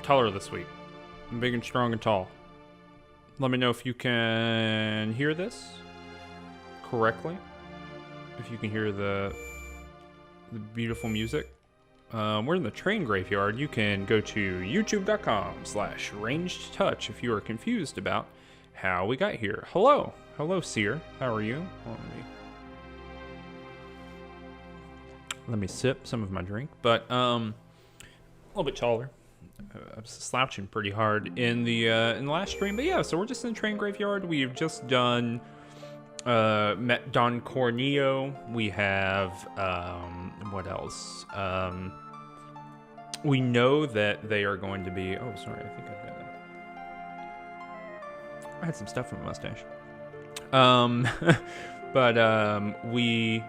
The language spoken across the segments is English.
taller this week. I'm big and strong and tall. Let me know if you can hear this correctly. If you can hear the beautiful music. We're in the train graveyard. You can go to youtube.com/rangedtouch if you are confused about how we got here. Hello. Hello, Seer. How are you? Let me sip some of my drink. But, a little bit taller. I was slouching pretty hard in the last stream. But yeah, so we're just in the train graveyard. We've just done... met Don Corneo. We have what else? We know that they are going to be. Oh, sorry. I think I had some stuff in my mustache. But we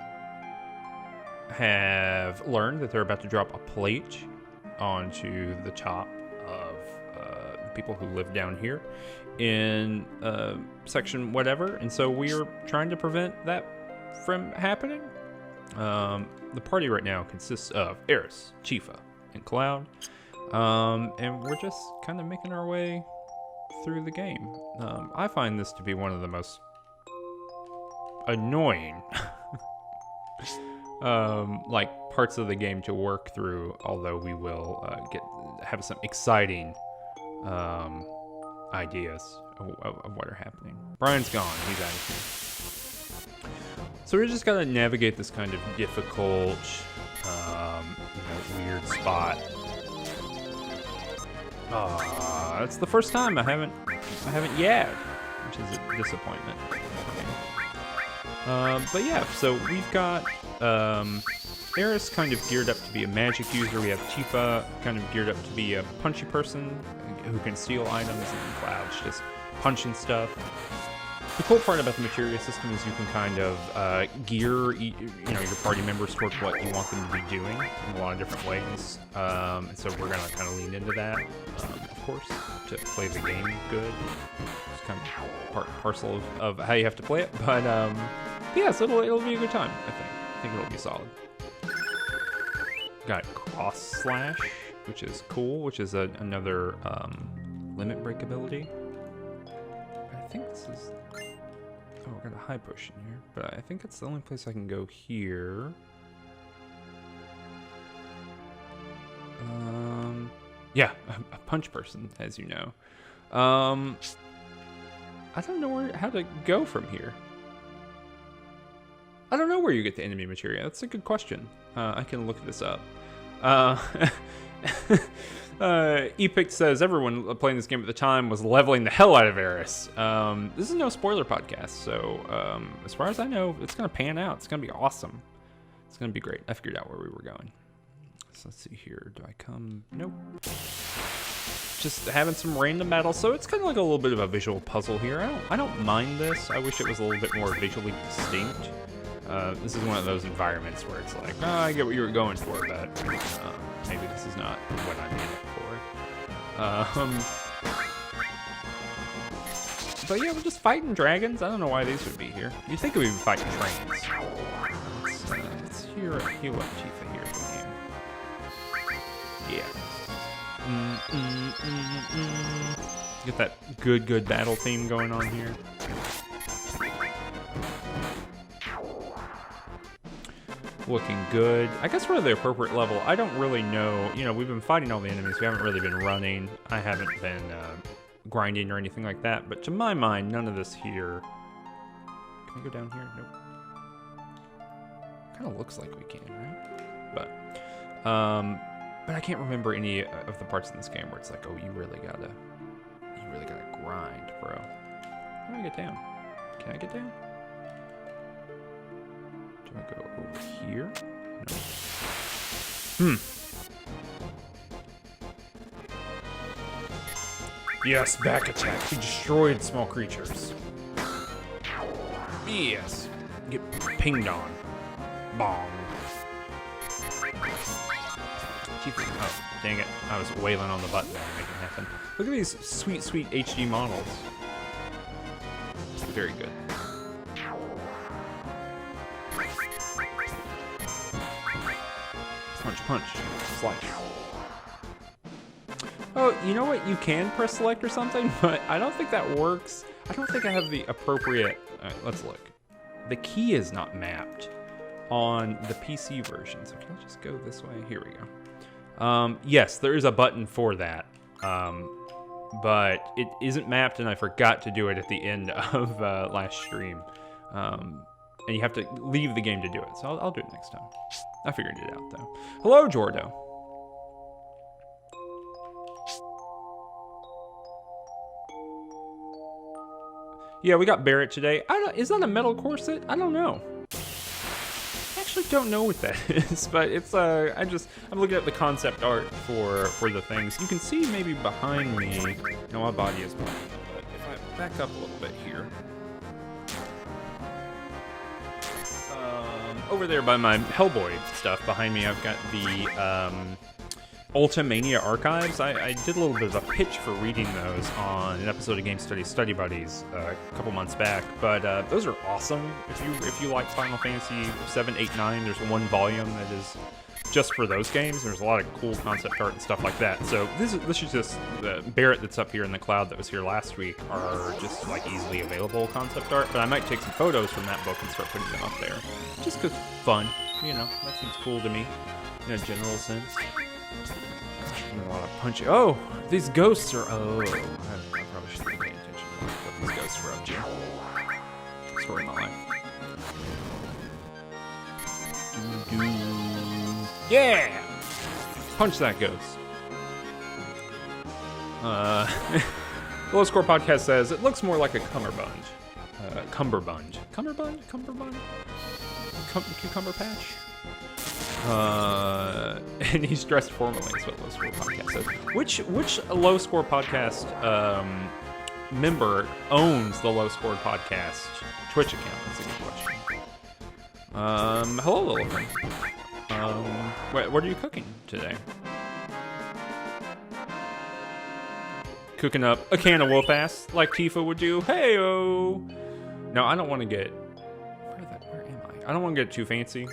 have learned that they're about to drop a plate onto the top of the people who live down here in section whatever, and so we are trying to prevent that from happening. The party right now consists of Aerith, Chifa, and Cloud, and we're just kind of making our way through the game. I find this to be one of the most annoying like parts of the game to work through, although we will have some exciting ideas of what are happening. Brian's gone. He's out of here. So we just gotta navigate this kind of difficult, weird spot. It's the first time I haven't yagged, which is a disappointment. But yeah, so we've got Aerith kind of geared up to be a magic user. We have Tifa kind of geared up to be a punchy person who can steal items, and Cloud's just punching stuff. The cool part about the materia system is you can kind of gear your party members towards what you want them to be doing in a lot of different ways. And so we're gonna kind of lean into that, of course, to play the game good. It's kind of part and parcel of how you have to play it. But yeah, so it'll be a good time. I think it'll be solid. Got cross slash, which is cool, which is another limit break ability. I think this is... Oh, I got a high potion here, but I think it's the only place I can go here. Yeah, a punch person, as you know. I don't know how to go from here. I don't know where you get the enemy materia. That's a good question. I can look this up. Epic says everyone playing this game at the time was leveling the hell out of Aerith. This is no spoiler podcast, so as far as I know, it's gonna pan out. It's gonna be awesome. It's gonna be great. I figured out where we were going. So let's see here. Do I come? Nope. Just having some random battles, so it's kind of like a little bit of a visual puzzle here. I don't mind this. I wish it was a little bit more visually distinct. This is one of those environments where it's like, oh, I get what you were going for, but maybe this is not what I made it for. But yeah, we're just fighting dragons. I don't know why these would be here. You'd think we'd be fighting trains. Let's heal up Tifa here for the game. Yeah. Get that good battle theme going on here. Looking good. I guess we're at the appropriate level. I don't really know. We've been fighting all the enemies. We haven't really been running. I haven't been grinding or anything like that. But to my mind, none of this here... Can we go down here? Nope. Kind of looks like we can, right? But I can't remember any of the parts in this game where it's like, oh, you really gotta grind, bro. How do I get down? Can I get down? Do I go over here? No. Yes, back attack. He destroyed small creatures. Yes. Get pinged on. Bong. Oh, dang it. I was wailing on the button to make it happen. Look at these sweet HD models. Very good. Punch, slash. Oh, you know what? You can press select or something, but I don't think that works. I don't think I have the appropriate... let's look. The key is not mapped on the PC version. So can I just go this way? Here we go. Yes, there is a button for that. But it isn't mapped, and I forgot to do it at the end of last stream. And you have to leave the game to do it. So I'll do it next time. I figured it out, though. Hello, Jordo. Yeah, we got Barrett today. Is that a metal corset? I don't know. I actually don't know what that is, but it's I'm looking at the concept art for the things. You can see maybe behind me. No, my body is behind me, but if I back up a little bit here. Over there by my Hellboy stuff behind me, I've got the Ultimania archives. I did a little bit of a pitch for reading those on an episode of Game Study Buddies a couple months back, but those are awesome. If you like Final Fantasy 7, 8, 9, there's one volume that is just for those games. There's a lot of cool concept art and stuff like that. So this is just the Barrett that's up here in the cloud that was here last week are just like easily available concept art, but I might take some photos from that book and start putting them up there. Just 'cause fun, you know, that seems cool to me in a general sense. A lot of punching. Oh, these ghosts are. Oh, I probably should be paying attention to what these ghosts were up to. Story of my life. Yeah! Punch that ghost. The Low Score Podcast says it looks more like a cummerbund. Cumberbund. Cumberbund? Cucumber patch? And he's dressed formally, is what Low Score Podcast says. Which Low Score Podcast member owns the Low Score Podcast Twitch account? That's a good question. Hello, little friend. What are you cooking today? Cooking up a can of whoop ass like Tifa would do. Hey-o! No, I don't want to get... Where am I? I don't want to get too fancy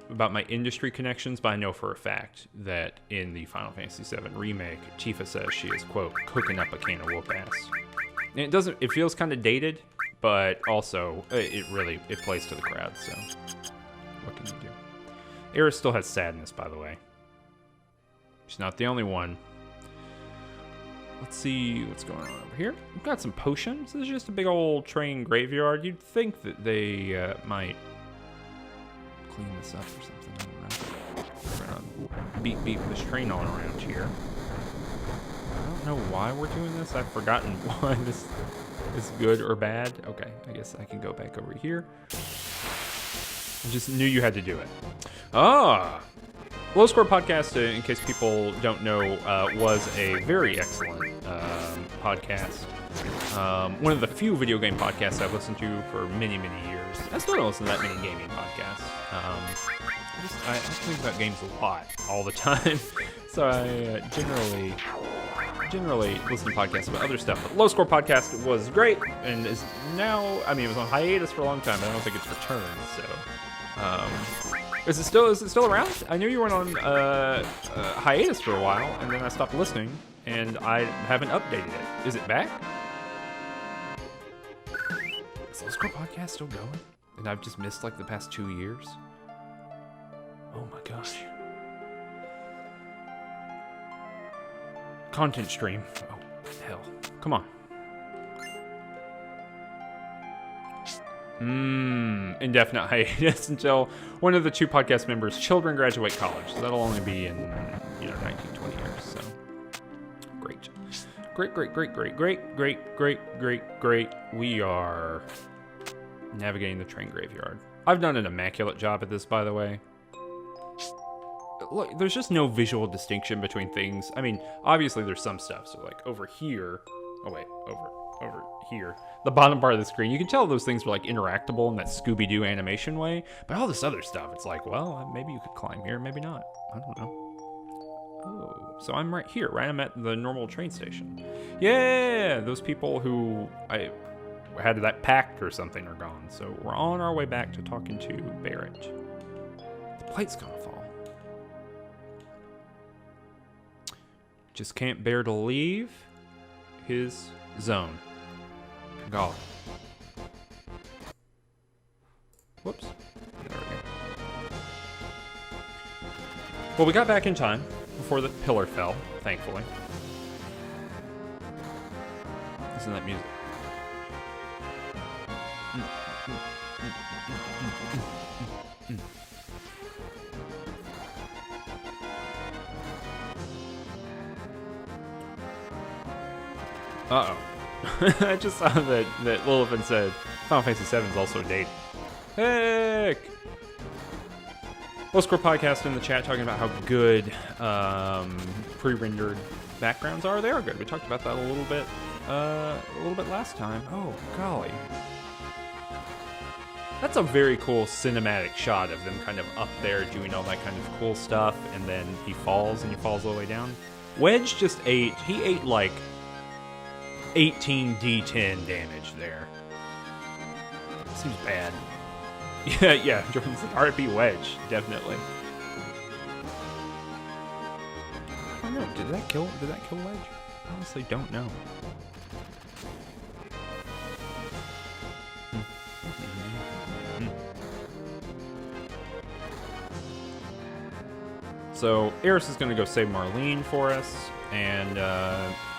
about my industry connections, but I know for a fact that in the Final Fantasy VII remake, Tifa says she is, quote, cooking up a can of whoop ass. And it feels kind of dated, but also it plays to the crowd, so what can you do? Aerith still has sadness, by the way. She's not the only one. Let's see what's going on over here. We've got some potions. This is just a big old train graveyard. You'd think that they might clean this up or something. I don't know. We're gonna beat this train all around here. I don't know why we're doing this. I've forgotten why this is good or bad. Okay, I guess I can go back over here. I just knew you had to do it. Low Score Podcast, in case people don't know, was a very excellent podcast. One of the few video game podcasts I've listened to for many, many years. I still don't listen to that many gaming podcasts. I think about games a lot, all the time. So I generally listen to podcasts about other stuff. But Low Score Podcast was great, and is now, it was on hiatus for a long time, but I don't think it's returned, so... Is it still around? I knew you went on hiatus for a while, and then I stopped listening, and I haven't updated it. Is it back? Is Low Score Podcast still going? And I've just missed like the past 2 years? Oh my gosh. Content stream. Oh, hell. Come on. Indefinite hiatus until one of the two podcast members' children graduate college. So that'll only be in, 19, 20 years. So great. Great. We are navigating the train graveyard. I've done an immaculate job at this, by the way. Look, there's just no visual distinction between things. Obviously there's some stuff. So like over here. Oh wait, over here. The bottom part of the screen, you can tell those things were like interactable in that Scooby-Doo animation way, but all this other stuff, it's like, well, maybe you could climb here, maybe not. I don't know. Oh, so I'm right here, right? I'm at the normal train station. Yeah, those people who I had that pact or something are gone, so we're on our way back to talking to Barrett. The plate's gonna fall. Just can't bear to leave his zone. Golly. Whoops. There we go. Well, we got back in time before the pillar fell, thankfully. Listen to that music. Uh-oh. I just saw that Lilith said Final Fantasy VII is also dated. Heck! Score podcast in the chat talking about how good pre-rendered backgrounds are. They are good. We talked about that a little bit last time. Oh, golly. That's a very cool cinematic shot of them kind of up there doing all that kind of cool stuff, and then he falls, and he falls all the way down. Wedge just ate like 18 D10 damage there. Seems bad. Yeah, Jordan's like, RP Wedge, definitely. I don't know, did that kill Wedge? I honestly don't know. So, Aerith is going to go save Marlene for us, and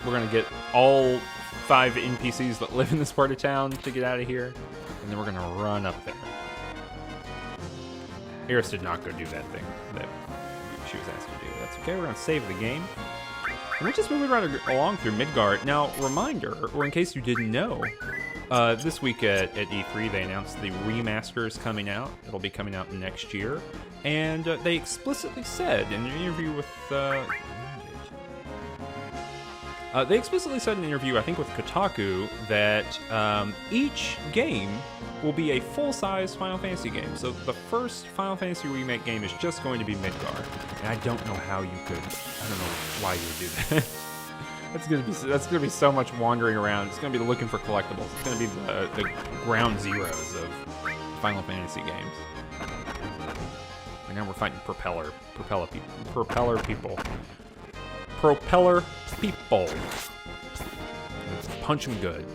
we're going to get all 5 NPCs that live in this part of town to get out of here, and then we're going to run up there. Aerith did not go do that thing that she was asked to do. That's okay, we're going to save the game. And we're just moving right along through Midgar. Now, reminder, or in case you didn't know, this week at E3 they announced the remaster is coming out. It'll be coming out next year. And they explicitly said in an interview with... they explicitly said in an interview, I think with Kotaku, that each game will be a full-size Final Fantasy game. So the first Final Fantasy Remake game is just going to be Midgar. And I don't know how you could... I don't know why you would do that. That's gonna be so much wandering around. It's gonna be looking for collectibles. It's gonna be the ground zeros of Final Fantasy games. And now we're fighting propeller people. Let's punch him good.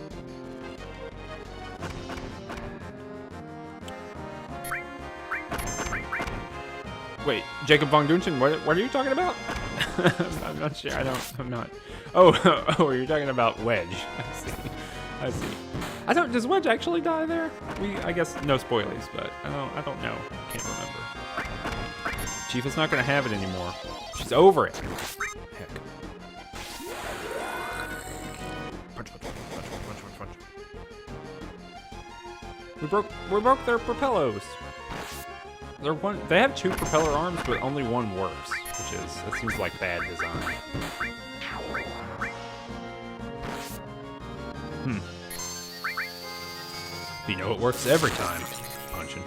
Wait, Jacob Von Gunchen, what are you talking about? I'm not sure. I'm not. Oh, you're talking about Wedge. I see. Does Wedge actually die there? I guess no spoilies, but I don't know. Can't remember. Chief is not going to have it anymore. She's over it. Heck. Punch. We broke their propellos. They have 2 propeller arms, but only one works, that seems like bad design. You know it works every time. Punching.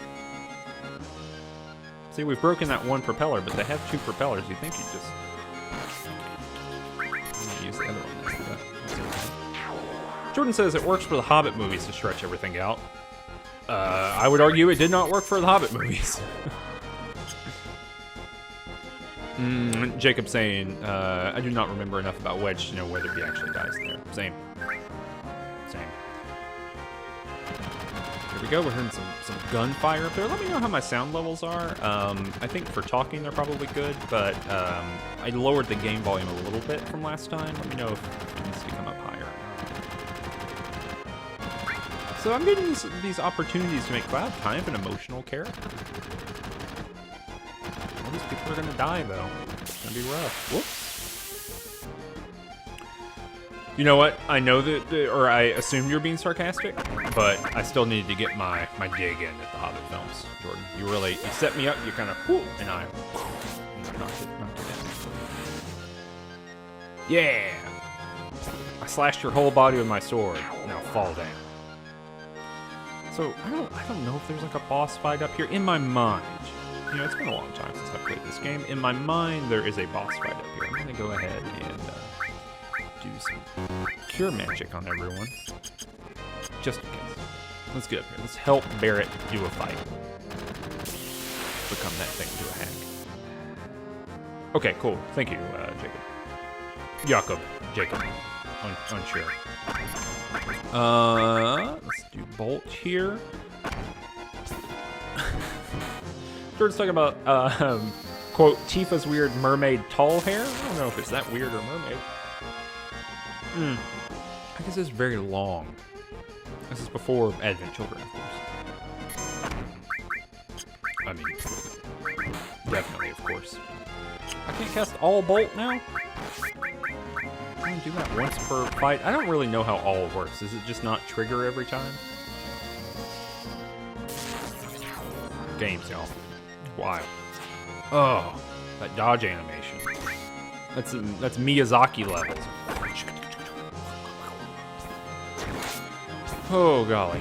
See, we've broken that one propeller, but they have 2 propellers. You think you'd just... I'm gonna use the other one next to that. Jordan says it works for the Hobbit movies to stretch everything out. I would argue it did not work for the Hobbit movies. Jacob saying, I do not remember enough about Wedge to know whether he actually dies there. Same. Here we go, we're hearing some gunfire up there. Let me know how my sound levels are. I think for talking they're probably good, but I lowered the game volume a little bit from last time. Let me know if it needs to come up higher. So I'm getting these opportunities to make Cloud kind of an emotional character. All these people are gonna die though. It's gonna be rough. Whoops. You know what? I know that, or I assumed you're being sarcastic, but I still needed to get my dig in at the Hobbit films, Jordan. You set me up, you kind of, whoo, and I knocked it down. Yeah! I slashed your whole body with my sword. Now fall down. So, I don't know if there's like a boss fight up here. In my mind, it's been a long time since I played this game. In my mind, there is a boss fight up here. I'm gonna go ahead and do some cure magic on everyone. Just in case. Let's get up here. Let's help Barrett do a fight. Become that thing to a hack. Okay, cool. Thank you, Jacob. Jacob. Unsure. Let's do Bolt here. George's talking about, quote, Tifa's weird mermaid tall hair. I don't know if it's that weird or mermaid. I guess it's very long. This is before Advent Children, of course. I mean, definitely, of course. I can't cast all Bolt now? I can do that once per fight. I don't really know how all works. Does it just not trigger every time? Games, y'all. Wild. Oh, that dodge animation. That's Miyazaki levels. Oh, golly.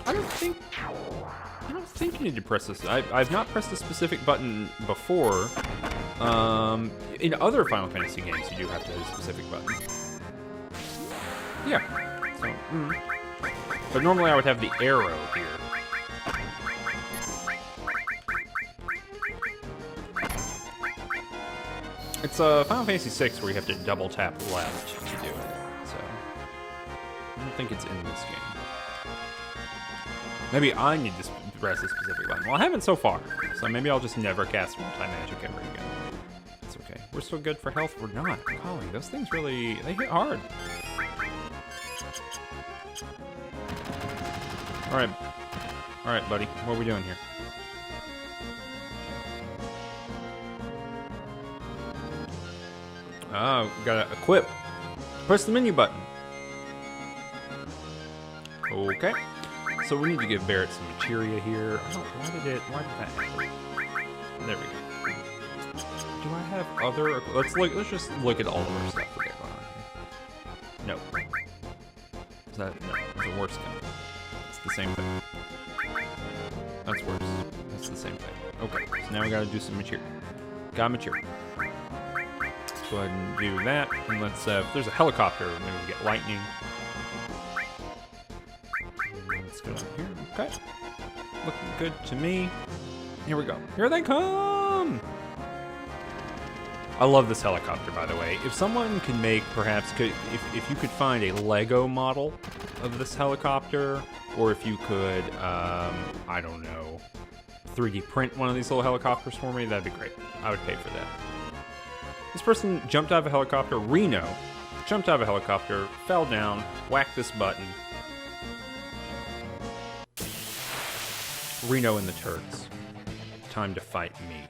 I don't think you need to press this. I've not pressed a specific button before. In other Final Fantasy games, you do have to hit a specific button. Yeah. So, But normally I would have the arrow here. It's Final Fantasy VI where you have to double tap left to do it. So I don't think it's in this game. Maybe I need to press a specific button. Well, I haven't so far, so maybe I'll just never cast multi-magic ever again. It's okay. We're still good for health. We're not. Golly, those things really, they hit hard. All right, buddy. What are we doing here? Oh, we gotta equip. Press the menu button. Okay. So we need to give Barrett some materia here. Why did that happen? There we go. Do I have other? Let's just look at all of our stuff we got going on here. No. Is that no? It's a worse gun. It's the same thing. That's worse. That's the same thing. Okay. So now we gotta do some materia. Got materia. Let's go ahead and do that. And let's if there's a helicopter, maybe we get lightning. Let's go down here. Okay. Looking good to me. Here we go. Here they come! I love this helicopter, by the way. If someone can make, perhaps, if you could find a Lego model of this helicopter, or if you could, I don't know, 3D print one of these little helicopters for me, that'd be great. I would pay for that. This person jumped out of a helicopter. Reno jumped out of a helicopter, fell down, whacked this button. Reno and the Turks. Time to fight me.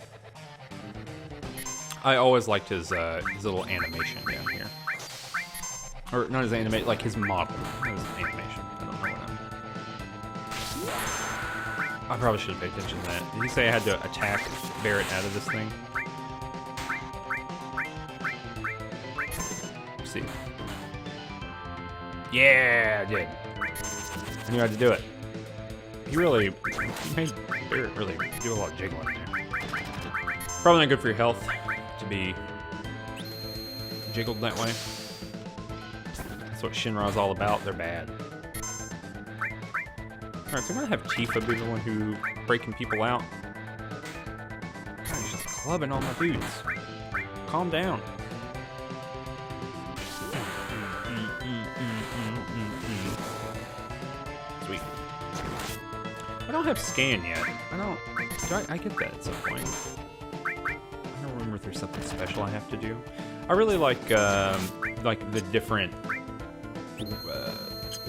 I always liked his little animation down here. Or not his animation, like his model. Not his animation. I don't know what I probably should have paid attention to that. Did he say I had to attack Barrett out of this thing? Let's see. Yeah, I did. I knew I had to do it. He made Barrett really do a lot of jiggling there. Probably not good for your health to be jiggled that way. That's what Shinra's all about. They're bad. Alright, so I'm gonna have Tifa be the one who breaking people out. God, he's just clubbing all my dudes. Calm down. Sweet. I don't have scan yet. I get that at some point. I don't remember if there's something special I have to do. I really like the different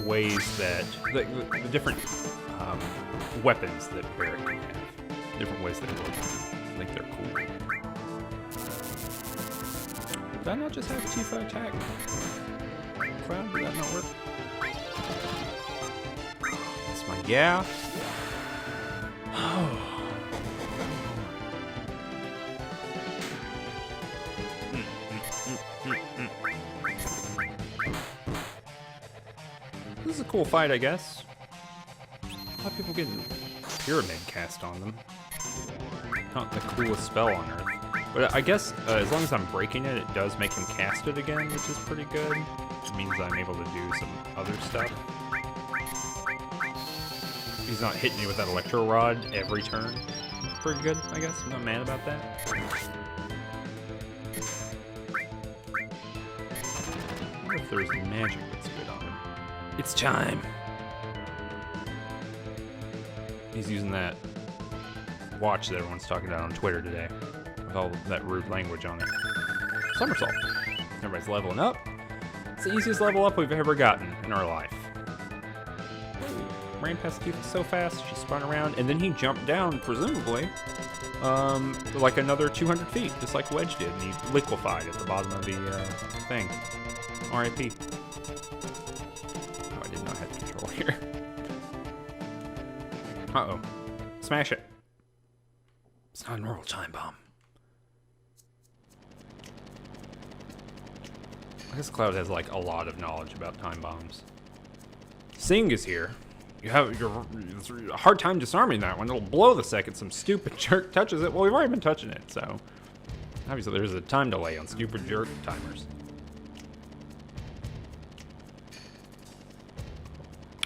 ways that the different weapons that Barrett can have. Different ways they work. I think they're cool. Did I not just have Tifa attack? Cloud, did that not work? That's my yeah. This is a cool fight, I guess. A lot of people getting Pyramid cast on them. Not the coolest spell on Earth. But I guess as long as I'm breaking it, it does make him cast it again, which is pretty good. It means I'm able to do some other stuff. He's not hitting me with that electro rod every turn. pretty good, I guess. I'm not mad about that. I wonder if there's magic that's good on him. It's time! He's using that watch that everyone's talking about on Twitter today, with all that rude language on it. Somersault. Everybody's leveling up. It's the easiest level up we've ever gotten in our life. Ran past Tifa so fast, she spun around, and then he jumped down, presumably, like another 200 feet, just like Wedge did, and he liquefied at the bottom of the thing. R.I.P. Oh, I did not have control here. Uh-oh. Smash it. It's not a normal time bomb. I guess Cloud has, like, a lot of knowledge about time bombs. Sing is here. It's a hard time disarming that one. It'll blow the second some stupid jerk touches it. Well, we've already been touching it, so... Obviously, there's a time delay on stupid jerk timers.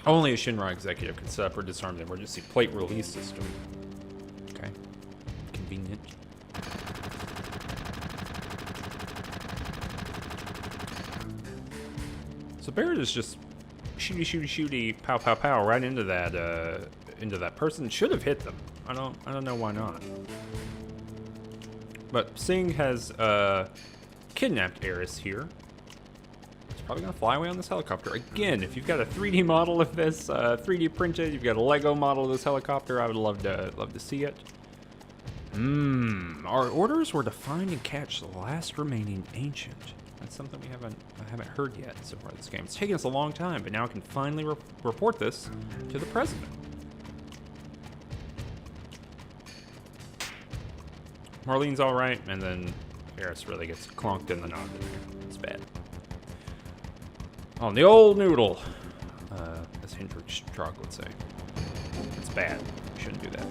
Only a Shinra executive can set up or disarm the emergency plate release system. Okay. Convenient. So Barrett is just shooty, shooty, shooty, pow, pow, pow, right into that person. Should have hit them. I don't know why not. But Singh has kidnapped Aerith here. He's probably gonna fly away on this helicopter again. If you've got a 3D model of this, 3D printed, you've got a Lego model of this helicopter, I would love to see it. Our orders were to find and catch the last remaining ancient. That's something I haven't heard yet so far this game. It's taken us a long time, but now I can finally report this to the president. Marlene's all right, and then Aerith really gets clonked in the noggin. It's bad. On the old noodle, as Hendrix Trog would say. It's bad. You shouldn't do that.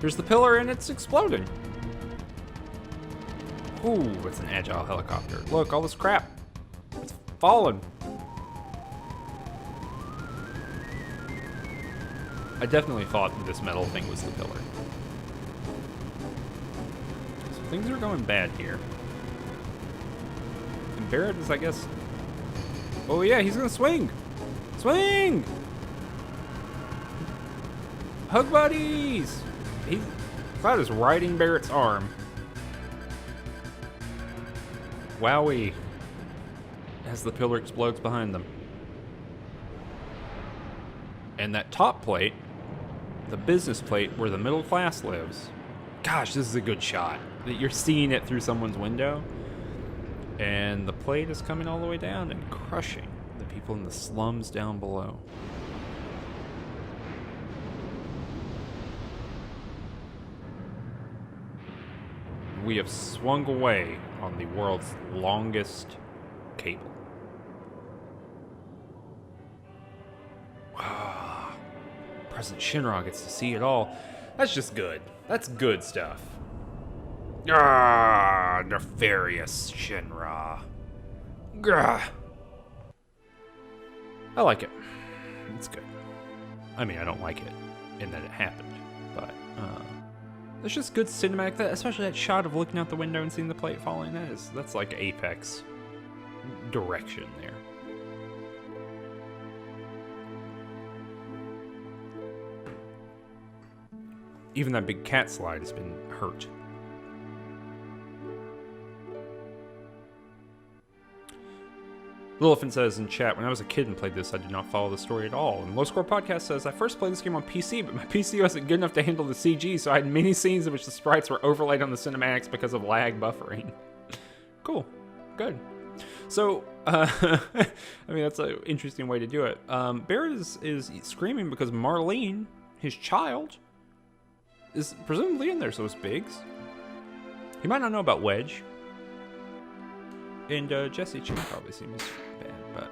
Here's the pillar, and it's exploding. Ooh, it's an agile helicopter. Look, all this crap. It's falling. I definitely thought this metal thing was the pillar. So things are going bad here. And Barrett is, I guess... Oh yeah, he's gonna swing! Swing! Hug buddies! Cloud is riding Barrett's arm. Wowie. As the pillar explodes behind them. And that top plate, the business plate where the middle class lives. Gosh, this is a good shot. You're seeing it through someone's window. And the plate is coming all the way down and crushing the people in the slums down below. We have swung away on the world's longest cable. President Shinra gets to see it all. That's just good. That's good stuff. Ah, nefarious Shinra. Grah. I like it. It's good. I mean, I don't like it in that it happened, but it's just good cinematic. Especially that shot of looking out the window and seeing the plate falling. That's like apex direction there. Even that big cat slide has been hurt. Lilifant says in chat, when I was a kid and played this, I did not follow the story at all. And Low Score Podcast says, I first played this game on PC, but my PC wasn't good enough to handle the CG, so I had many scenes in which the sprites were overlaid on the cinematics because of lag buffering. Cool. Good. So, I mean, that's an interesting way to do it. Barrett is screaming because Marlene, his child, is presumably in there, so it's Biggs. He might not know about Wedge. And Jesse Chin probably seems bad, but...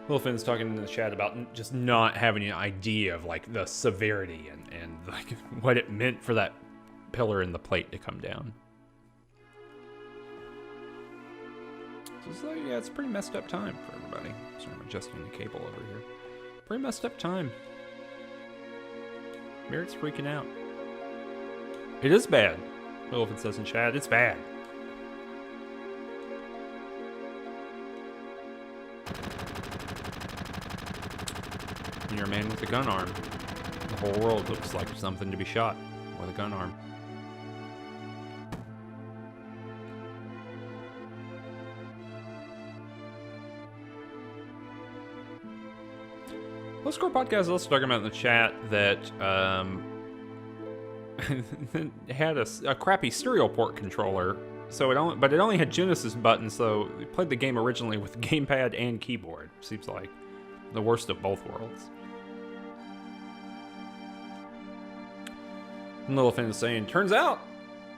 Lilifant's talking in the chat about just not having an idea of, like, the severity and like, what it meant for that pillar in the plate to come down. So it's like, yeah, it's a pretty messed up time for everybody. Sorry, I'm adjusting the cable over here. Pretty messed up time. Barrett's freaking out. It is bad. Elephant says in chat, it's bad. When you're a man with a gun arm, the whole world looks like something to be shot with a gun arm. Low Score Podcast is also talking about in the chat that had a crappy serial port controller, so it only had Genesis buttons, so we played the game originally with gamepad and keyboard. Seems like the worst of both worlds. And Lilifin is saying, turns out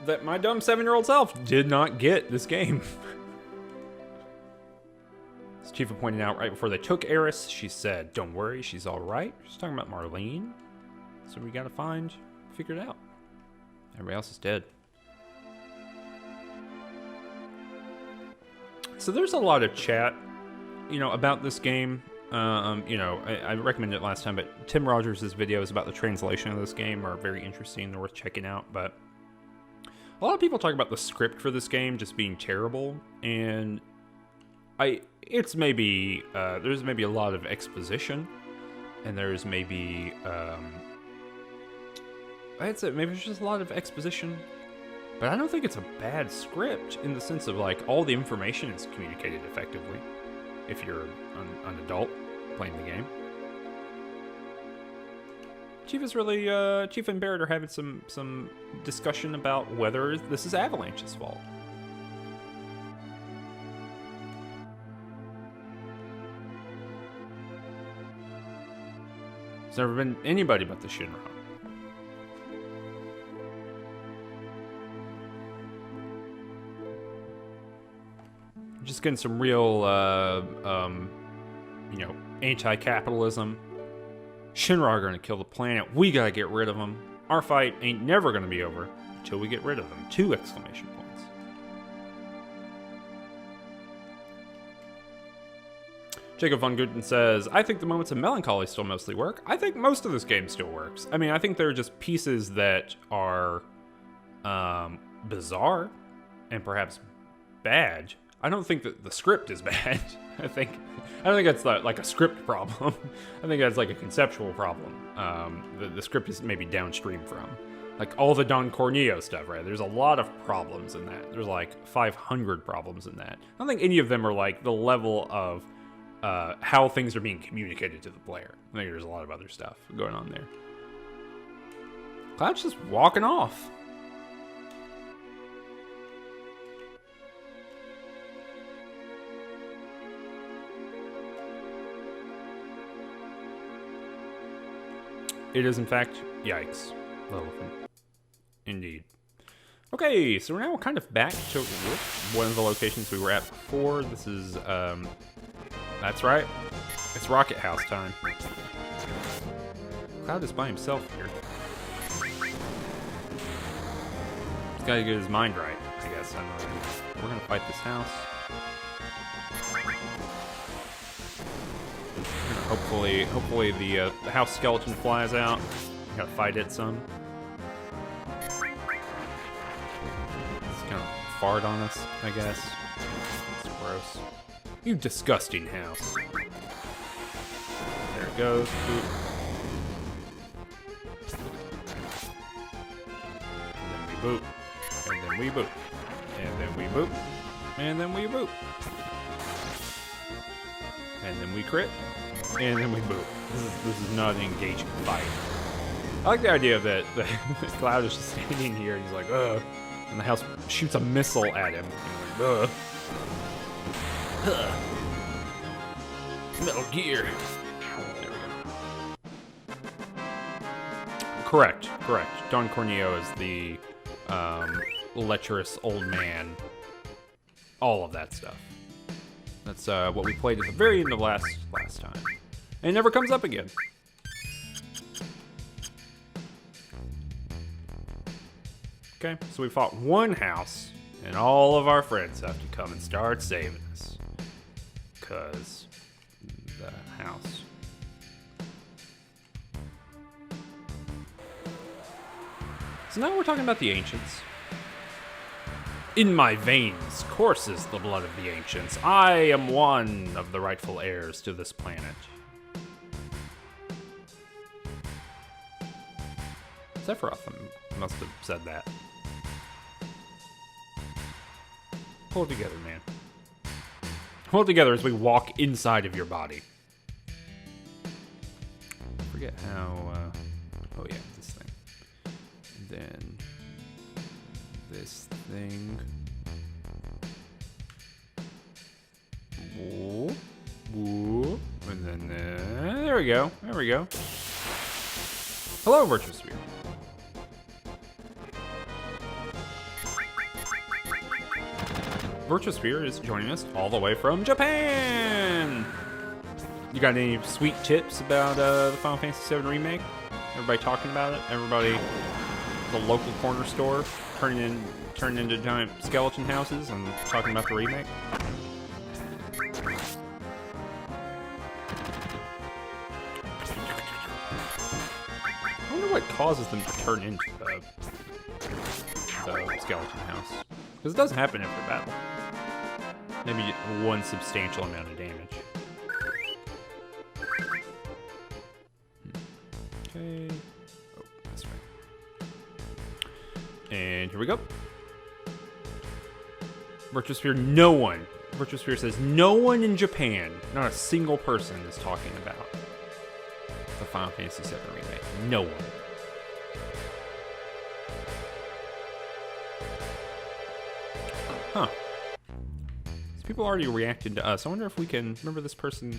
that my dumb 7-year-old self did not get this game. As Chifa pointed out right before they took Aerith, she said, don't worry, she's all right. She's talking about Marlene. So we gotta figure it out. Everybody else is dead. So there's a lot of chat, about this game. I recommended it last time, but Tim Rogers' videos about the translation of this game are very interesting. They're worth checking out. But a lot of people talk about the script for this game just being terrible, and there's maybe a lot of exposition, and there's maybe I'd say maybe there's just a lot of exposition, but I don't think it's a bad script in the sense of like all the information is communicated effectively if you're an adult playing the game. Chief and Barrett are having some discussion about whether this is Avalanche's fault. It's never been anybody but the Shinra. Just getting some real, anti-capitalism. Shinra are gonna kill the planet. We gotta get rid of them. Our fight ain't never gonna be over until we get rid of them. 2 exclamation points. Jacob von Guten says, I think the moments of melancholy still mostly work. I think most of this game still works. I mean, I think there are just pieces that are bizarre and perhaps bad. I don't think that the script is bad. I don't think that's like a script problem. I think that's like a conceptual problem. The script is maybe downstream from. Like all the Don Corneo stuff, right? There's a lot of problems in that. There's like 500 problems in that. I don't think any of them are like the level of how things are being communicated to the player. I think there's a lot of other stuff going on there. Cloud's just walking off. It is, in fact, yikes. Elephant. Indeed. Okay, so we're now kind of back to one of the locations we were at before. This is, that's right. It's Rocket House time. Cloud is by himself here. He's gotta get his mind right, I guess. We're gonna fight this house. Hopefully the house skeleton flies out. Gotta fight it some. It's gonna fart on us, I guess. It's gross. You disgusting house. There it goes. Boop. And then we boop. And then we boop. And then we boop. And then we boop. And then we crit. And then we boop. This is not an engaging fight. I like the idea that Cloud is just standing here and he's like, ugh. And the house shoots a missile at him. And he's like, ugh. Metal Gear. There we go. Correct. Don Corneo is the lecherous old man. All of that stuff. That's what we played at the very end of last time. And it never comes up again. Okay, so we fought one house, and all of our friends have to come and start saving us. Because the house. So now we're talking about the ancients. In my veins courses the blood of the ancients. I am one of the rightful heirs to this planet. Sephiroth must have said that. Pull it together, man. Pull it together as we walk inside of your body. I forget how... oh yeah, this thing. And then... this thing. Whoa. Whoa. And then there we go. There we go. Hello, Virtual Sphere. Virtual Sphere is joining us all the way from Japan. You got any sweet tips about the Final Fantasy VII Remake? Everybody talking about it? Everybody, the local corner store turning into giant skeleton houses and talking about the remake? I wonder what causes them to turn into the skeleton house. Because it doesn't happen every battle. Maybe one substantial amount of damage. Okay. Oh, this way. And here we go. Virtual Sphere, no one. Virtual Sphere says no one in Japan, not a single person is talking about the Final Fantasy VII Remake. No one. Huh. So people already reacted to us. I wonder if we can remember this person.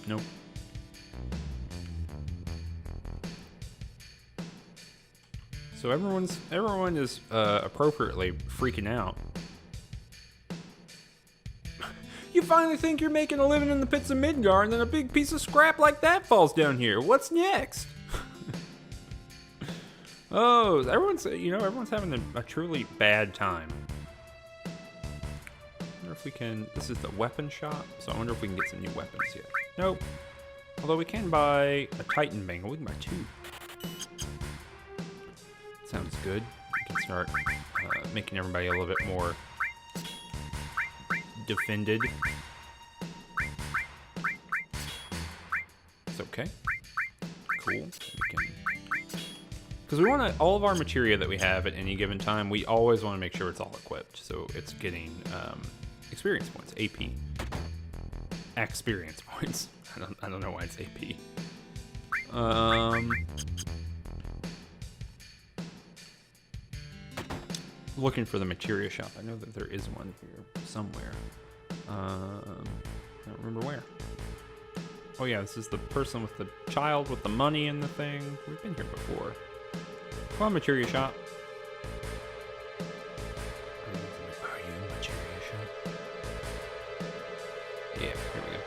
Nope. So everyone is appropriately freaking out. You finally think you're making a living in the pits of Midgar, and then a big piece of scrap like that falls down here. What's next? Oh, everyone's having a truly bad time. I wonder if we can. This is the weapon shop, so I wonder if we can get some new weapons here. Nope. Although we can buy a Titan Bangle. We can buy 2. Sounds good. We can start making everybody a little bit more defended. It's okay. Cool. Because we want to, all of our materia that we have at any given time, we always want to make sure it's all equipped. So it's getting experience points, AP. Experience points. I don't know why it's AP. Looking for the materia shop. I know that there is one here somewhere. I don't remember where. Oh yeah, this is the person with the child with the money and the thing. We've been here before. Come on, materia shop. Are you in materia shop? Yeah, here we go.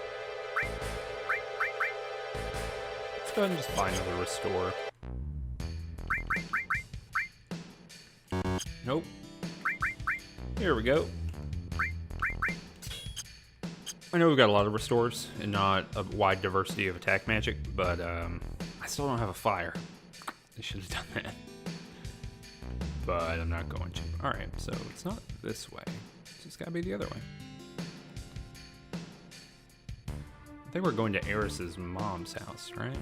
Let's go ahead and just buy another restore. Nope. Here we go. I know we've got a lot of restores and not a wide diversity of attack magic, but I still don't have a fire. I should have done that. But I'm not going to. Alright, so it's not this way. It's just gotta be the other way. I think we're going to Aerith's mom's house, right?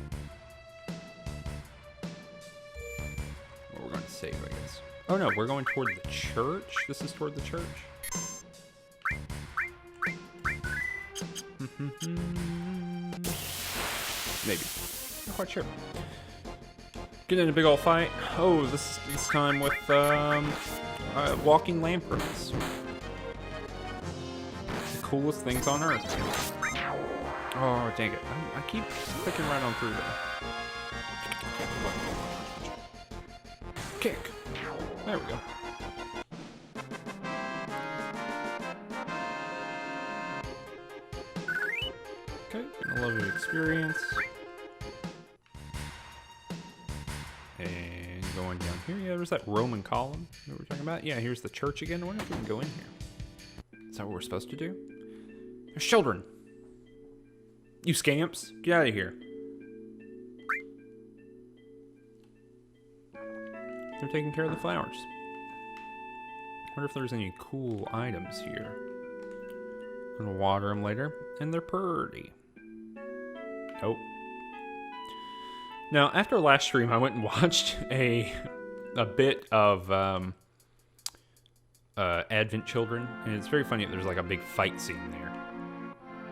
Well, we're going to save, I guess. Oh no, we're going toward the church? This is toward the church? Maybe. Not quite sure. Getting in a big old fight. Oh, this time with walking lampreys. The coolest things on Earth. Oh, dang it. I keep clicking right on through there. Kick. There we go. Okay, a level of experience. And going down here, yeah, there's that Roman column that we're talking about. Yeah, here's the church again. I wonder if we can go in here. Is that what we're supposed to do? There's children. You scamps, get out of here. They're taking care of the flowers. Wonder if there's any cool items here. I'm gonna water them later, and they're pretty. Nope. Now, after last stream, I went and watched a bit of Advent Children, and it's very funny that there's like a big fight scene there.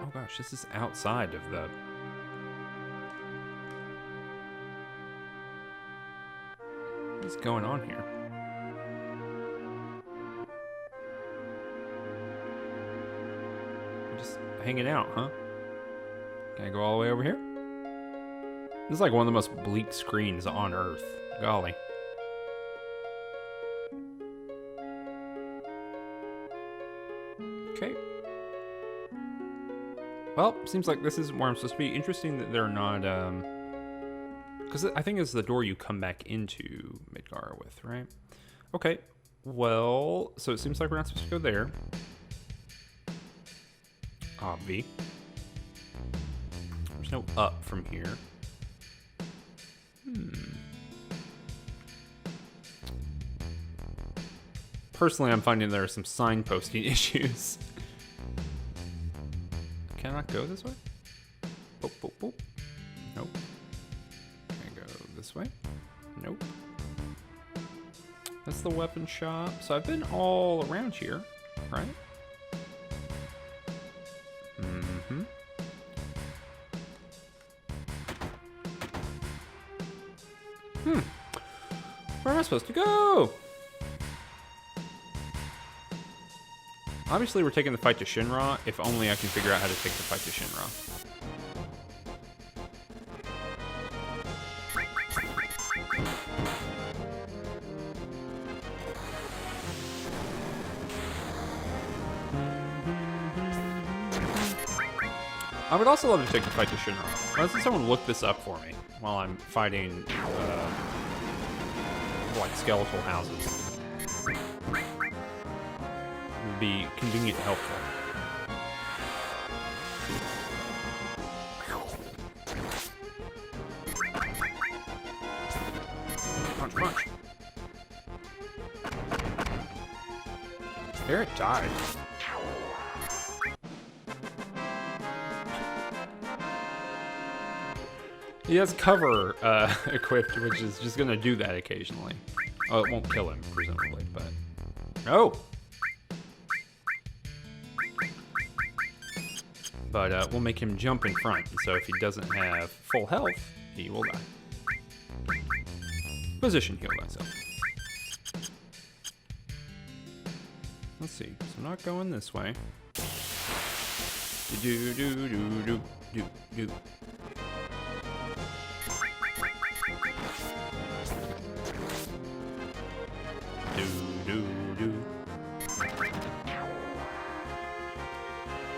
Oh gosh, this is outside of the... What's going on here? We're just hanging out, huh? Can I go all the way over here? This is like one of the most bleak screens on Earth. Golly. Okay. Well, seems like this is where I'm supposed to be. Interesting that they're not, because I think it's the door you come back into Midgar with, right? Okay. Well, so it seems like we're not supposed to go there. Obvi. There's no up from here. Personally, I'm finding there are some signposting issues. Can I not go this way? Boop, boop, boop. Nope. Can I go this way? Nope. That's the weapon shop. So I've been all around here, right? Mm-hmm. Where am I supposed to go? Obviously, we're taking the fight to Shinra. If only I can figure out how to take the fight to Shinra. I would also love to take the fight to Shinra. Why doesn't someone look this up for me while I'm fighting, like, skeletal houses? Would be convenient and helpful. Punch, punch. Aerith died. He has cover equipped, which is just gonna do that occasionally. Oh, it won't kill him, presumably, but... Oh! But we'll make him jump in front, so if he doesn't have full health, he will die. Position heal myself. Let's see, so I'm not going this way. Do do do do do do do.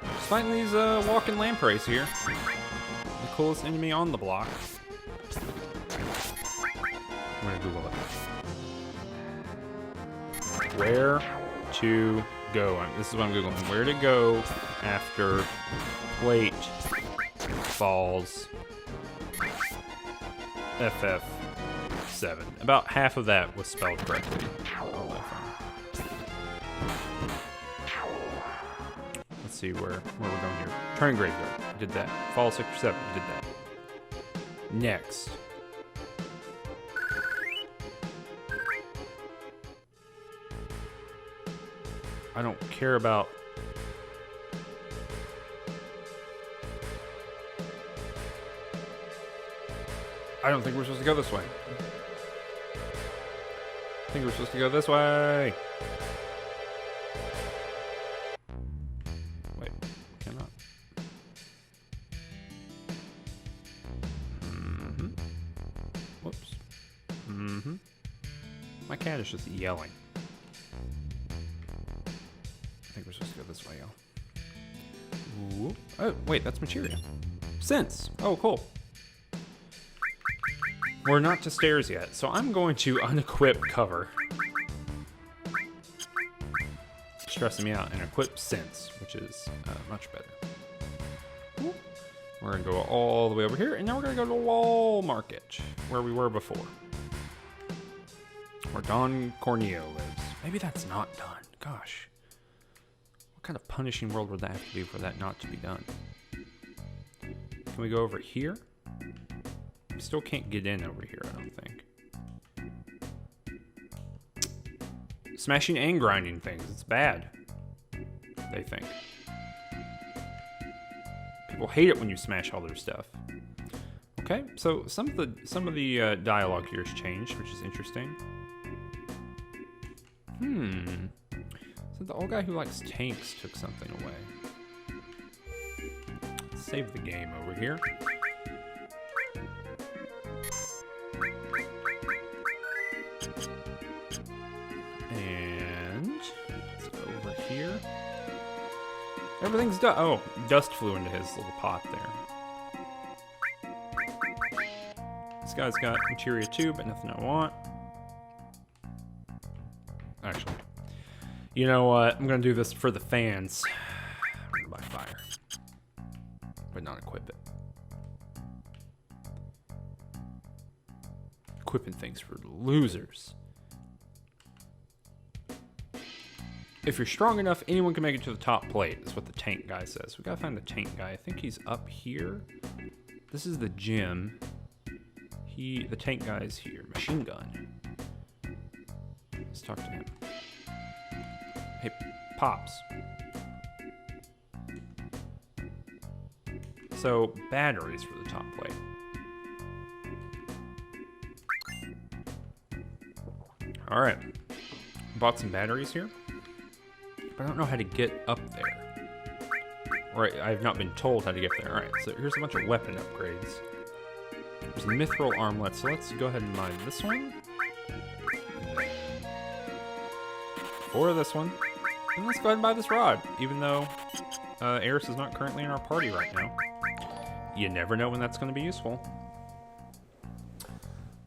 Just fighting these walking lampreys here. The coolest enemy on the block. I'm gonna Google it. Where to go? This is what I'm Googling. Where to go after plate falls FF7. About half of that was spelled correctly. Let's see where we're going here. Turn graveyard. Did that. Fall sector 7. Did that. Next. I don't care about... I don't think we're supposed to go this way. I think we're supposed to go this way. Wait, cannot. Mm-hmm. Whoops. Mm-hmm. My cat is just yelling. I think we're supposed to go this way, y'all. Oh, wait, that's materia. Sense. Oh, cool. We're not to stairs yet, so I'm going to unequip cover. Stressing me out, and equip sense, which is much better. We're gonna go all the way over here, and now we're gonna go to Wall Market, where we were before. Where Don Corneo lives. Maybe that's not done. Gosh. What kind of punishing world would that have to be for that not to be done? Can we go over here? We still can't get in over here, I don't think. Smashing and grinding things. It's bad. They think. People hate it when you smash all their stuff. Okay, so some of the dialogue here has changed, which is interesting. So the old guy who likes tanks took something away. Let's save the game over here. And let's go over here. Everything's done. Oh, dust flew into his little pot there. This guy's got materia too, but nothing I want. Actually, you know what? I'm gonna do this for the fans. I'm gonna buy fire, but not equip it. Equipping things for losers. If you're strong enough, anyone can make it to the top plate. That's what the tank guy says. We gotta find the tank guy. I think he's up here. This is the gym. The tank guy is here. Machine gun. Let's talk to him. Hey, Pops. So, batteries for the top plate. Alright. Bought some batteries here. But I don't know how to get up there. Or I've not been told how to get there. Alright, so here's a bunch of weapon upgrades. There's a mithril armlet, so let's go ahead and mine this one. 4 of this one. And let's go ahead and buy this rod, even though Aerith is not currently in our party right now. You never know when that's going to be useful.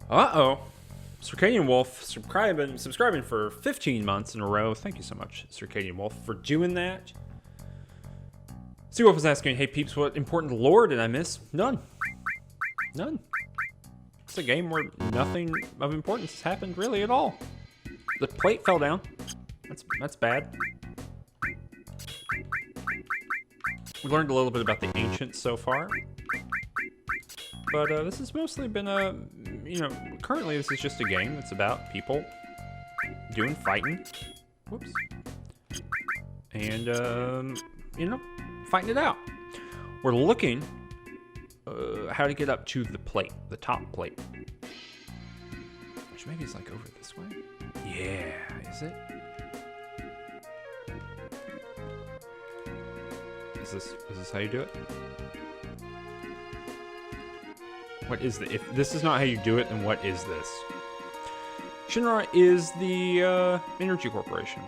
Uh-oh. Circadian Wolf subscribing for 15 months in a row. Thank you so much, Circadian Wolf, for doing that. Seawolf was asking, hey peeps, what important lore did I miss? None. None. It's a game where nothing of importance has happened really at all. The plate fell down. That's bad. We learned a little bit about the ancients so far. But this has mostly been currently this is just a game that's about people doing fighting. Whoops. And, fighting it out. We're looking how to get up to the plate, the top plate. Which maybe is like over this way? Yeah, is it? Is this how you do it? What is the, if this is not how you do it, then what is this? Shinra is the energy corporation.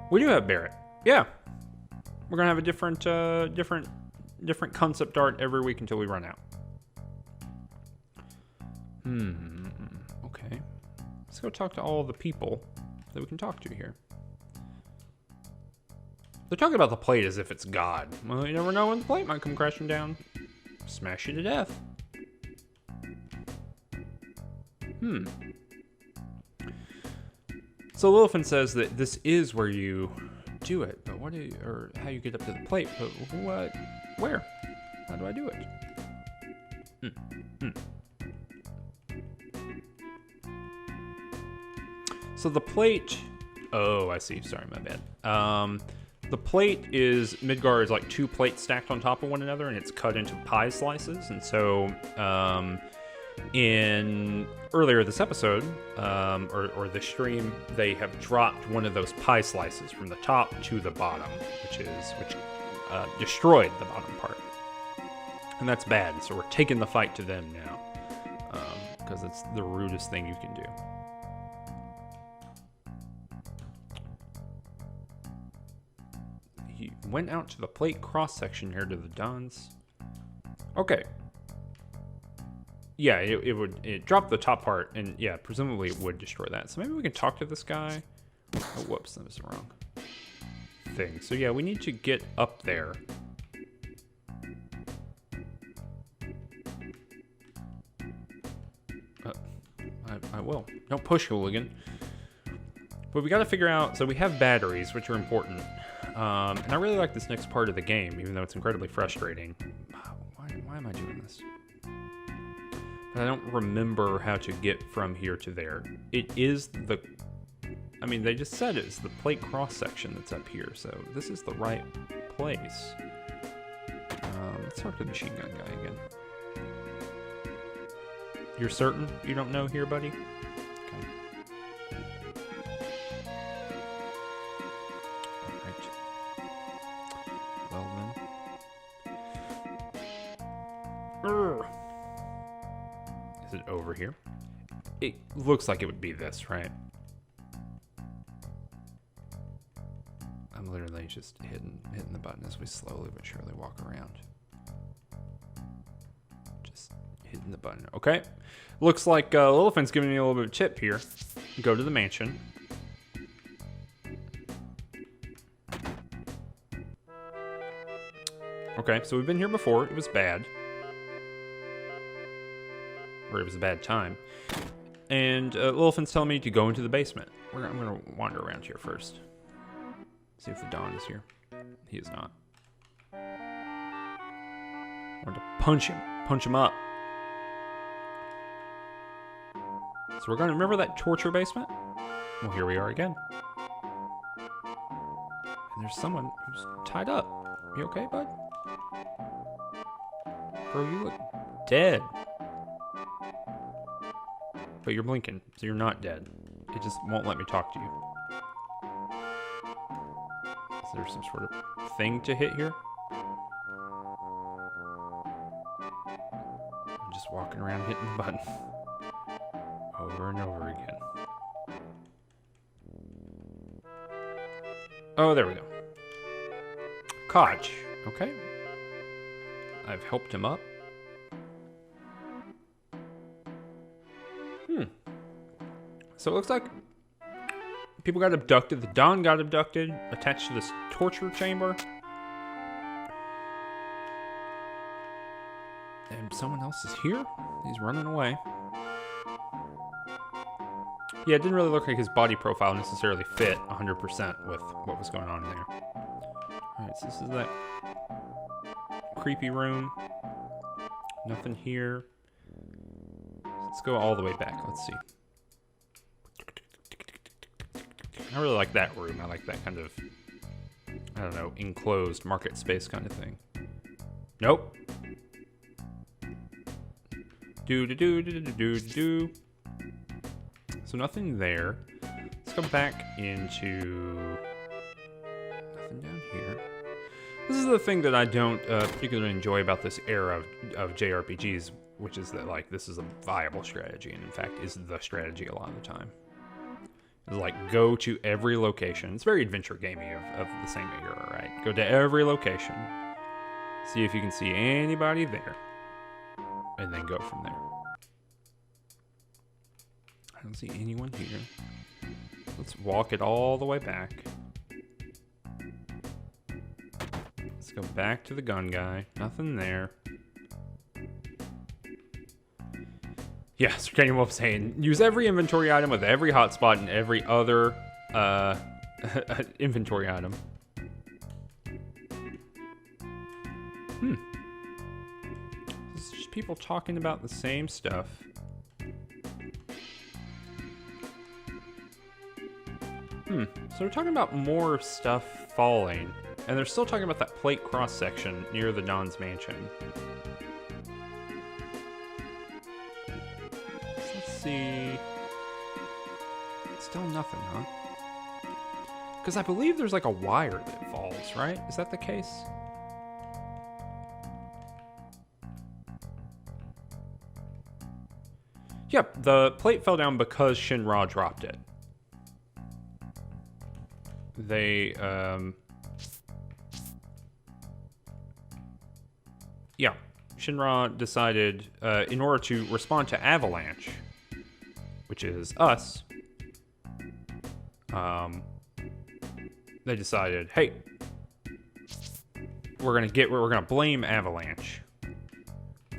We do have Barrett. Yeah. We're gonna have a different concept art every week until we run out. Okay. Let's go talk to all the people that we can talk to here. They're talking about the plate as if it's God. Well, you never know when the plate might come crashing down. Smash you to death. So Lilifin says that this is where you do it, but what do you, or how you get up to the plate, but what, where? How do I do it? So the plate, oh, I see, sorry, my bad. The plate is, Midgar is like 2 plates stacked on top of one another, and it's cut into pie slices. And so, in earlier this episode, or the stream, they have dropped one of those pie slices from the top to the bottom, which destroyed the bottom part. And that's bad. So we're taking the fight to them now, because it's the rudest thing you can do. He went out to the plate cross-section here to the Dons. Okay. Yeah, it dropped the top part, and yeah, presumably it would destroy that. So maybe we can talk to this guy. Oh, whoops, that was the wrong thing. So yeah, we need to get up there. will. Don't push, hooligan. But we got to figure out... So we have batteries, which are important. And I really like this next part of the game, even though it's incredibly frustrating. Why am I doing this? But I don't remember how to get from here to there. It is the... I mean, they just said it's the plate cross-section that's up here, so this is the right place. Let's talk to the machine gun guy again. You're certain you don't know here, buddy? Okay. Alright. Well then. Urgh. Is it over here? It looks like it would be this, right? I'm literally just hitting the button as we slowly but surely walk around. Just hitting the button. Okay. Looks like Littlefin's giving me a little bit of tip here. Go to the mansion. Okay, so we've been here before. It was bad. Or it was a bad time. And Littlefin's telling me to go into the basement. I'm going to wander around here first. See if the Don is here. He is not. I want to punch him. Punch him up. So we're going to remember that torture basement? Well, here we are again. And there's someone who's tied up. You okay, bud? Bro, you look dead. But you're blinking, so you're not dead. It just won't let me talk to you. Is there some sort of thing to hit here? I'm just walking around hitting the button. Over and over again. Oh, there we go. Koch. Okay. I've helped him up. So it looks like people got abducted. The Don got abducted, attached to this torture chamber. And someone else is here. He's running away. Yeah, it didn't really look like his body profile necessarily fit 100% with what was going on there. Alright, so this is that creepy room. Nothing here. Let's go all the way back. Let's see. I really like that room. I like that kind of, I don't know, enclosed market space kind of thing. Nope. Do. So nothing there. Let's go back into nothing down here. This is the thing that I don't particularly enjoy about this era of JRPGs, which is that like this is a viable strategy, and in fact is the strategy a lot of the time. It's like go to every location. It's very adventure gamey of the same era, right? Go to every location, see if you can see anybody there, and then go from there. I don't see anyone here. Let's walk it all the way back. Let's go back to the gun guy. Nothing there. Yeah, so Kenny Wolf saying, use every inventory item with every hotspot and every other inventory item. This is just people talking about the same stuff. So they're talking about more stuff falling, and they're still talking about that plate cross-section near the Don's mansion. Let's see. Still nothing, huh? Because I believe there's like a wire that falls, right? Is that the case? Yep, the plate fell down because Shinra dropped it. They, yeah, Shinra decided, in order to respond to Avalanche, which is us, they decided, hey, we're gonna blame Avalanche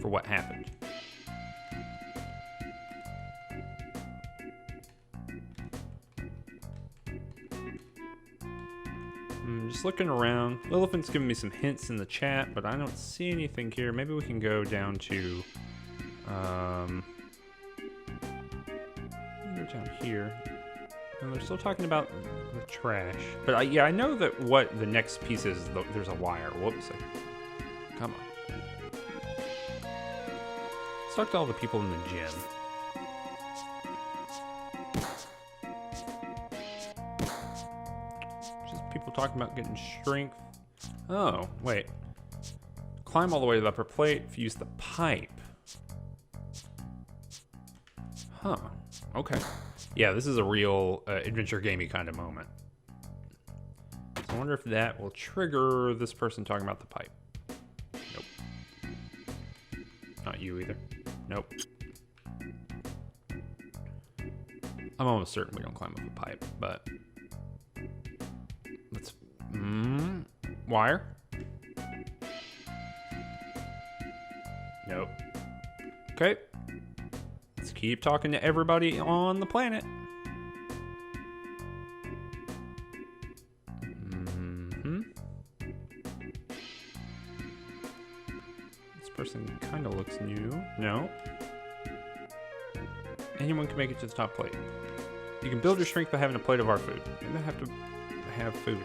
for what happened. I'm just looking around. Lillifant's giving me some hints in the chat, but I don't see anything here. Maybe we can go down to, go down here. And they're still talking about the trash. But yeah, I know that what the next piece is, there's a wire. Whoops. Come on. Let's talk to all the people in the gym. People talking about getting strength. Oh, wait. Climb all the way to the upper plate. Use the pipe. Huh. Okay. Yeah, this is a real adventure gamey kind of moment. So I wonder if that will trigger this person talking about the pipe. Nope. Not you either. Nope. I'm almost certain we don't climb up a pipe, but... Let's... wire? Nope. Okay. Let's keep talking to everybody on the planet. This person kind of looks new. No. Anyone can make it to the top plate. You can build your strength by having a plate of our food. Maybe I have to have food.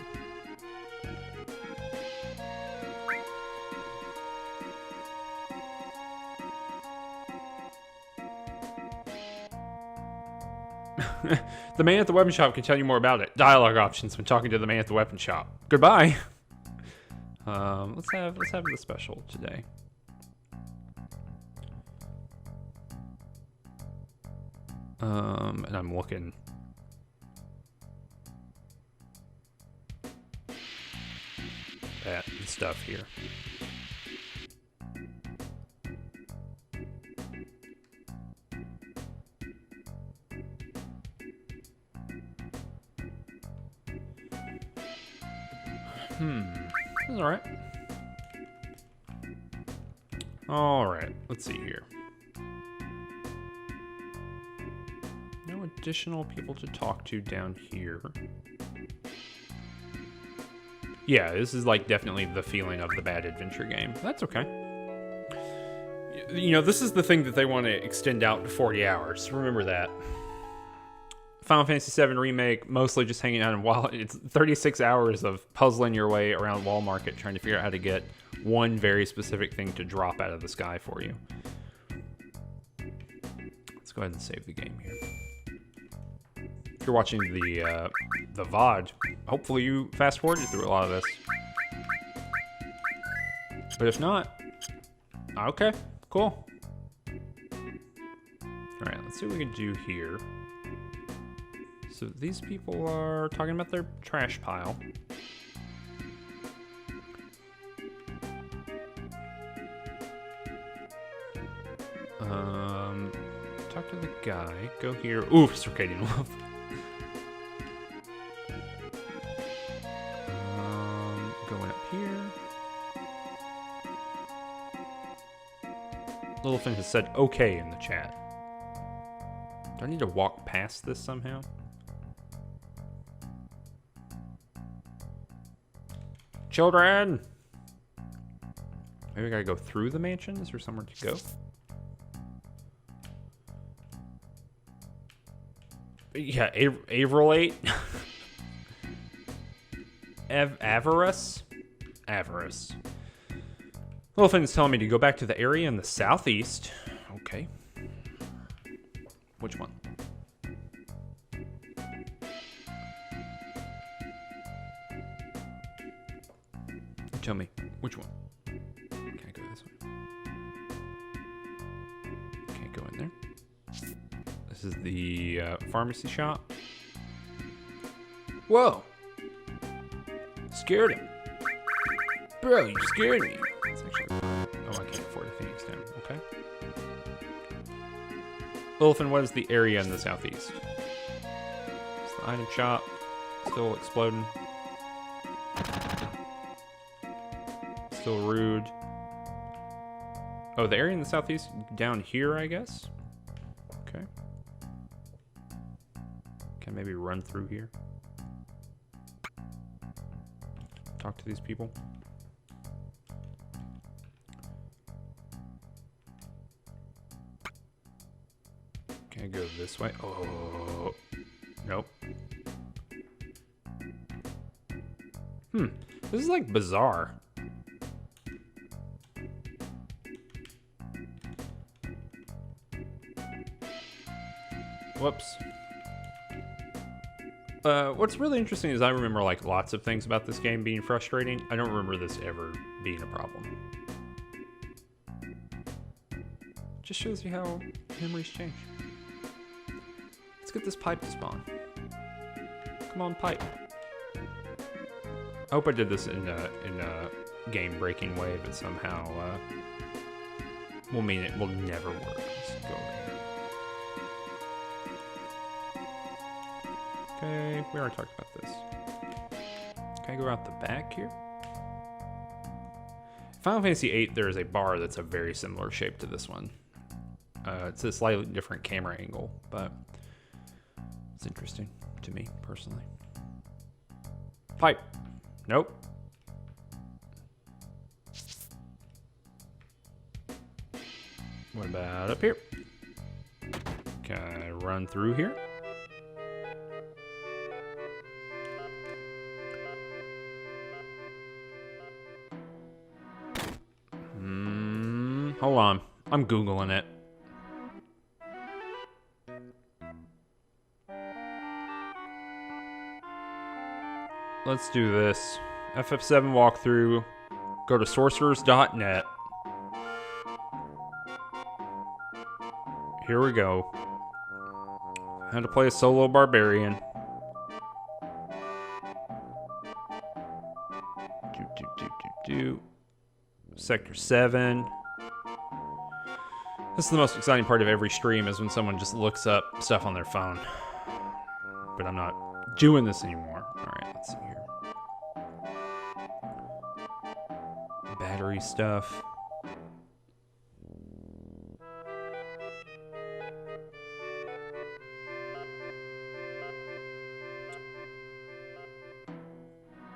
The man at the weapon shop can tell you more about it. Dialogue options when talking to the man at the weapon shop. Goodbye. Let's have the special today. And I'm looking. At stuff here. That's all right. All right. Let's see here. No additional people to talk to down here. Yeah, this is like definitely the feeling of the bad adventure game. That's okay. You know, this is the thing that they want to extend out to 40 hours. Remember that. Final Fantasy VII Remake, mostly just hanging out in Wall. It's 36 hours of puzzling your way around Wall Market, trying to figure out how to get one very specific thing to drop out of the sky for you. Let's go ahead and save the game here. If you're watching the VOD, hopefully you fast forwarded through a lot of this. But if not, okay, cool. All right, let's see what we can do here. So these people are talking about their trash pile. Talk to the guy. Go here. Ooh, circadian wolf. Going up here. Littlefin has said okay in the chat. Do I need to walk past this somehow? Children! Maybe I gotta go through the mansion? Is there somewhere to go? Yeah, Averolate. Avarice? Avarice. Littlefin is telling me to go back to the area in the southeast. Okay. Which one? Tell me, which one? Can I go this way? Can't go in there. This is the pharmacy shop. Whoa! Scared him. Bro, you scared me. It's actually... Oh, I can't afford a Phoenix Down. Okay. Littlefin, what is the area in the southeast? It's the item shop. Still exploding. Still rude. Oh, the area in the southeast down here, I guess? Okay. Can I maybe run through here? talk to these people. Can I go this way? Oh, nope. This is like bizarre. Whoops. What's really interesting is I remember like lots of things about this game being frustrating. I don't remember this ever being a problem. Just shows you how memories change. Let's get this pipe to spawn. Come on, pipe. I hope I did this in a game-breaking way, but somehow will mean it will never work. Let's go over here. Okay, we already talked about this. Can I go out the back here? Final Fantasy VIII, there is a bar that's a very similar shape to this one. It's a slightly different camera angle, but it's interesting to me personally. Pipe. Nope. What about up here? Can I run through here? Hold on. I'm Googling it. Let's do this. FF7 walkthrough. Go to sorcerers.net. Here we go. How to play a solo barbarian. Sector 7. This is the most exciting part of every stream, is when someone just looks up stuff on their phone. But I'm not doing this anymore. Alright, let's see here. Battery stuff.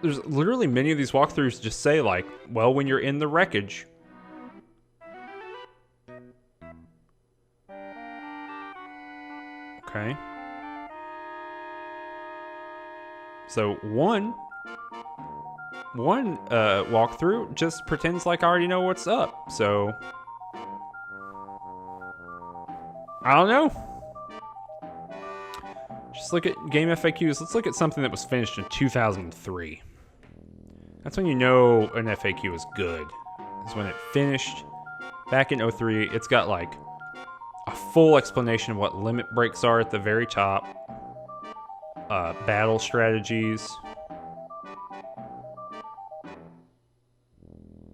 There's literally many of these walkthroughs just say like, well, when you're in the wreckage. Okay. So one walkthrough just pretends like I already know what's up. So I don't know. Just look at game FAQs. Let's look at something that was finished in 2003. That's when you know an FAQ is good. It's when it finished back in 03. It's got like a full explanation of what limit breaks are at the very top. Battle strategies.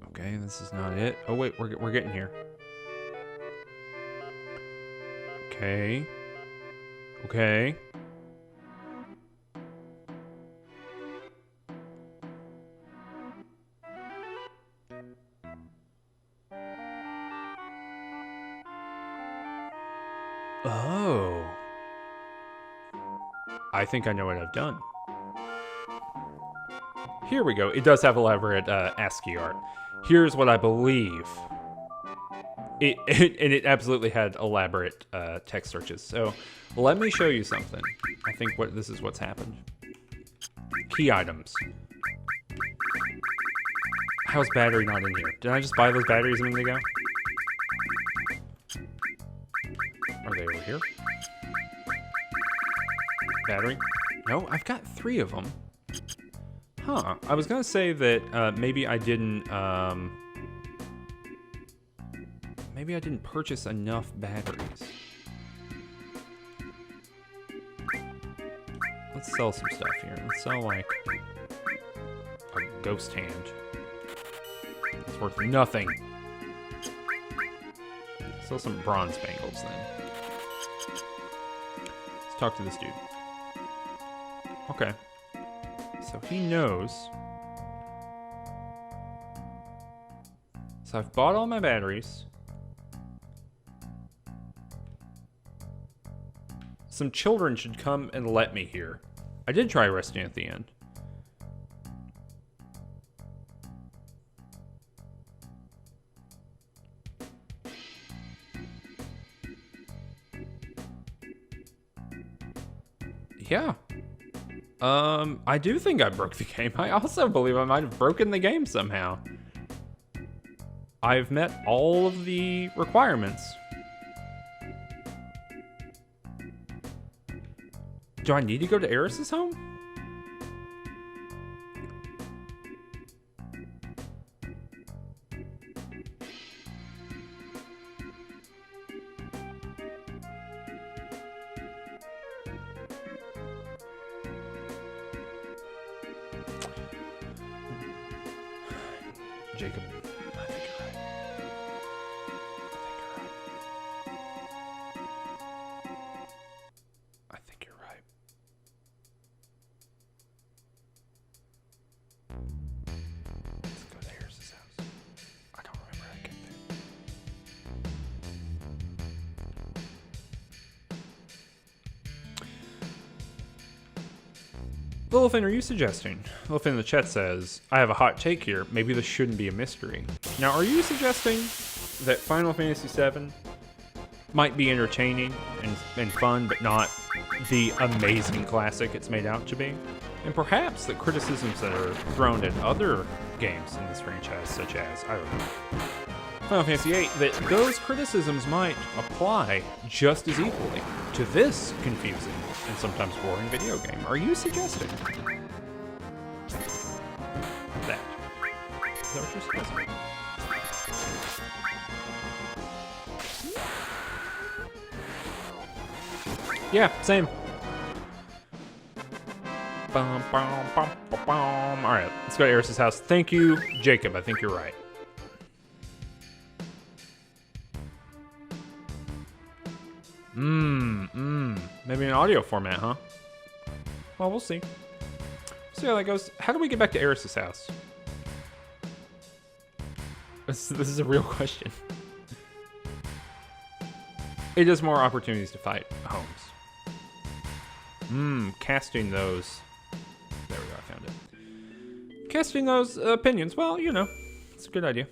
Okay, this is not it. Oh wait, we're getting here. Okay. Okay. Oh. I think I know what I've done. Here we go. It does have elaborate ASCII art. Here's what I believe. And it absolutely had elaborate text searches. So let me show you something. I think this is what's happened. Key items. How's battery not in here? Did I just buy those batteries a minute ago? Are they over here? Battery? No, I've got 3 of them. Huh. I was gonna say that maybe I didn't purchase enough batteries. Let's sell some stuff here. Let's sell like a ghost hand. It's worth nothing. Sell some bronze bangles then. Let's talk to this dude. Okay. So he knows. So I've bought all my batteries. Some children should come and let me here. I did try resting at the end. Yeah. I do think I broke the game. I also believe I might have broken the game somehow. I've met all of the requirements. Do I need to go to Aerith's home? Jacob, I think you're right. I think you're right. Let's go to Harris's house. I don't remember how to get there. Lilithan, are you suggesting? Lilithan in the chat says, I have a hot take here. Maybe this shouldn't be a mystery. Now, are you suggesting that Final Fantasy VII might be entertaining and fun, but not the amazing classic it's made out to be? And perhaps the criticisms that are thrown at other games in this franchise, such as, I don't know, Final Fantasy VIII, that those criticisms might apply just as equally to this confusing and sometimes boring video game. Are you suggesting that? Is that what you're suggesting? Yeah, same. Alright, let's go to Aerith's house. Thank you, Jacob. I think you're right. Maybe an audio format, huh? Well, we'll see. See how that goes. How do we get back to Aerith's house? This is a real question. It has more opportunities to fight homes. Casting those. There we go, I found it. Casting those opinions. Well, you know, it's a good idea.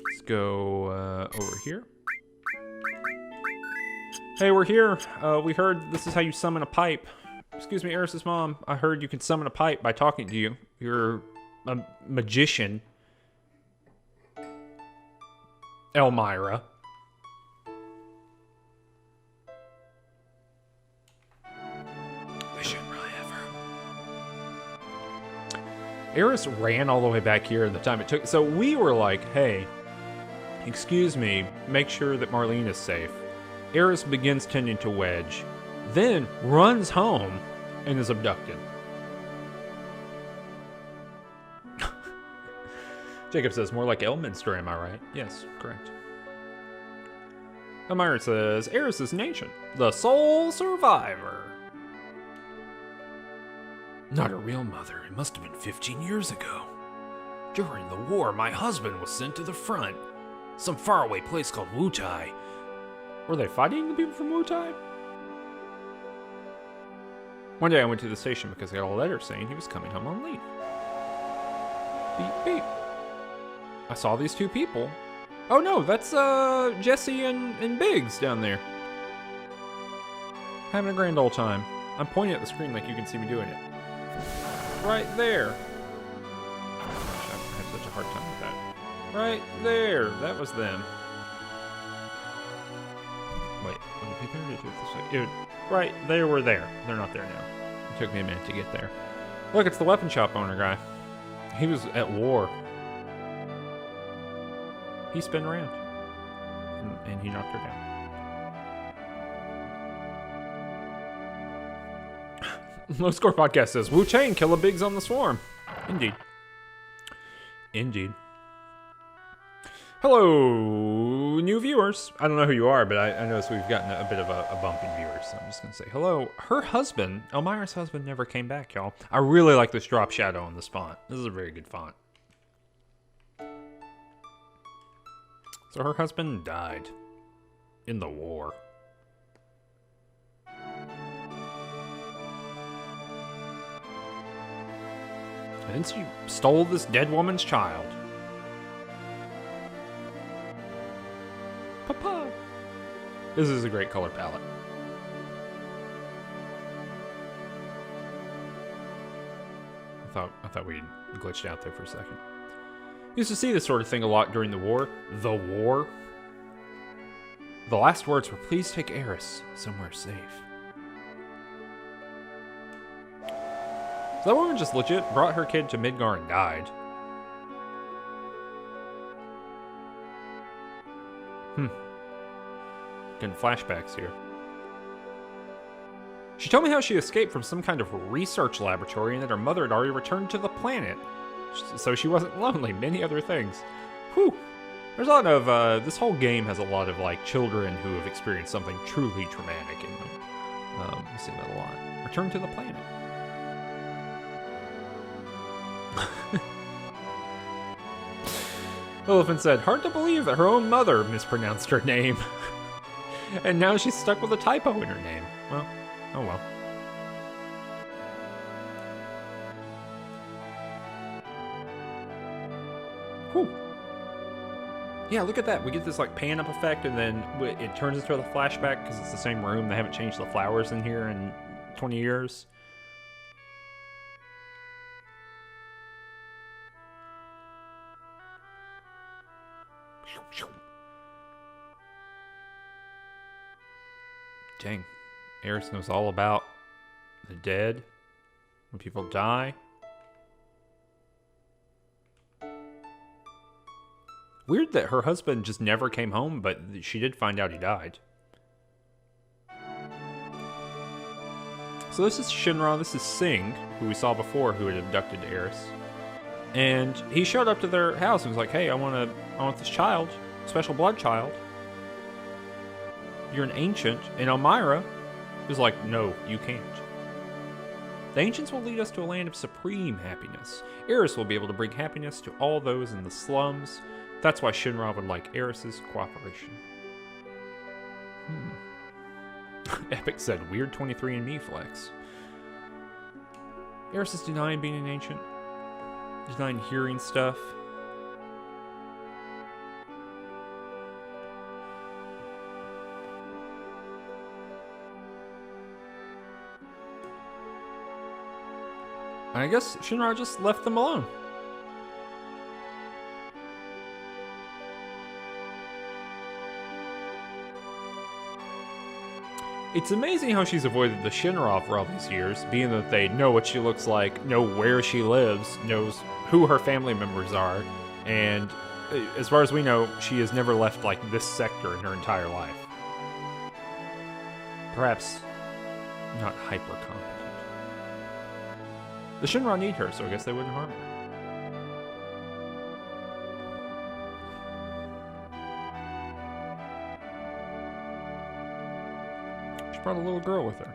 Let's go over here. Hey, we're here. We heard this is how you summon a pipe. Excuse me, Aerith's mom. I heard you can summon a pipe by talking to you. You're a magician. Elmira. We shouldn't really have her. Aerith ran all the way back here in the time it took. So we were like, hey, excuse me, make sure that Marlene is safe. Aerith begins tending to Wedge, then runs home and is abducted. Jacob says, more like Elminster, am I right? Yes, correct. Elmira says, Aerith's nation, the sole survivor. Not a real mother. It must have been 15 years ago. During the war, my husband was sent to the front. Some faraway place called Wutai. Were they fighting the people from Wutai? One day I went to the station because I got a letter saying he was coming home on leave. Beep, beep. I saw these two people. Oh no, that's Jesse and Biggs down there. Having a grand old time. I'm pointing at the screen like you can see me doing it. Right there. Gosh, I had such a hard time with that. Right there. That was them. Wait, would it be better to do it this way? Right, they were there. They're not there now. It took me a minute to get there. Look, it's the weapon shop owner guy. He was at war. He spun around. And he knocked her down. Low Score Podcast says, Wu Chang, Killer Biggs on the swarm. Indeed. Indeed. Hello, new viewers. I don't know who you are, but I noticed we've gotten a bit of a bump in viewers, so I'm just going to say hello. Her husband, Elmira's husband, never came back, y'all. I really like this drop shadow on this font. This is a very good font. So her husband died in the war. And then she stole this dead woman's child. Papa. This is a great color palette. I thought we glitched out there for a second. Used to see this sort of thing a lot during the war. The war? The last words were, please take Aerith somewhere safe. So that woman just legit brought her kid to Midgar and died. Getting flashbacks here. She told me how she escaped from some kind of research laboratory and that her mother had already returned to the planet. So she wasn't lonely, many other things. Whew. There's a lot of, this whole game has a lot of, like, children who have experienced something truly traumatic in them. We see that a lot. Return to the planet. Elephant said, hard to believe that her own mother mispronounced her name. And now she's stuck with a typo in her name. Well, oh well. Whew. Yeah, look at that. We get this like pan up effect and then it turns into the flashback because it's the same room. They haven't changed the flowers in here in 20 years. Dang. Aerith knows all about the dead, when people die. Weird that her husband just never came home, but she did find out he died. So this is Shinra, this is Singh, who we saw before, who had abducted Aerith. And he showed up to their house and was like, hey, I want this child, special blood child. You're an ancient. And Elmira was like, no, you can't. The ancients will lead us to a land of supreme happiness. Aerith will be able to bring happiness to all those in the slums. That's why Shinra would like Aerith's cooperation. Epic said, weird 23andMe flex. Aerith is denying being an ancient. Denying hearing stuff. I guess Shinra just left them alone. It's amazing how she's avoided the Shinra for all these years, being that they know what she looks like, know where she lives, knows who her family members are, and as far as we know, she has never left like this sector in her entire life. Perhaps not hyper competent. The Shinra need her, so I guess they wouldn't harm her. She brought a little girl with her.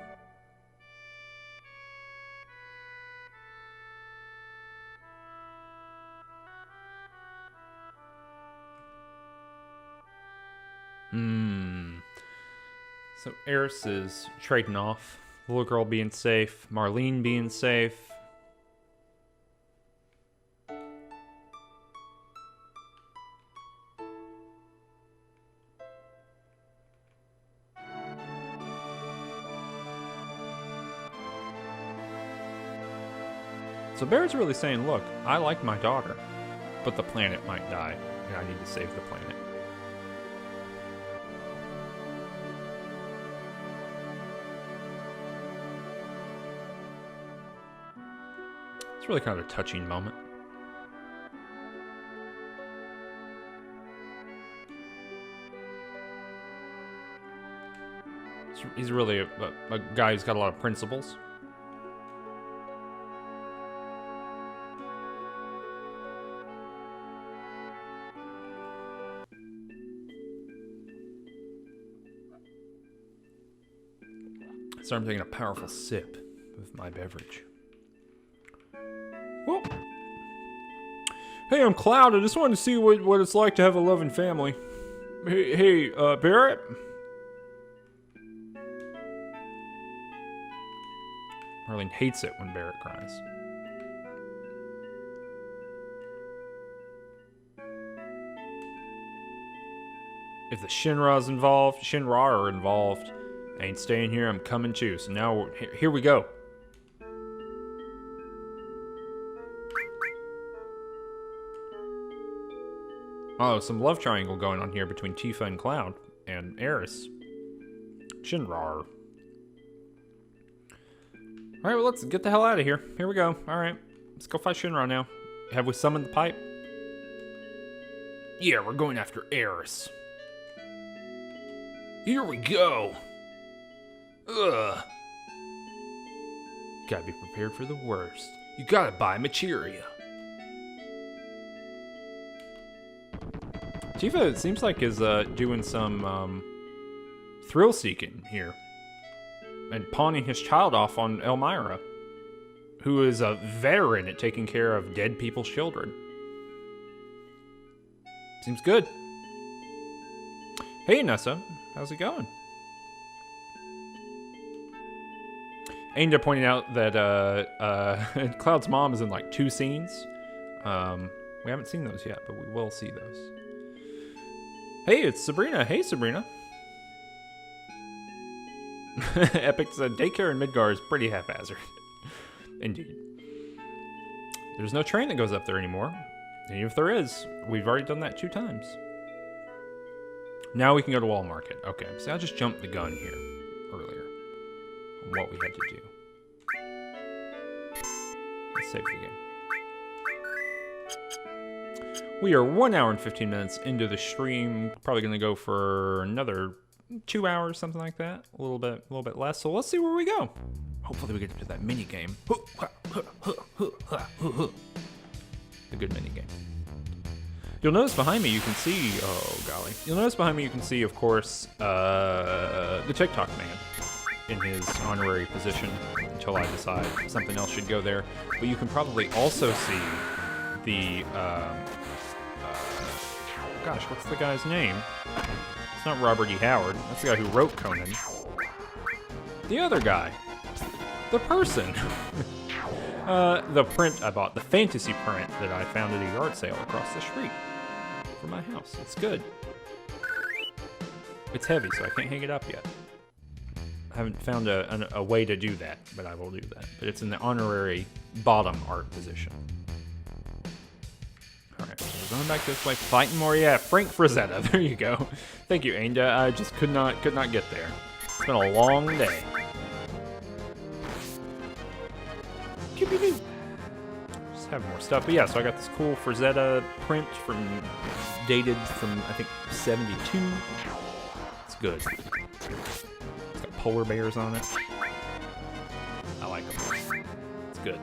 So Aerith is trading off. The little girl being safe, Marlene being safe. So Barrett's really saying, look, I like my daughter, but the planet might die, and I need to save the planet. It's really kind of a touching moment. He's really a guy who's got a lot of principles. So I'm taking a powerful sip of my beverage. Well, hey, I'm Cloud. I just wanted to see what it's like to have a loving family. Hey, Barrett? Marlene hates it when Barrett cries. If the Shinra are involved, I ain't staying here, I'm coming too. So now, here we go. Oh, some love triangle going on here between Tifa and Cloud and Aerith. Shinra. Alright, well, let's get the hell out of here. Here we go. Alright, let's go fight Shinra now. Have we summoned the pipe? Yeah, we're going after Aerith. Here we go. Ugh. Gotta be prepared for the worst. You gotta buy materia. Tifa, it seems like, is doing some thrill-seeking here. And pawning his child off on Elmira, who is a veteran at taking care of dead people's children. Seems good. Hey, Nessa. How's it going? Ainda pointing out that Cloud's mom is in like 2 scenes. We haven't seen those yet, but we will see those. Hey, it's Sabrina. Hey, Sabrina. Epic said daycare in Midgar is pretty haphazard. Indeed. There's no train that goes up there anymore. And if there is, we've already done that 2 times. Now we can go to Wall Market. Okay, so I just jumped the gun here earlier on what we had to do. Let's save the game. We are 1 hour and 15 minutes into the stream. Probably going to go for another 2 hours, something like that. A little bit less. So let's see where we go. Hopefully we get to that mini game. A good mini game. You'll notice behind me you can see, oh golly. You'll notice behind me you can see, of course, the TikTok man in his honorary position until I decide something else should go there. But you can probably also see the, gosh, what's the guy's name? It's not Robert E. Howard. That's the guy who wrote Conan. The other guy. The person. The print I bought, the fantasy print that I found at a yard sale across the street from my house. It's good. It's heavy, so I can't hang it up yet. I haven't found a way to do that, but I will do that. But it's in the honorary bottom art position. Alright, so we're going back this way, fighting more. Yeah, Frank Frazetta. There you go. Thank you, Ainda. I just could not get there. It's been a long day. Just have more stuff. But yeah, so I got this cool Frazetta print dated from, I think, 72. It's good. It's got polar bears on it. I like them. It's good.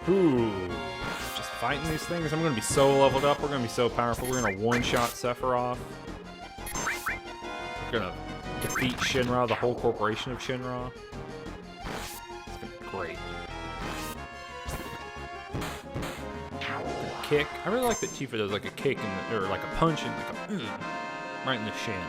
Ooh. Just fighting these things. I'm going to be so leveled up. We're going to be so powerful. We're going to one-shot Sephiroth. We're going to defeat Shinra, the whole corporation of Shinra. It's going to be great. Kick. I really like that Tifa does like a kick or like a punch and like a right in the shin.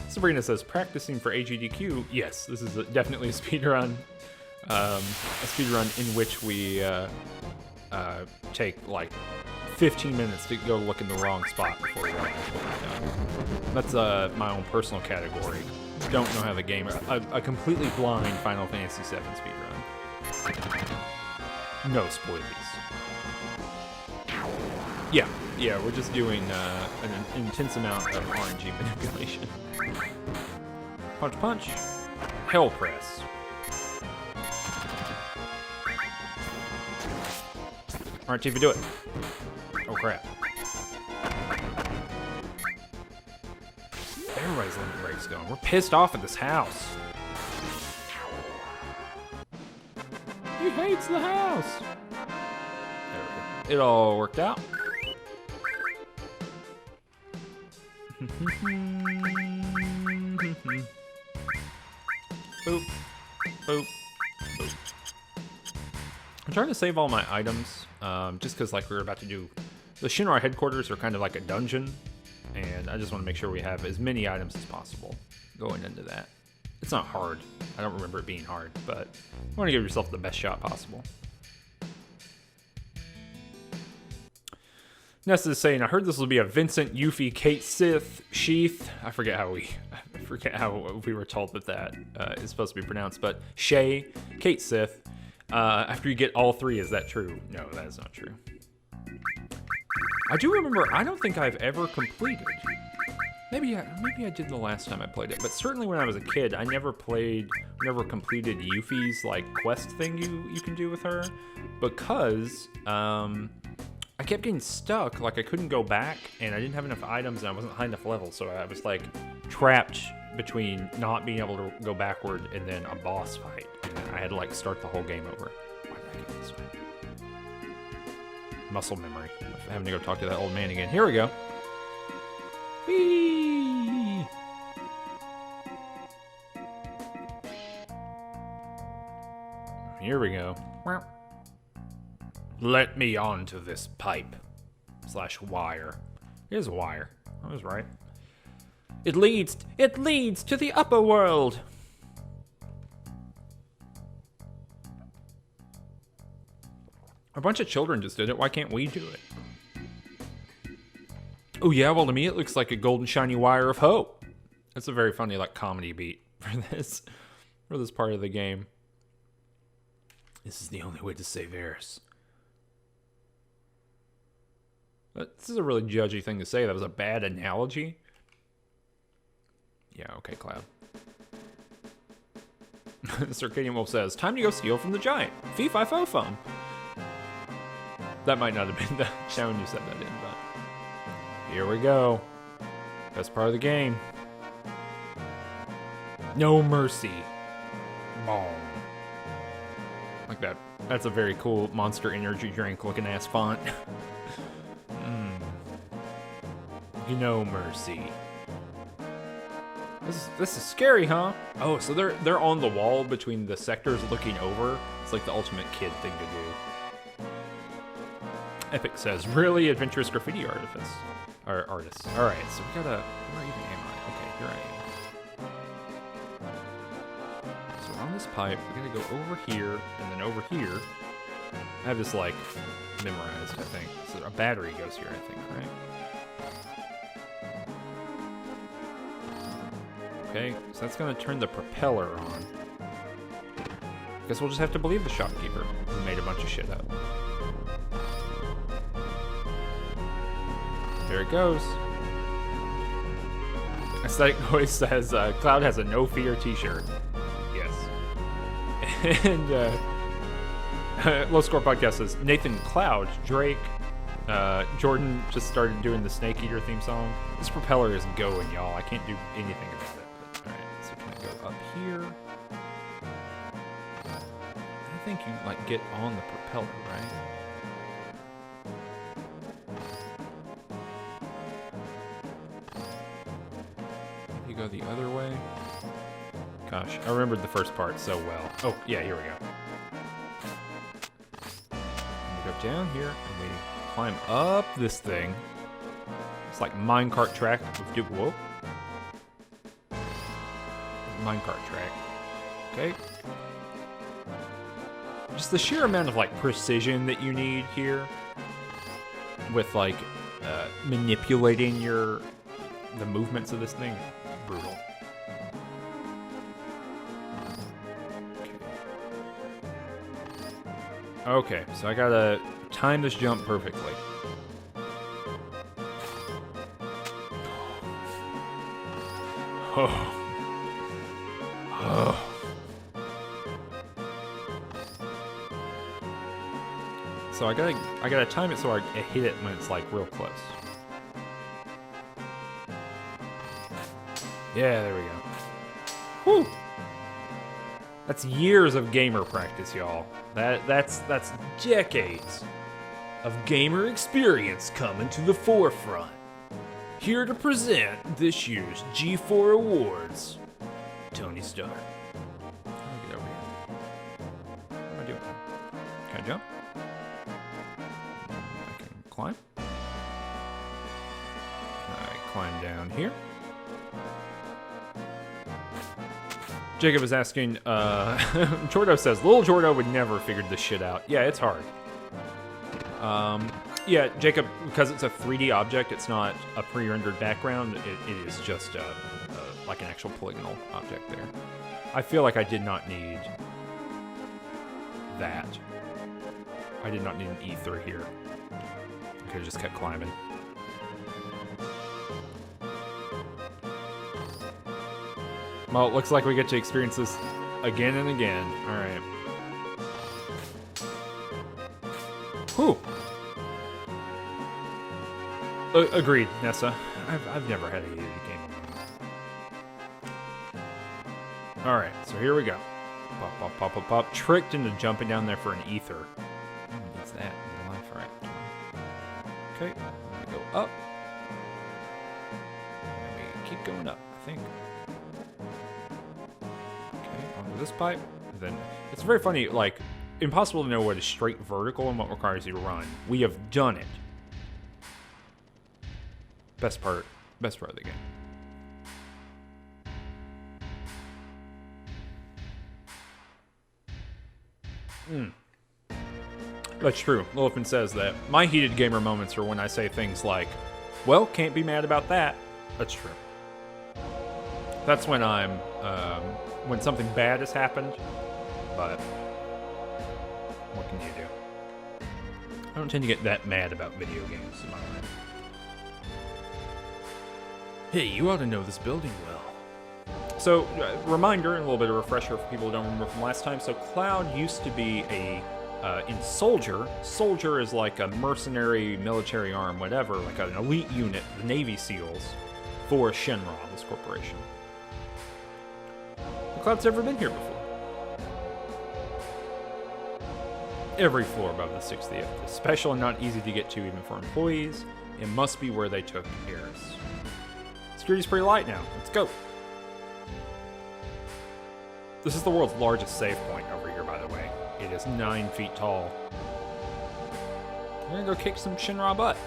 Sabrina says, practicing for AGDQ. Yes, this is definitely a speedrun. A speedrun in which we take like 15 minutes to go look in the wrong spot before we realize what we've done. That's my own personal category. Don't know how the game... A completely blind Final Fantasy VII speedrun. No spoilies. Yeah, we're just doing an intense amount of RNG manipulation. Punch, punch. Hell press. Alright, Tifa, do it. Oh, crap. Everybody's limit breaks going. We're pissed off at this house. He hates the house. There we go. It all worked out. Boop. Boop. Boop. I'm trying to save all my items, just because like we were about to do... The Shinra headquarters are kind of like a dungeon, and I just want to make sure we have as many items as possible going into that. It's not hard. I don't remember it being hard, but you want to give yourself the best shot possible. Nessa is saying, I heard this will be a Vincent, Yuffie, Kate Sith, Sheath. I forget how we were told that is supposed to be pronounced, but Shay, Kate Sith. After you get all 3, is that true? No, that is not true. I do remember, I don't think I've ever completed. Maybe I did the last time I played it, but certainly when I was a kid, I never completed Yuffie's like quest thing you can do with her, because I kept getting stuck, like I couldn't go back, and I didn't have enough items, and I wasn't high enough level, so I was like trapped between not being able to go backward and then a boss fight, and then I had to like start the whole game over. Why did I get this way? Muscle memory of having to go talk to that old man again. Here we go. Whee! Here we go. Let me onto this pipe / wire. It is a wire. I was right. It leads to the upper world. A bunch of children just did it. Why can't we do it? Oh yeah, well to me it looks like a golden shiny wire of hope. That's a very funny like comedy beat for this part of the game. This is the only way to save Aerith. This is a really judgy thing to say. That was a bad analogy. Yeah, okay, Cloud. Circadian Wolf says, time to go steal from the giant. Fee-fi-fo-fum. That might not have been the sound you said that in, but... Here we go. Best part of the game. No mercy. Boom. Like that. That's a very cool Monster Energy drink looking ass font. No mercy. This is scary, huh? Oh, so they're on the wall between the sectors looking over. It's like the ultimate kid thing to do. Epic says, really adventurous graffiti artist. All right, so we gotta. Where even am I? Okay, here I am. So on this pipe, we gotta go over here and then over here. I have this like memorized, I think. So a battery goes here, I think, right? Okay, so that's gonna turn the propeller on. Guess we'll just have to believe the shopkeeper who made a bunch of shit up. There it goes. Aesthetic Noise says, Cloud has a no fear t-shirt. Yes. And Low Score Podcast says, Nathan Cloud, Drake, Jordan just started doing the Snake Eater theme song. This propeller is going, y'all. I can't do anything about it. Alright, so can I go up here? I think you like get on the propeller, right? Maybe go the other way. Gosh, I remembered the first part so well. Oh, yeah, here we go. And we go down here and we climb up this thing. It's like minecart track. Whoa. Minecart track. Okay. Just the sheer amount of like precision that you need here with like manipulating the movements of this thing. Brutal. Okay, so I gotta time this jump perfectly. Oh. Oh. So I gotta time it so I hit it when it's like real close. Yeah, there we go. Whew. That's years of gamer practice, y'all. That's decades of gamer experience coming to the forefront. Here to present this year's G4 Awards, Tony Stark. How do I get over here? What am I doing? Can I jump? I can climb. Can I climb down here? Jacob is asking, Jordo says, Little Jordo would never have figured this shit out. Yeah, it's hard. Yeah, Jacob, because it's a 3D object, it's not a pre-rendered background. It is just like an actual polygonal object there. I feel like I did not need that. I did not need an ether here. I could have just kept climbing. Well, it looks like we get to experience this again and again. All right. Whew. Agreed, Nessa. I've never had a Unity game. All right, so here we go. Pop, pop, pop, pop, pop. Tricked into jumping down there for an ether. What's that in real life? All right. Okay, we go up. And we keep going up, I think. Okay, onto this pipe. Then it's very funny, like, impossible to know what is straight vertical and what requires you to run. We have done it. Best part of the game. That's true. Lilifin says that my heated gamer moments are when I say things like, well, can't be mad about that. That's true. That's when I'm, when something bad has happened, but what can you do? I don't tend to get that mad about video games in my life. Hey, you ought to know this building well. So, reminder and a little bit of refresher for people who don't remember from last time. So, Cloud used to be in Soldier. Soldier is like a mercenary, military arm, whatever, like an elite unit, the Navy SEALs, for Shinra, this corporation. Cloud's never been here before. Every floor above the 60th is special and not easy to get to even for employees. It must be where they took Aerith. Security's pretty light now. Let's go. This is the world's largest save point over here, by the way. It is 9 feet tall. We're gonna go kick some Shinra butt.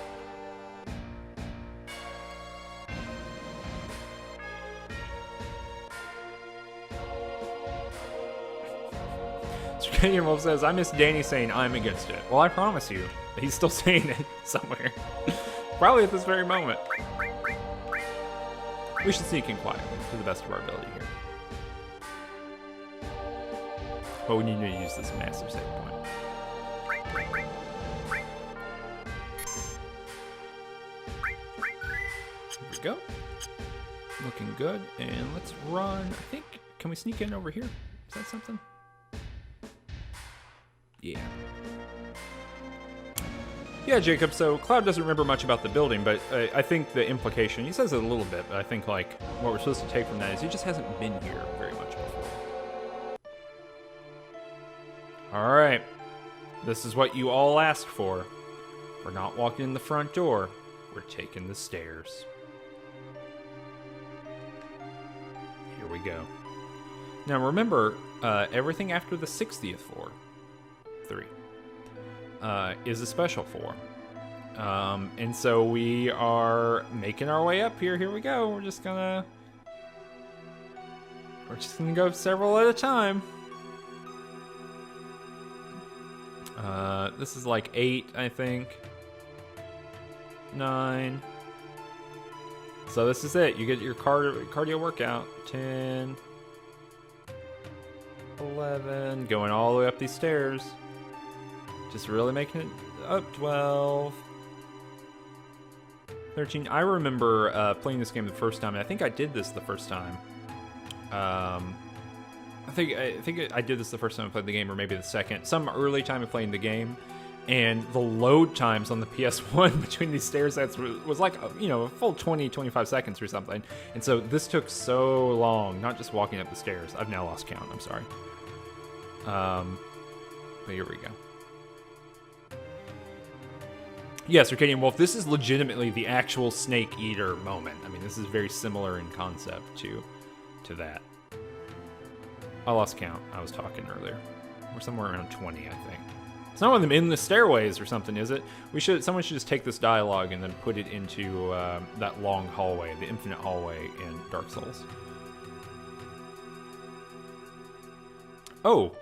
Circadian Wolf says, I miss Danny saying I'm against it. Well, I promise you, he's still saying it somewhere. Probably at this very moment. We should sneak in quietly to the best of our ability here. But we need to use this massive save point. Here we go. Looking good. And let's run. I think, can we sneak in over here? Is that something? Yeah. Yeah, Jacob, so Cloud doesn't remember much about the building, but I think the implication, he says it a little bit, but I think, like, what we're supposed to take from that is he just hasn't been here very much before. Alright. This is what you all asked for. We're not walking in the front door. We're taking the stairs. Here we go. Now, remember, everything after the 60th floor, 3, is a special floor. And so we are making our way up here. Here we go. We're just gonna go several at a time. This is like 8, I think. 9. So this is it. You get your cardio workout. 10. 11. Going all the way up these stairs. Just really making it up. 12. 13. I remember playing this game the first time, and I think I did this the first time. I think I did this the first time I played the game, or maybe the second. Some early time of playing the game, and the load times on the PS1 between these stair sets was like, a full 20, 25 seconds or something. And so this took so long, not just walking up the stairs. I've now lost count, I'm sorry. But here we go. Yes, Circadian Wolf, this is legitimately the actual Snake Eater moment. I mean, this is very similar in concept to that. I lost count. I was talking earlier. We're somewhere around 20, I think. It's not one of them in the stairways or something, is it? Someone should just take this dialogue and then put it into that long hallway, the infinite hallway in Dark Souls. Oh,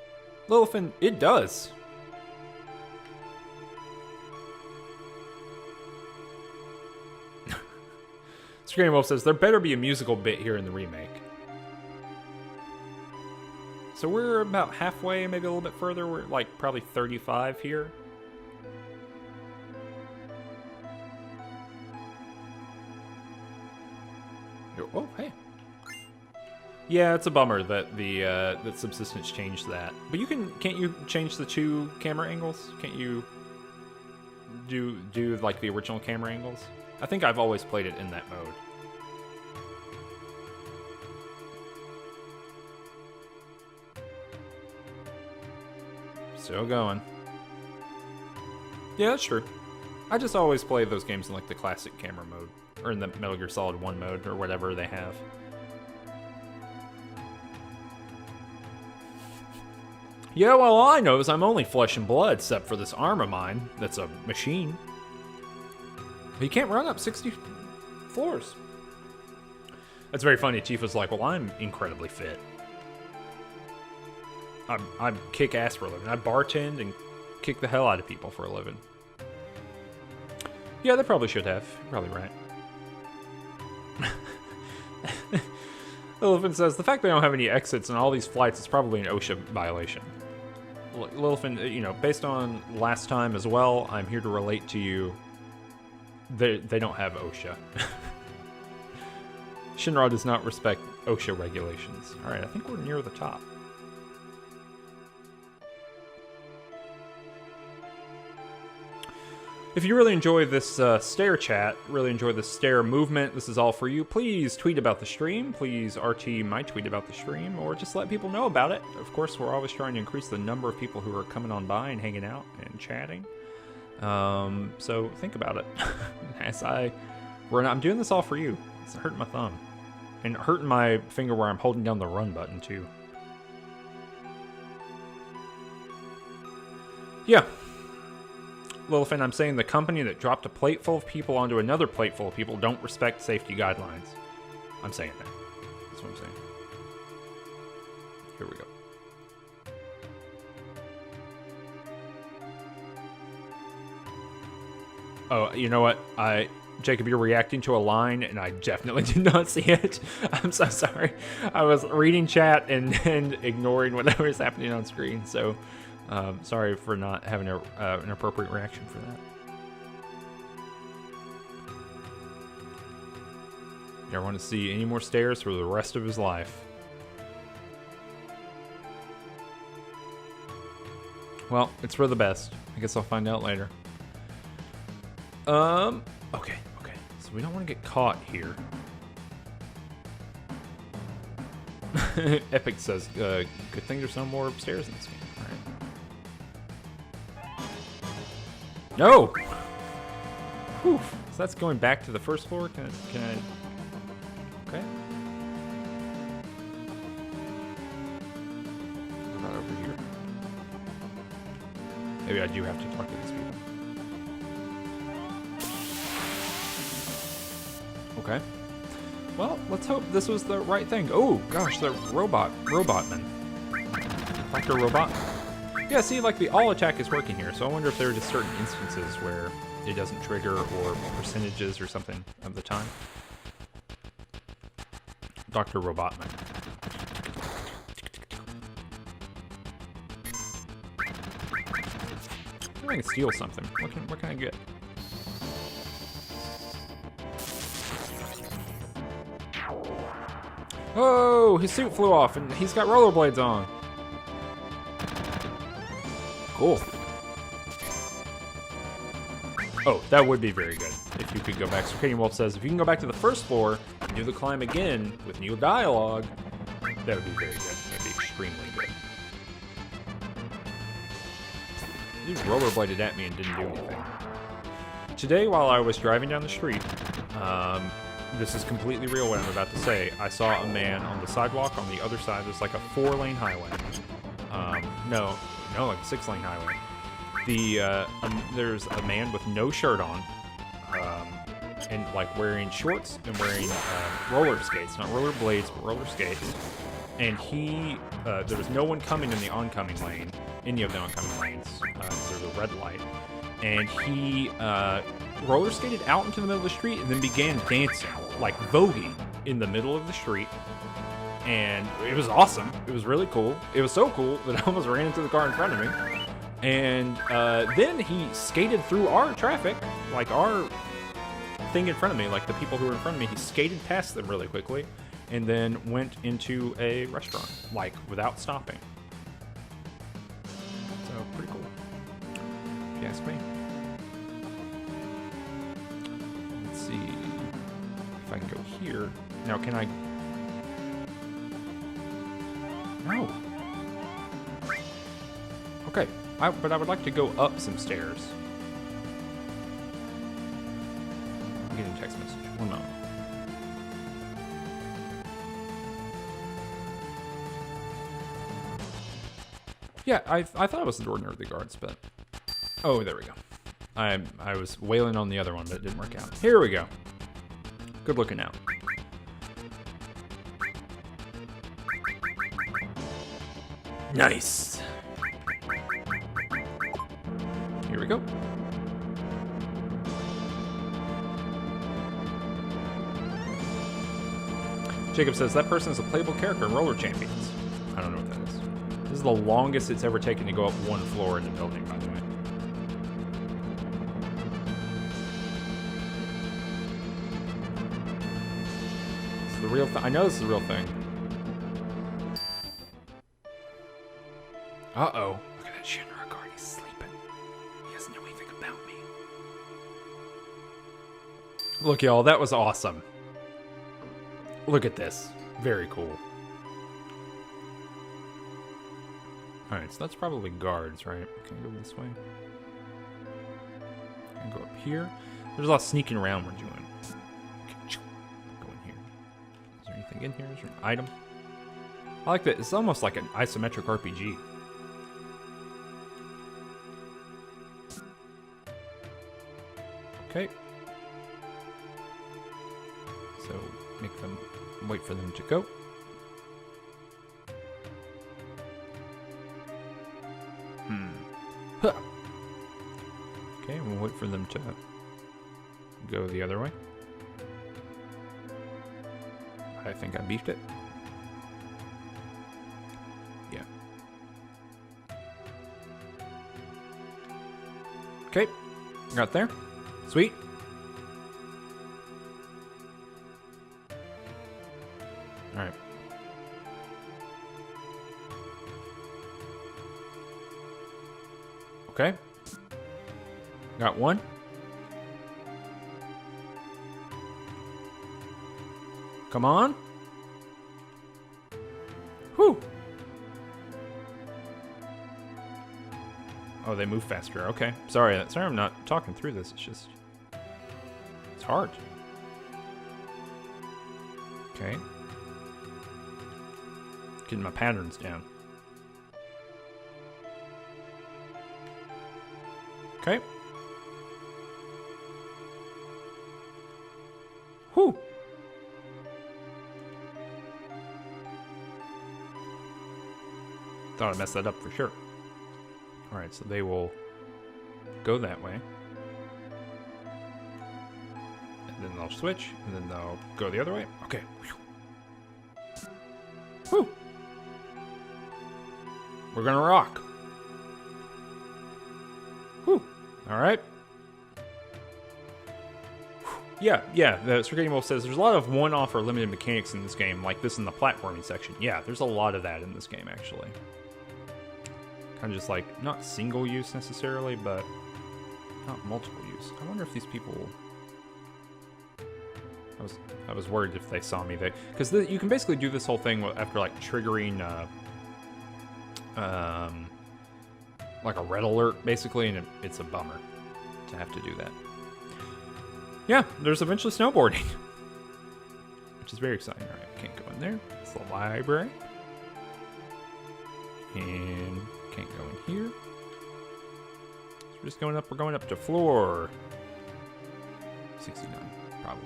Lilifin, it does. Screaming Wolf says, there better be a musical bit here in the remake. So we're about halfway, maybe a little bit further. We're like probably 35 here. Oh, hey. Yeah, it's a bummer that the that Subsistence changed that. But you can't you change the 2 camera angles? Can't you do like the original camera angles? I think I've always played it in that mode. Still going. Yeah, that's true. I just always play those games in like the classic camera mode. Or in the Metal Gear Solid 1 mode, or whatever they have. Yeah, well, all I know is I'm only flesh and blood, except for this arm of mine that's a machine. He can't run up 60 floors. That's very funny. Tifa's like, well, I'm incredibly fit. I kick ass for a living. I bartend and kick the hell out of people for a living. Yeah, they probably should have. You're probably right. Lilifin says, the fact they don't have any exits in all these flights is probably an OSHA violation. Lilifin, you know, based on last time as well, I'm here to relate to you. They don't have OSHA. Shinra does not respect OSHA regulations. Alright, I think we're near the top. If you really enjoy this stair chat, really enjoy the stair movement, this is all for you. Please tweet about the stream. Please RT my tweet about the stream, or just let people know about it. Of course, we're always trying to increase the number of people who are coming on by and hanging out and chatting. So think about it. I'm doing this all for you. It's hurting my thumb. And hurting my finger where I'm holding down the run button, too. Yeah. Lilifin, I'm saying the company that dropped a plate full of people onto another plate full of people don't respect safety guidelines. I'm saying that. That's what I'm saying. Here we go. Oh, you know what? Jacob, you're reacting to a line, and I definitely did not see it. I'm so sorry. I was reading chat and ignoring whatever is happening on screen, so... sorry for not having an appropriate reaction for that. Never want to see any more stairs for the rest of his life. Well, it's for the best. I guess I'll find out later. Okay. So we don't want to get caught here. Epic says, good thing there's no more stairs in this game. No! Whew. So that's going back to the first floor? Can I... Okay. What about over here? Maybe I do have to talk to these people. Okay. Well, let's hope this was the right thing. Oh, gosh, the robotman. Dr. Robot? Yeah, see, like, the all attack is working here, so I wonder if there are just certain instances where it doesn't trigger, or percentages or something of the time. Dr. Robotman. I can steal something. What can I get? Oh, his suit flew off, and he's got rollerblades on. Cool. Oh, that would be very good if you could go back. So Katie Wolf says, if you can go back to the first floor and do the climb again with new dialogue, that would be very good. That would be extremely good. You rollerbladed at me and didn't do anything. Today, while I was driving down the street, this is completely real what I'm about to say, I saw a man on the sidewalk on the other side. There's like a 4-lane highway. No, like a 6-lane highway. There's a man with no shirt on, and like wearing shorts and wearing roller skates, not roller blades, but roller skates. And there was no one coming in the oncoming lane, any of the oncoming lanes, there's a red light. And he roller skated out into the middle of the street and then began dancing, like voguing, in the middle of the street. And it was awesome. It was really cool. It was so cool that I almost ran into the car in front of me. And then he skated through our traffic, like our thing in front of me, like the people who were in front of me. He skated past them really quickly and then went into a restaurant, like without stopping. So pretty cool, if you ask me. Let's see if I can go here. Now, can I? No. Okay, but I would like to go up some stairs. I'm getting a text message. One moment. Yeah, I thought it was the door near the guards, but... Oh, there we go. I was wailing on the other one, but it didn't work out. Here we go. Good looking out. Nice. Here we go. Jacob says, that person is a playable character in Roller Champions. I don't know what that is. This is the longest it's ever taken to go up one floor in the building, by the way. This is the real thing. I know this is the real thing. Uh-oh. Look at that Shinra guard. He's sleeping. He doesn't know anything about me. Look, y'all. That was awesome. Look at this. Very cool. Alright, so that's probably guards, right? Can I go this way? Can I go up here? There's a lot of sneaking around we're doing. Go in here. Is there anything in here? Is there an item? I like that. It's almost like an isometric RPG. Okay. So, make them wait for them to go. Huh. Okay, we'll wait for them to go the other way. I think I beefed it. Yeah. Okay, got there. Sweet. All right. Okay. Got one. Come on. Whew. Oh, they move faster. Okay. Sorry I'm not talking through this. It's just... It's hard. Okay. Getting my patterns down. Okay. Whew. Thought I messed that up for sure. Alright, so they will go that way. And then they'll switch, and then they'll go the other way. Okay. Whew. We're gonna rock. Whew. Alright. Yeah, the Sir Wolf says there's a lot of one-off or limited mechanics in this game, like this in the platforming section. Yeah, there's a lot of that in this game, actually. Kind of just like, not single use necessarily, but not multiple use. I wonder if these people... I was worried if they saw me. Because you can basically do this whole thing after like triggering like a red alert, basically, and it's a bummer to have to do that. Yeah, there's eventually snowboarding, which is very exciting. All right, can't go in there. It's the library, and can't go in here. So we're just going up. We're going up to floor 69, probably.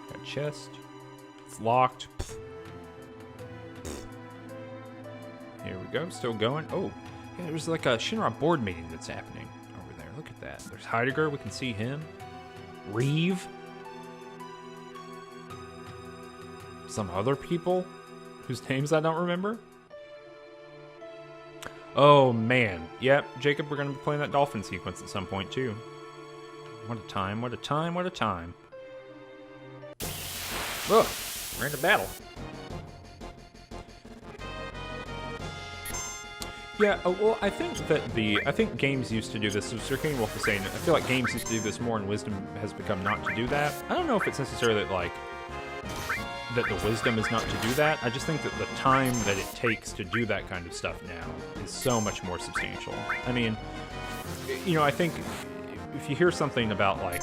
Got a chest. It's locked. Here we go. Still going. Oh, yeah. There's like a Shinra board meeting that's happening over there. look at that. There's Heidegger. We can see him. Reeve. Some other people whose names I don't remember. Oh, man. Yep, Jacob, we're going to be playing that dolphin sequence at some point, too. What a time, what a time, what a time. Ugh, we're into battle. Yeah, well, I think that I think games used to do this. So Sir King Wolf was saying, I feel like games used to do this more, and Wisdom has become not to do that. I don't know if it's necessarily like that the wisdom is not to do that. I just think that the time that it takes to do that kind of stuff now is so much more substantial. I mean, you know, I think if you hear something about like,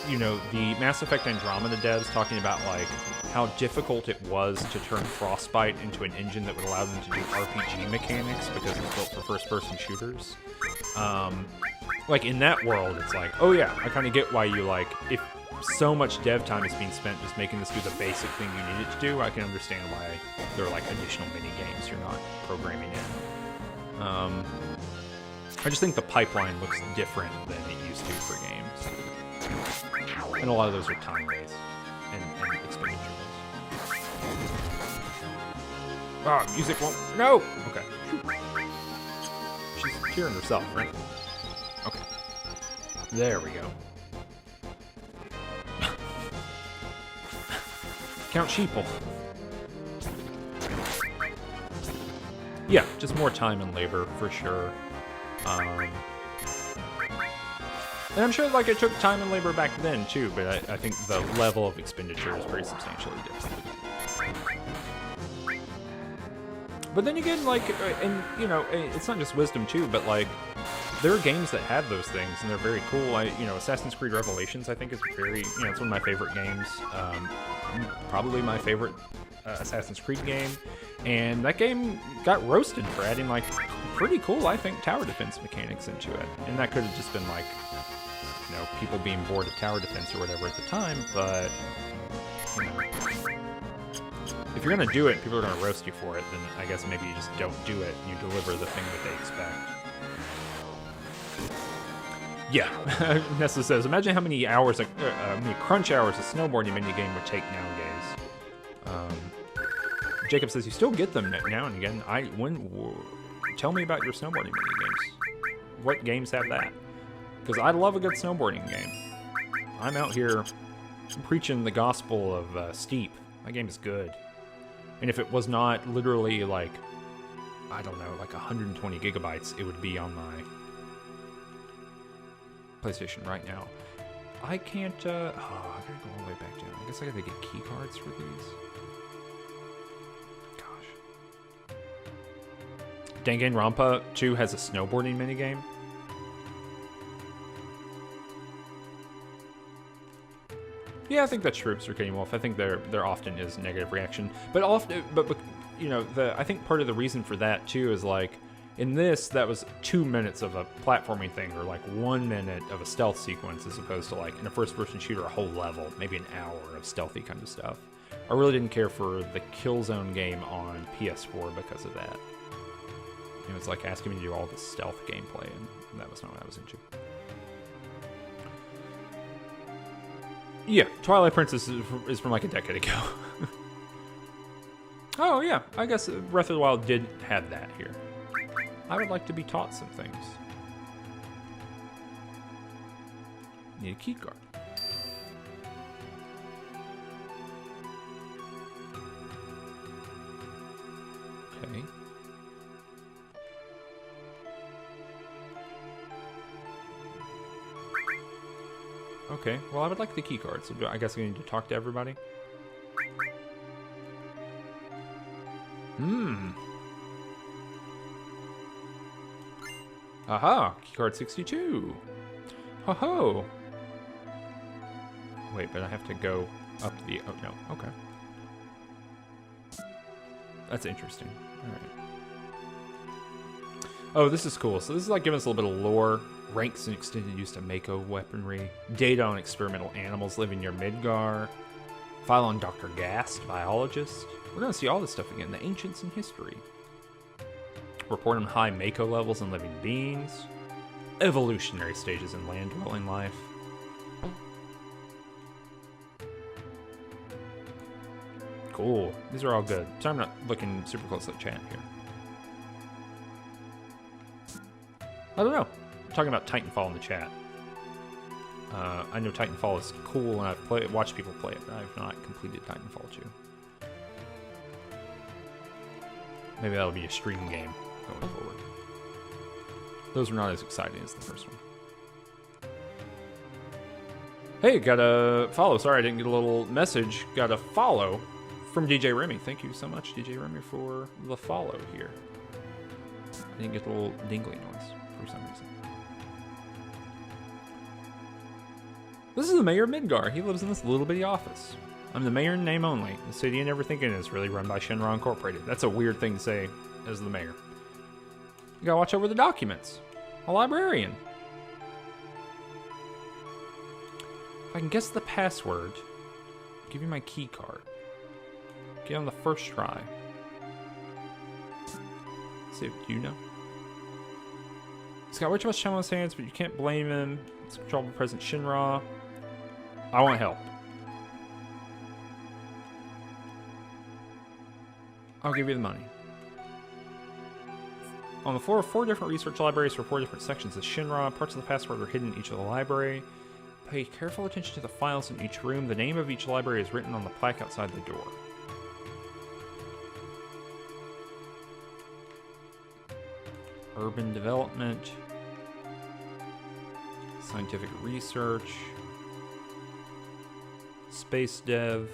you know, the Mass Effect Andromeda devs talking about like how difficult it was to turn Frostbite into an engine that would allow them to do RPG mechanics because it's built for first-person shooters. Like in that world, it's like, oh yeah, I kind of get why you like, if so much dev time is being spent just making this do the basic thing you need it to do, I can understand why there are like additional mini games you're not programming in. I just think the pipeline looks different than it used to for games. And a lot of those are time-based and expenditure-based. Ah, music won't... No! Okay. She's cheering herself, right? Okay. There we go. Count Sheeple. Yeah, just more time and labor, for sure. And I'm sure, like, it took time and labor back then, too, but I think the level of expenditure is very substantially different. But then again, like, and, you know, it's not just Wisdom, too, but, like, there are games that have those things, and they're very cool. You know, Assassin's Creed Revelations, I think, is very, you know, it's one of my favorite games. Probably my favorite Assassin's Creed game. And that game got roasted for adding, like, pretty cool, I think, tower defense mechanics into it. And that could have just been, like, you know, people being bored of tower defense or whatever at the time, but, you know, if you're going to do it and people are going to roast you for it, then I guess maybe you just don't do it and you deliver the thing that they expect. Yeah, Nessa says, imagine how many hours, many crunch hours a snowboarding minigame would take nowadays. Jacob says, you still get them now and again. Tell me about your snowboarding minigames. What games have that? Because I love a good snowboarding game. I'm out here preaching the gospel of Steep. That game is good. And if it was not literally like, I don't know, like 120 gigabytes, it would be on my PlayStation right now. I can't, I gotta go all the way back down. I guess I gotta get key cards for these. Gosh. Danganronpa 2 has a snowboarding minigame. Yeah, I think that's true, Sir Kenny Wolf. I think there often is negative reaction, but often, but you know, I think part of the reason for that too is like, in this, that was 2 minutes of a platforming thing, or like 1 minute of a stealth sequence, as opposed to like in a first-person shooter, a whole level, maybe an hour of stealthy kind of stuff. I really didn't care for the Killzone game on PS4 because of that. You know, it's like asking me to do all this stealth gameplay, and that was not what I was into. Yeah, Twilight Princess is from like a decade ago. Oh yeah, I guess Breath of the Wild did have that here. I would like to be taught some things. Need a key card. Okay. Okay, well, I would like the key card, so I guess I need to talk to everybody. Aha! Keycard 62! Ho-ho! Wait, but I have to go up the... Oh, no. Okay. That's interesting. Alright. Oh, this is cool. So this is like giving us a little bit of lore. Ranks and extended use to Mako weaponry. Data on experimental animals living near Midgar. File on Dr. Gast, biologist. We're going to see all this stuff again. The ancients in history. Report on high Mako levels and living beings. evolutionary stages in land-dwelling life. Cool. These are all good. So I'm not looking super close at the chat here. I don't know. I'm talking about Titanfall in the chat. I know Titanfall is cool, and I've watched people play it, but I've not completed Titanfall 2. Maybe that'll be a stream game going forward. Those are not as exciting as the first one. Hey, got a follow. Sorry, I didn't get a little message. Got a follow from DJ Remy. Thank you so much, DJ Remy, for the follow here. I didn't get the little dingly noise for some reason. This is the mayor of Midgar. He lives in this little bitty office. I'm the mayor in name only. The city and everything in it is really run by Shinra Incorporated. That's a weird thing to say as the mayor. You gotta watch over the documents. A librarian. If I can guess the password, I'll give you my key card. Get on the first try. See if you know. He's got way too much time on his hands, but you can't blame him. It's controlled by President Shinra. I want help. I'll give you the money. On the floor of 4 different research libraries for 4 different sections of Shinra, parts of the password are hidden in each of the library. Pay careful attention to the files in each room. The name of each library is written on the plaque outside the door. Urban development. Scientific research. Space dev.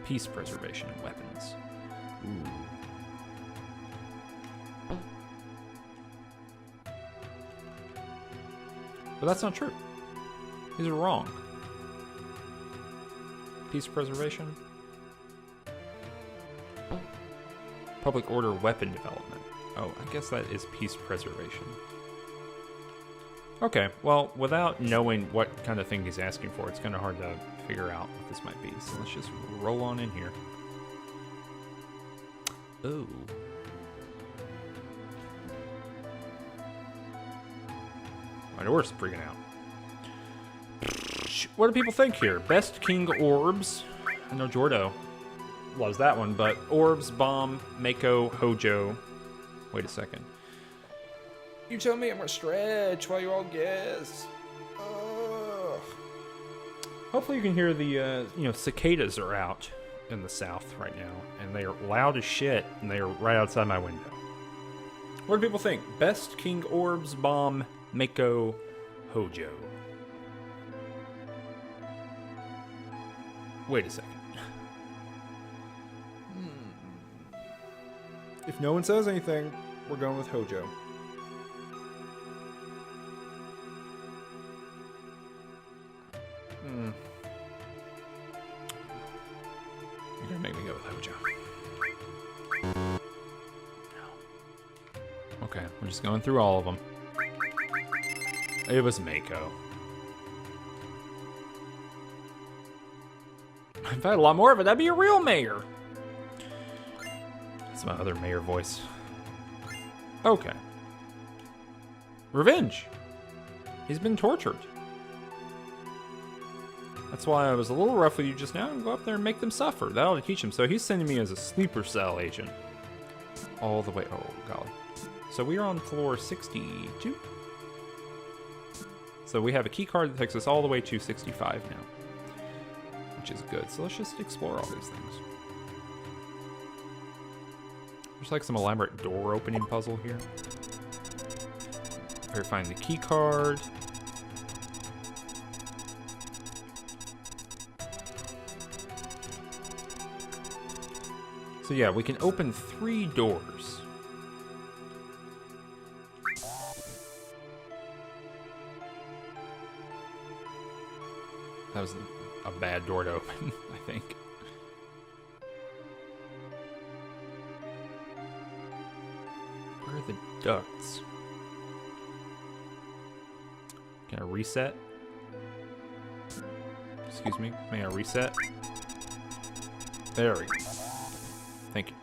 Peace preservation and weapons. Ooh. But that's not true. These are wrong. Peace preservation. Public order weapon development. Oh, I guess that is peace preservation. Okay, well, without knowing what kind of thing he's asking for, it's kind of hard to figure out what this might be. So let's just roll on in here. Ooh. My door's freaking out. What do people think here? Best King Orbs. I know Jordo loves that one, but Orbs, Bomb, Mako, Hojo. Wait a second. You tell me I'm gonna stretch while you all guess. Ugh. Hopefully you can hear the, cicadas are out in the south right now, and they are loud as shit, and they are right outside my window. What do people think? Best King Orbs, Bomb, Mako, Hojo. Wait a second. If no one says anything, we're going with Hojo. You're gonna make me go with Hojo. No. Okay, we're just going through all of them. It was Mako. If I had a lot more of it, that'd be a real mayor. That's my other mayor voice. Okay. Revenge. He's been tortured. That's why I was a little rough with you just now, and go up there and make them suffer. That ought to teach him. So he's sending me as a sleeper cell agent. All the way. Oh, golly. So we are on floor 62. So we have a key card that takes us all the way to 65 now. Which is good. So let's just explore all these things. There's like some elaborate door opening puzzle here. Verifying the key card. So yeah, we can open 3 doors. That was a bad door to open, I think. Where are the ducts? Can I reset? Excuse me, may I reset? There we go. Thank you.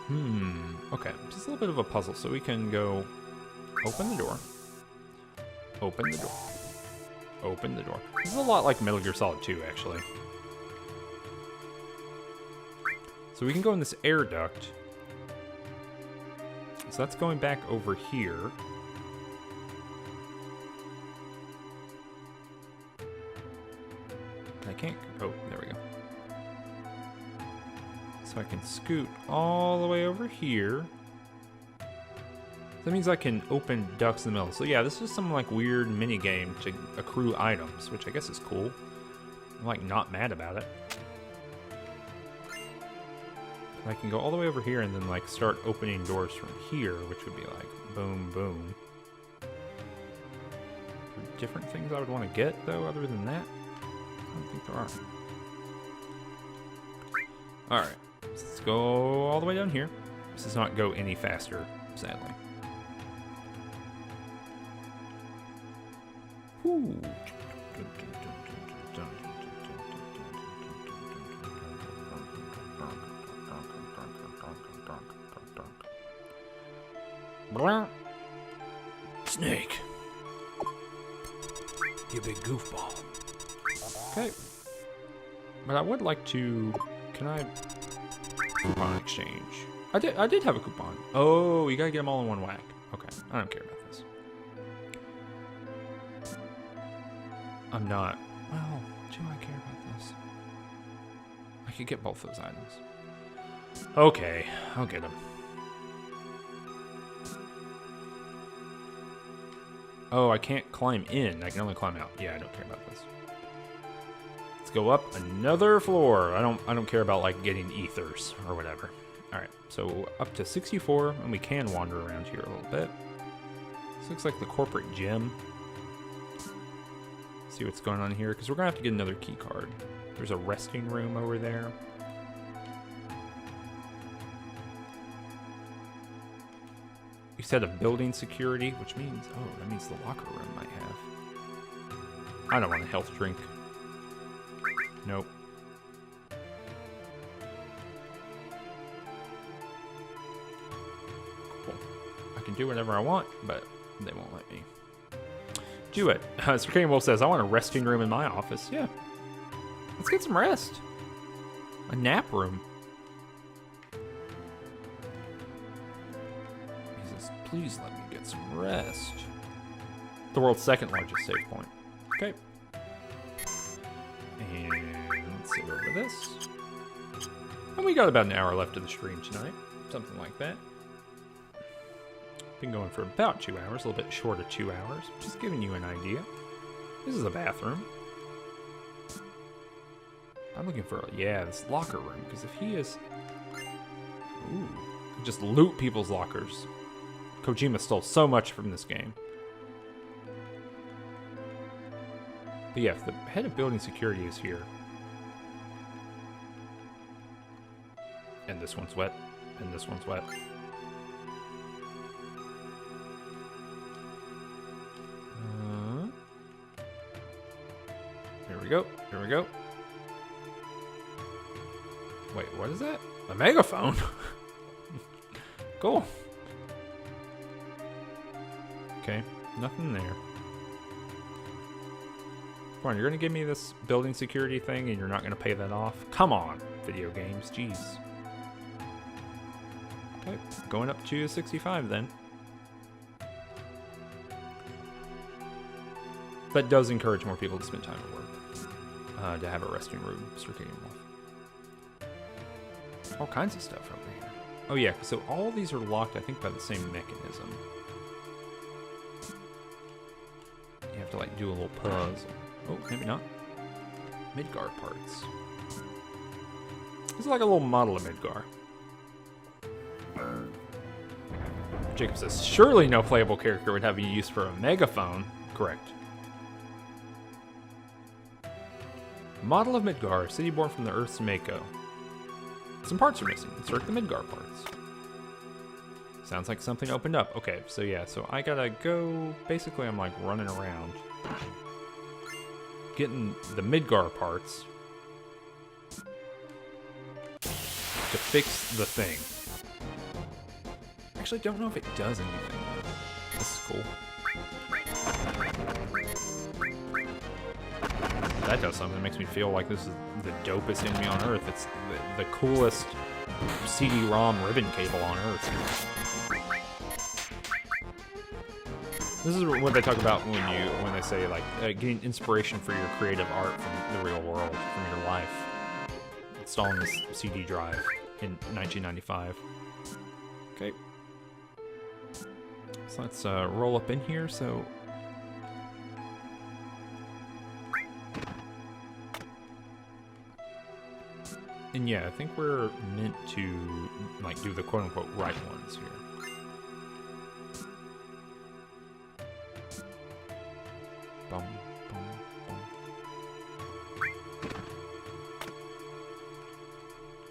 Okay, just a little bit of a puzzle. So we can go open the door, open the door, open the door. This is a lot like Metal Gear Solid 2, actually. So we can go in this air duct. So that's going back over here. I can't, oh, there we go. So I can scoot all the way over here. That means I can open ducts in the middle. So yeah, this is some like weird mini game to accrue items, which I guess is cool. I'm like not mad about it. I can go all the way over here and then like start opening doors from here, which would be like boom, boom. Different things I would want to get though, other than that? I don't think there are. Alright, let's go all the way down here. This does not go any faster, sadly. Whew. Snake. You big goofball. Okay. But I would like to... Can I... Coupon exchange. I did have a coupon. Oh, you gotta get them all in one whack. Okay, I don't care about this. I'm not... Well, do I care about this? I could get both those items. Okay, I'll get them. Oh, I can't climb in. I can only climb out. Yeah, I don't care about this. Let's go up another floor. I don't care about like getting ethers or whatever. All right, so up to 64, and we can wander around here a little bit. This looks like the corporate gym. See what's going on here, because we're gonna have to get another key card. There's a resting room over there. You said of building security, which means, oh, that means the locker room might have. I don't want a health drink. Nope. Cool. I can do whatever I want, but they won't let me. Do it. Circadian Wolf says, I want a resting room in my office. Yeah. Let's get some rest. A nap room. Please let me get some rest. The world's second largest save point. Okay. And let's sit over this. And we got about an hour left of the stream tonight. Something like that. Been going for about 2 hours, a little bit short of 2 hours. Just giving you an idea. This is a bathroom. I'm looking for, yeah, this locker room. Because if he is... Ooh. Just loot people's lockers. Kojima stole so much from this game. But yeah, if the head of building security is here. And this one's wet. And this one's wet. Here we go. Here we go. Wait, what is that? A megaphone? Cool. Okay, nothing there. Come on, you're gonna give me this building security thing and you're not gonna pay that off? Come on, video games, jeez. Okay, going up to 65 then. That does encourage more people to spend time at work. To have a resting room, Circadian Wolf. All kinds of stuff over here. Oh yeah, so all these are locked, I think, by the same mechanism. You have to like do a little puzzle. Oh, maybe not. Midgar parts. This is like a little model of Midgar. Jacob says, surely no playable character would have a use for a megaphone. Correct. Model of Midgar, city born from the Earth's Mako. Some parts are missing. Insert the Midgar parts. Sounds like something opened up. Okay, so yeah, so I gotta go... Basically, I'm like running around. Getting the Midgar parts. To fix the thing. actually don't know if it does anything. This is cool. That does something. It makes me feel like this is the dopest enemy on Earth. It's the coolest CD-ROM ribbon cable on Earth. This is what they talk about when they say like getting inspiration for your creative art from the real world, from your life. Installing this CD drive in 1995. Okay. So let's roll up in here. So. And yeah, I think we're meant to like do the quote-unquote right ones here. Bum, bum, bum.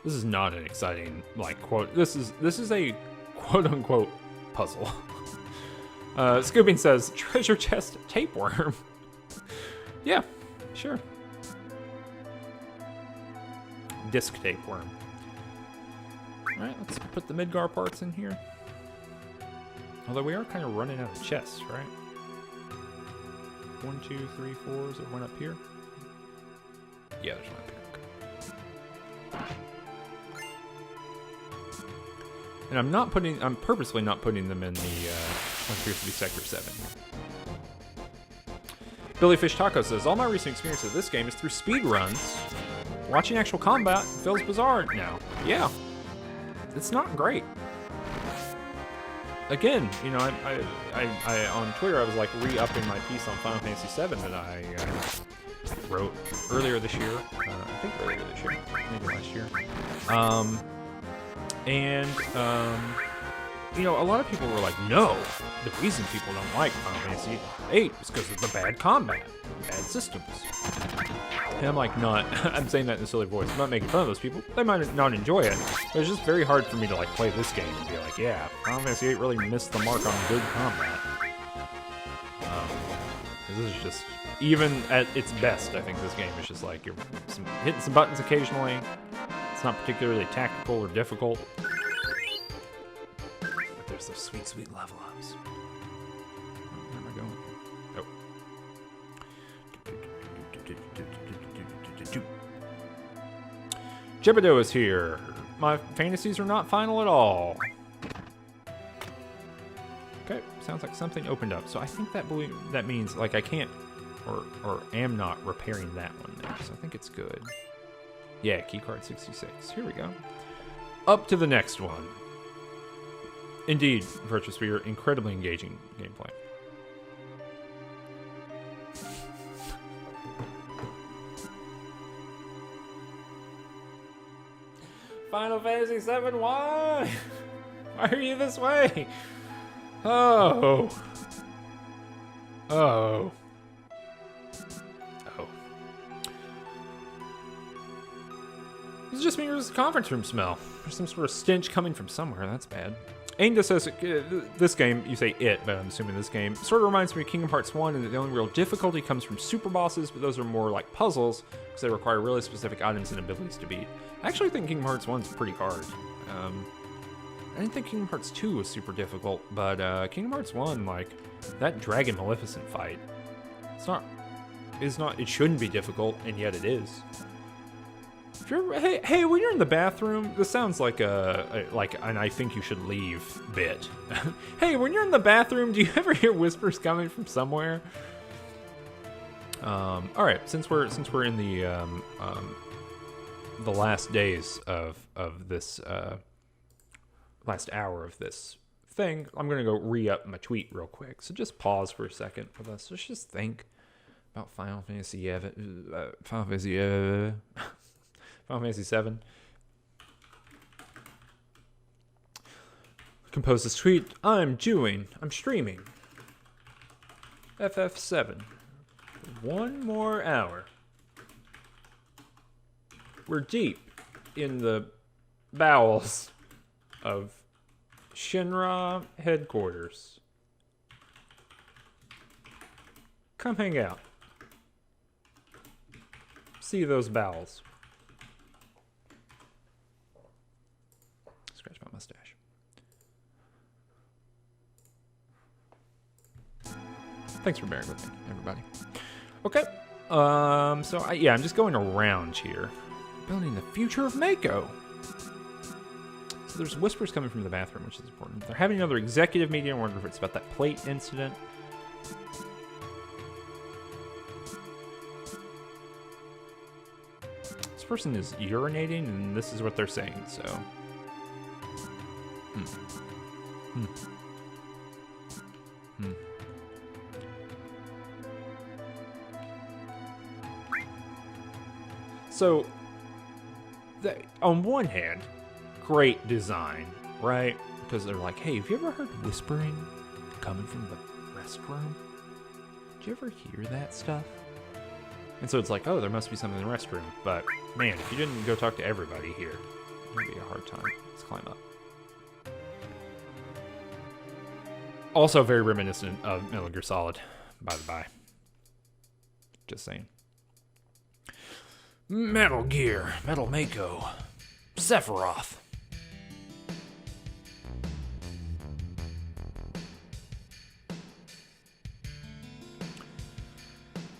This is not an exciting like quote. This is a quote-unquote puzzle. Scooping says treasure chest tapeworm. Yeah, sure. Disc tapeworm. Alright, let's put the Midgar parts in here. Although we are kind of running out of chests, right? 1, 2, 3, 4. Is there one up here? Yeah, there's one up here. Okay. And I'm purposely not putting them in the what appears to be Sector 7 here. Billy Fish Taco says, all my recent experience of this game is through speed runs. Watching actual combat feels bizarre now. Yeah, it's not great. Again, you know, I on Twitter I was like re-upping my piece on Final Fantasy VII that I wrote earlier this year. I think earlier this year, maybe last year. You know, a lot of people were like, no, the reason people don't like Final Fantasy VIII is because of the bad combat, bad systems. And I'm like, I'm saying that in a silly voice. I'm not making fun of those people. They might not enjoy it. But it's just very hard for me to like play this game and be like, yeah, Final Fantasy VIII really missed the mark on good combat. This is just, even at its best, I think this game is just like, you're hitting some buttons occasionally. It's not particularly tactical or difficult. But there's those sweet, sweet level ups. Where am I going? Oh. Jebediah is here. My fantasies are not final at all. Okay, sounds like something opened up. So I think that means like I can't or am not repairing that one there. So I think it's good. Yeah, keycard 66. Here we go. Up to the next one. Indeed, Virtuous Sphere, incredibly engaging gameplay. Final Fantasy VII, why? Why are you this way? Oh. Oh. Oh. This just means there's a conference room smell. There's some sort of stench coming from somewhere. That's bad. Ainda says, this game, you say it, but I'm assuming this game, sort of reminds me of Kingdom Hearts 1 in that the only real difficulty comes from super bosses, but those are more like puzzles because they require really specific items and abilities to beat. I actually think Kingdom Hearts 1 is pretty hard. I didn't think Kingdom Hearts 2 was super difficult, but Kingdom Hearts 1, like, that Dragon Maleficent fight, it shouldn't be difficult, and yet it is. If you're, hey, when you're in the bathroom, this sounds like an I think you should leave bit. Hey, when you're in the bathroom, do you ever hear whispers coming from somewhere? All right, since we're in the last days of this last hour of this thing, I'm gonna go re-up my tweet real quick. So just pause for a second with us. Let's just think about Final Fantasy VII. Compose this tweet. I'm streaming FF7. One more hour. We're deep in the bowels of Shinra headquarters. Come hang out. See those bowels. Scratch my mustache. Thanks for bearing with me, everybody. Okay. I'm just going around here. Building the future of Mako. So there's whispers coming from the bathroom, which is important. They're having another executive meeting. I wonder if it's about that plate incident. This person is urinating, and this is what they're saying, so... So, on one hand, great design, right? Because they're like, hey, have you ever heard whispering coming from the restroom? Did you ever hear that stuff? And so it's like, oh, there must be something in the restroom. But, man, if you didn't go talk to everybody here, it would be a hard time. Let's climb up. Also very reminiscent of Metal Gear Solid, by the by. Just saying. Metal Gear, Metal Mako, Sephiroth.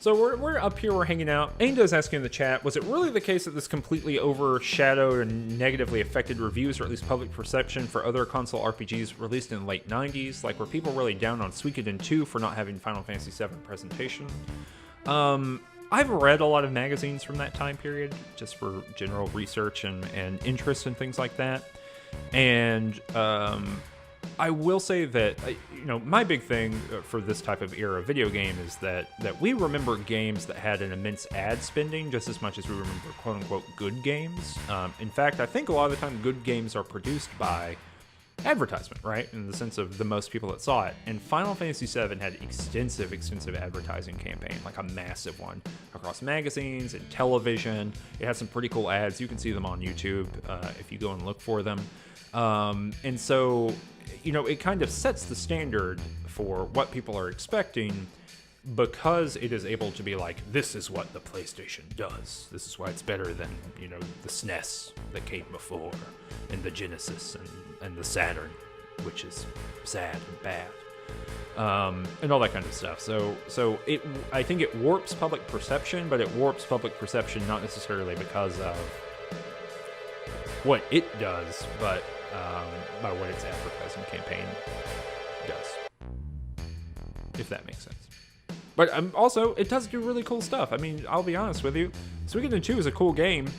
So we're up here, we're hanging out. Ainda's asking in the chat, was it really the case that this completely overshadowed and negatively affected reviews, or at least public perception, for other console RPGs released in the late 90s? Like, were people really down on Suikoden 2 for not having Final Fantasy VII presentation? I've read a lot of magazines from that time period, just for general research and interest and things like that. And I will say that, my big thing for this type of era video game is that we remember games that had an immense ad spending just as much as we remember quote-unquote good games. In fact, I think a lot of the time good games are produced by advertisement, right? In the sense of the most people that saw it. And Final Fantasy VII had extensive advertising campaign, like a massive one across magazines and television. It had some pretty cool ads. You can see them on YouTube if you go and look for them. And so, it kind of sets the standard for what people are expecting, because it is able to be like, this is what the PlayStation does. This is why it's better than, the SNES that came before, and the Genesis and the Saturn, which is sad and bad, and all that kind of stuff. So I think it warps public perception, but it warps public perception not necessarily because of what it does, but by what its advertising campaign does, if that makes sense. But also, it does do really cool stuff. I mean, I'll be honest with you. Suikoden 2 is a cool game.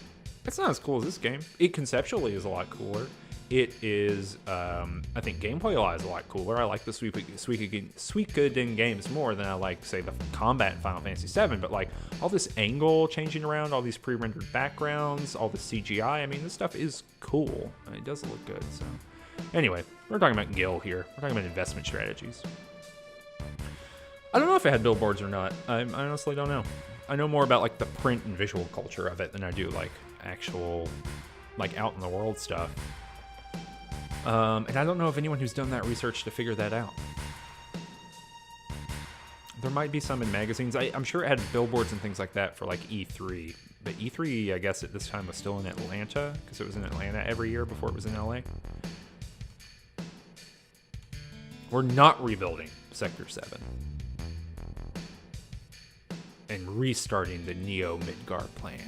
It's not as cool as this game. It conceptually is a lot cooler. It is, I think, gameplay-wise a lot cooler. I like the Suikoden games more than I like, say, the combat in Final Fantasy VII. But, like, all this angle changing around, all these pre-rendered backgrounds, all the CGI, I mean, this stuff is cool. And it does look good, so... Anyway, we're talking about Gil here. We're talking about investment strategies. I don't know if it had billboards or not. I honestly don't know. I know more about, like, the print and visual culture of it than I do, like, actual, like, out-in-the-world stuff. And I don't know of anyone who's done that research to figure that out. There might be some in magazines. I'm sure it had billboards and things like that for, like, E3. But E3, I guess, at this time was still in Atlanta, because it was in Atlanta every year before it was in LA. We're not rebuilding Sector 7. And restarting the Neo Midgar plan.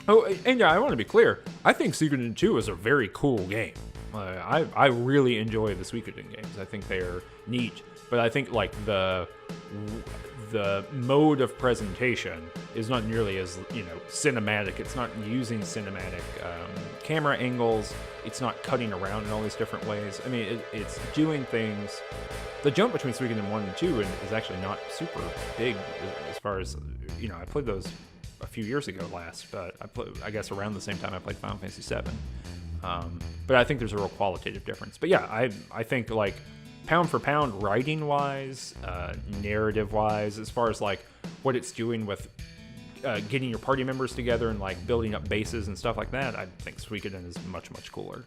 Oh, and yeah, I want to be clear. I think Suikoden 2 is a very cool game. I really enjoy the Suikoden games. I think they are neat. But I think, like, the mode of presentation is not nearly as, cinematic. It's not using cinematic camera angles. It's not cutting around in all these different ways. I mean, it's doing things... The jump between Suikoden 1 and 2 is actually not super big as far as, I played those a few years ago last, but I guess around the same time I played Final Fantasy VII. But I think there's a real qualitative difference. But yeah, I think, like, pound for pound, writing-wise, narrative-wise, as far as, like, what it's doing with getting your party members together and, like, building up bases and stuff like that, I think Suikoden is much, much cooler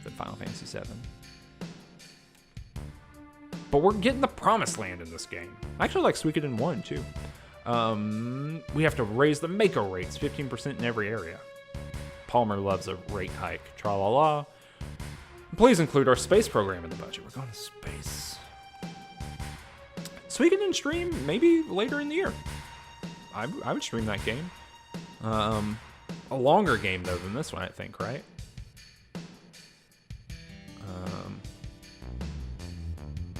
than Final Fantasy VII. But we're getting the promised land in this game. I actually like Suikoden 1, too. We have to raise the Mako rates, 15% in every area. Palmer loves a rate hike. Tra-la-la. Please include our space program in the budget. We're going to space. Suikoden stream maybe later in the year. I would stream that game. A longer game, though, than this one, I think, right?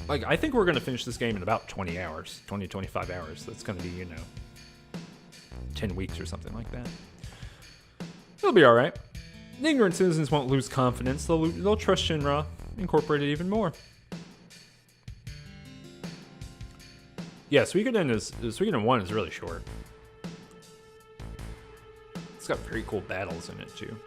Like, I think we're going to finish this game in about 20 hours. 20, 25 hours. That's going to be, you know, 10 weeks or something like that. It'll be alright. The ignorant citizens won't lose confidence. They'll trust Shinra, incorporate it even more. Yeah, Suikoden 1 is really short. It's got very cool battles in it, too.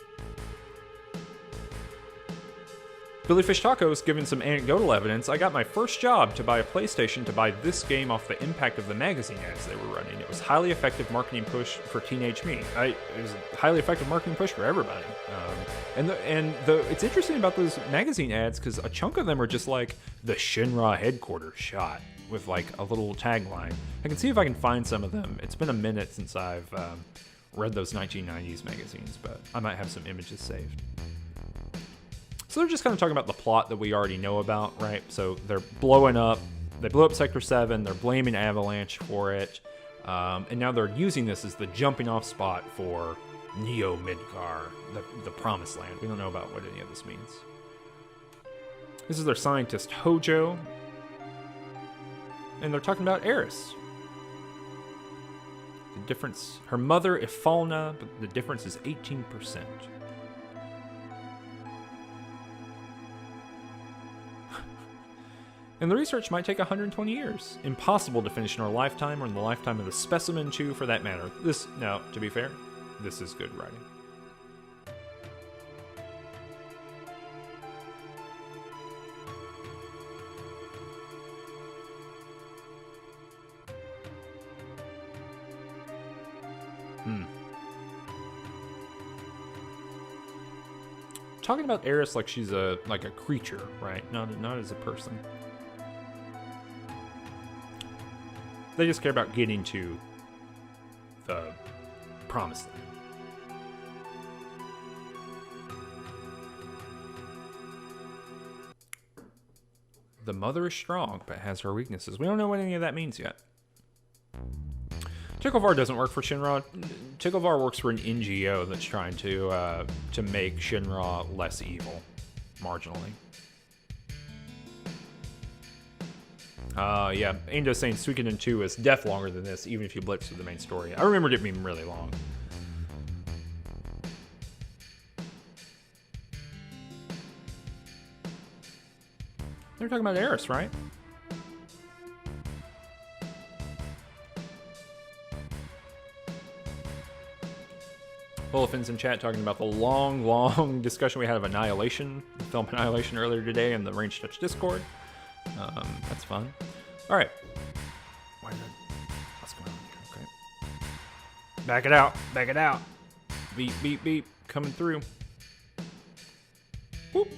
Billy Fish Tacos giving some anecdotal evidence. I got my first job to buy a PlayStation to buy this game off the impact of the magazine ads they were running. It was highly effective marketing push for teenage me. It was a highly effective marketing push for everybody. It's interesting about those magazine ads because a chunk of them are just like the Shinra headquarters shot with like a little tagline. I can see if I can find some of them. It's been a minute since I've read those 1990s magazines, but I might have some images saved. So they're just kind of talking about the plot that we already know about, right? So they're blowing up. They blew up Sector 7. They're blaming Avalanche for it. And now they're using this as the jumping off spot for Neo Midgar, the Promised Land. We don't know about what any of this means. This is their scientist, Hojo. And they're talking about Aerith. The difference, her mother, Ifalna, but the difference is 18%. And the research might take 120 years. Impossible to finish in our lifetime or in the lifetime of the specimen, too, for that matter. Now, to be fair, this is good writing. Talking about Aerith like she's like a creature, right? Not as a person. They just care about getting to the Promised Land. The mother is strong, but has her weaknesses. We don't know what any of that means yet. Ticklevar doesn't work for Shinra. Ticklevar works for an NGO that's trying to make Shinra less evil, marginally. Yeah, Aindo's saying Suikoden 2 is def longer than this, even if you blitz through the main story. I remembered it being really long. They're talking about Aerith, right? Olafins in chat talking about the long discussion we had of Annihilation, film Annihilation earlier today in the Range Touch Discord. That's fun. All right. What's going on here? Okay. Back it out. Back it out. Beep, beep, beep. Coming through. Whoop.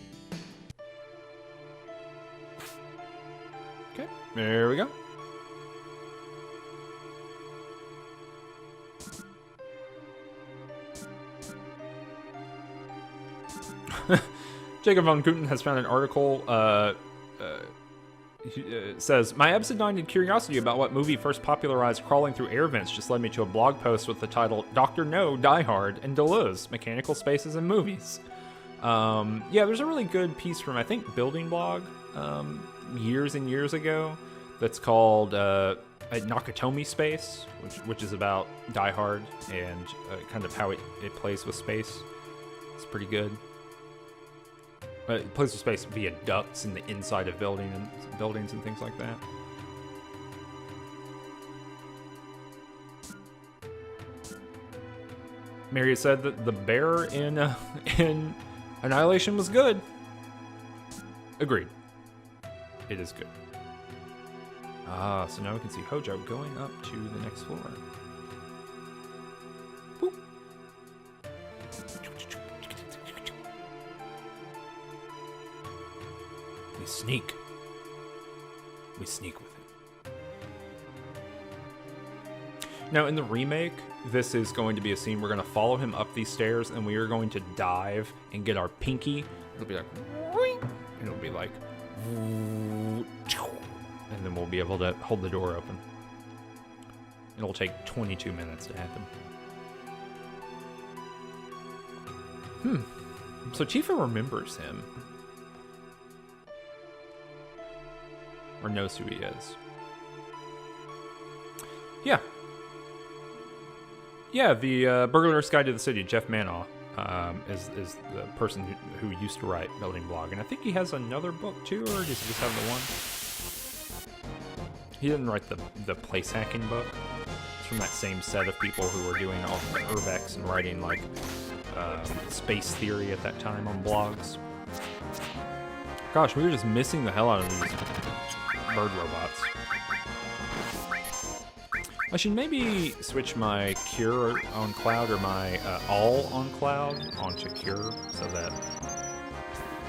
Okay. There we go. Jacob von Guten has found an article. Says, my absent-minded curiosity about what movie first popularized crawling through air vents just led me to a blog post with the title Dr. No, Die Hard, and Deleuze, Mechanical Spaces and Movies. Yeah, there's a really good piece from, I think, Building Blog years and years ago that's called Nakatomi Space, which is about Die Hard and kind of how it plays with space. It's pretty good. It plays with space via ducts in the inside of buildings and things like that. Mary said that the bear in Annihilation was good. Agreed. It is good. So now we can see Hojo going up to the next floor. Boop. We sneak with it. Now, in the remake, this is going to be a scene we're going to follow him up these stairs, and we are going to dive and get our pinky. It'll be like, it'll be like, and then we'll be able to hold the door open. It'll take 22 minutes to happen. So Tifa remembers him. Or knows who he is. Yeah. Yeah, the Burglar's Guide to the City, Jeff Manoff, is the person who used to write Building Blog. And I think he has another book too, or does he just have the one? He didn't write the place hacking book. It's from that same set of people who were doing all the Urbex and writing like space theory at that time on blogs. Gosh, we were just missing the hell out of these bird robots. I should maybe switch my Cure on Cloud or my All on Cloud onto Cure so that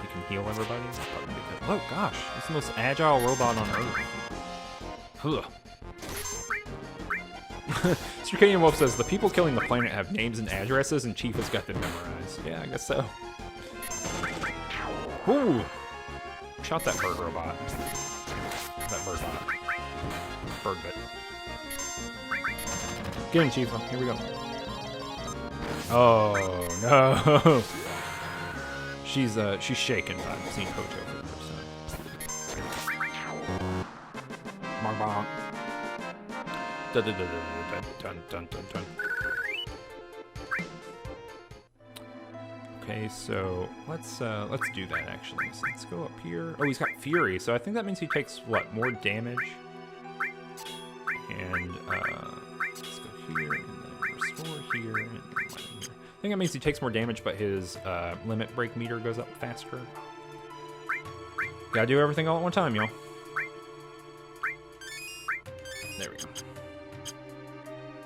he can heal everybody. Probably good. Oh gosh, it's the most agile robot on Earth. Circadian Wolf says, the people killing the planet have names and addresses and Chief has got them memorized. Yeah, I guess so. Ooh! Shot that bird robot. That bird bot. Bird bit. Get in, Chief. Here we go. Oh, no. She's shaken by seeing Hojo for the first time. Bonk, bonk. Dun, dun, dun, dun, dun, dun, dun. Okay, so let's do that actually. So let's go up here. Oh, he's got Fury, so I think that means he takes what, more damage? And let's go here and then restore here and then here. I think that means he takes more damage, but his limit break meter goes up faster. Gotta do everything all at one time, y'all. There we go.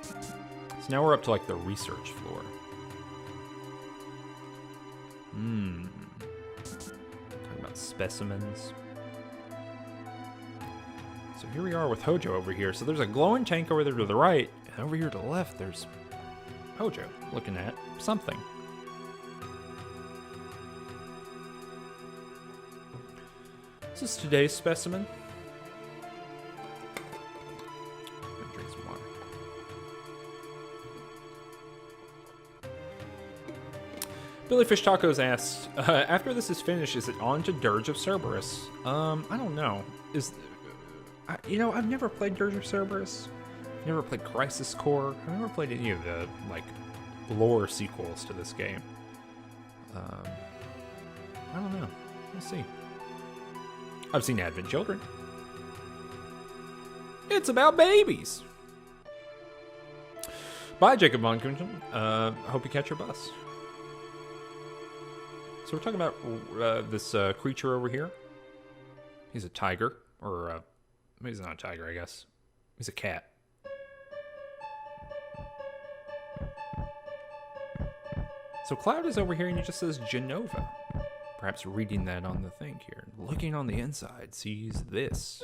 So now we're up to like the research floor. Talking about specimens. So here we are with Hojo over here. So there's a glowing tank over there to the right, and over here to the left, there's Hojo looking at something. This is today's specimen. Drink some water. Billy Fish Tacos asks, after this is finished, is it on to Dirge of Cerberus? I don't know. You know, I've never played Dirge of Cerberus. I've never played Crisis Core. I've never played any of the, like, lore sequels to this game. I don't know. We'll see. I've seen Advent Children. It's about babies. Bye, Jacob Von Kunchen. Hope you catch your bus. So we're talking about this creature over here. He's a tiger, or he's not a tiger, I guess. He's a cat. So Cloud is over here and he just says Genova. Perhaps reading that on the thing here. Looking on the inside, sees this.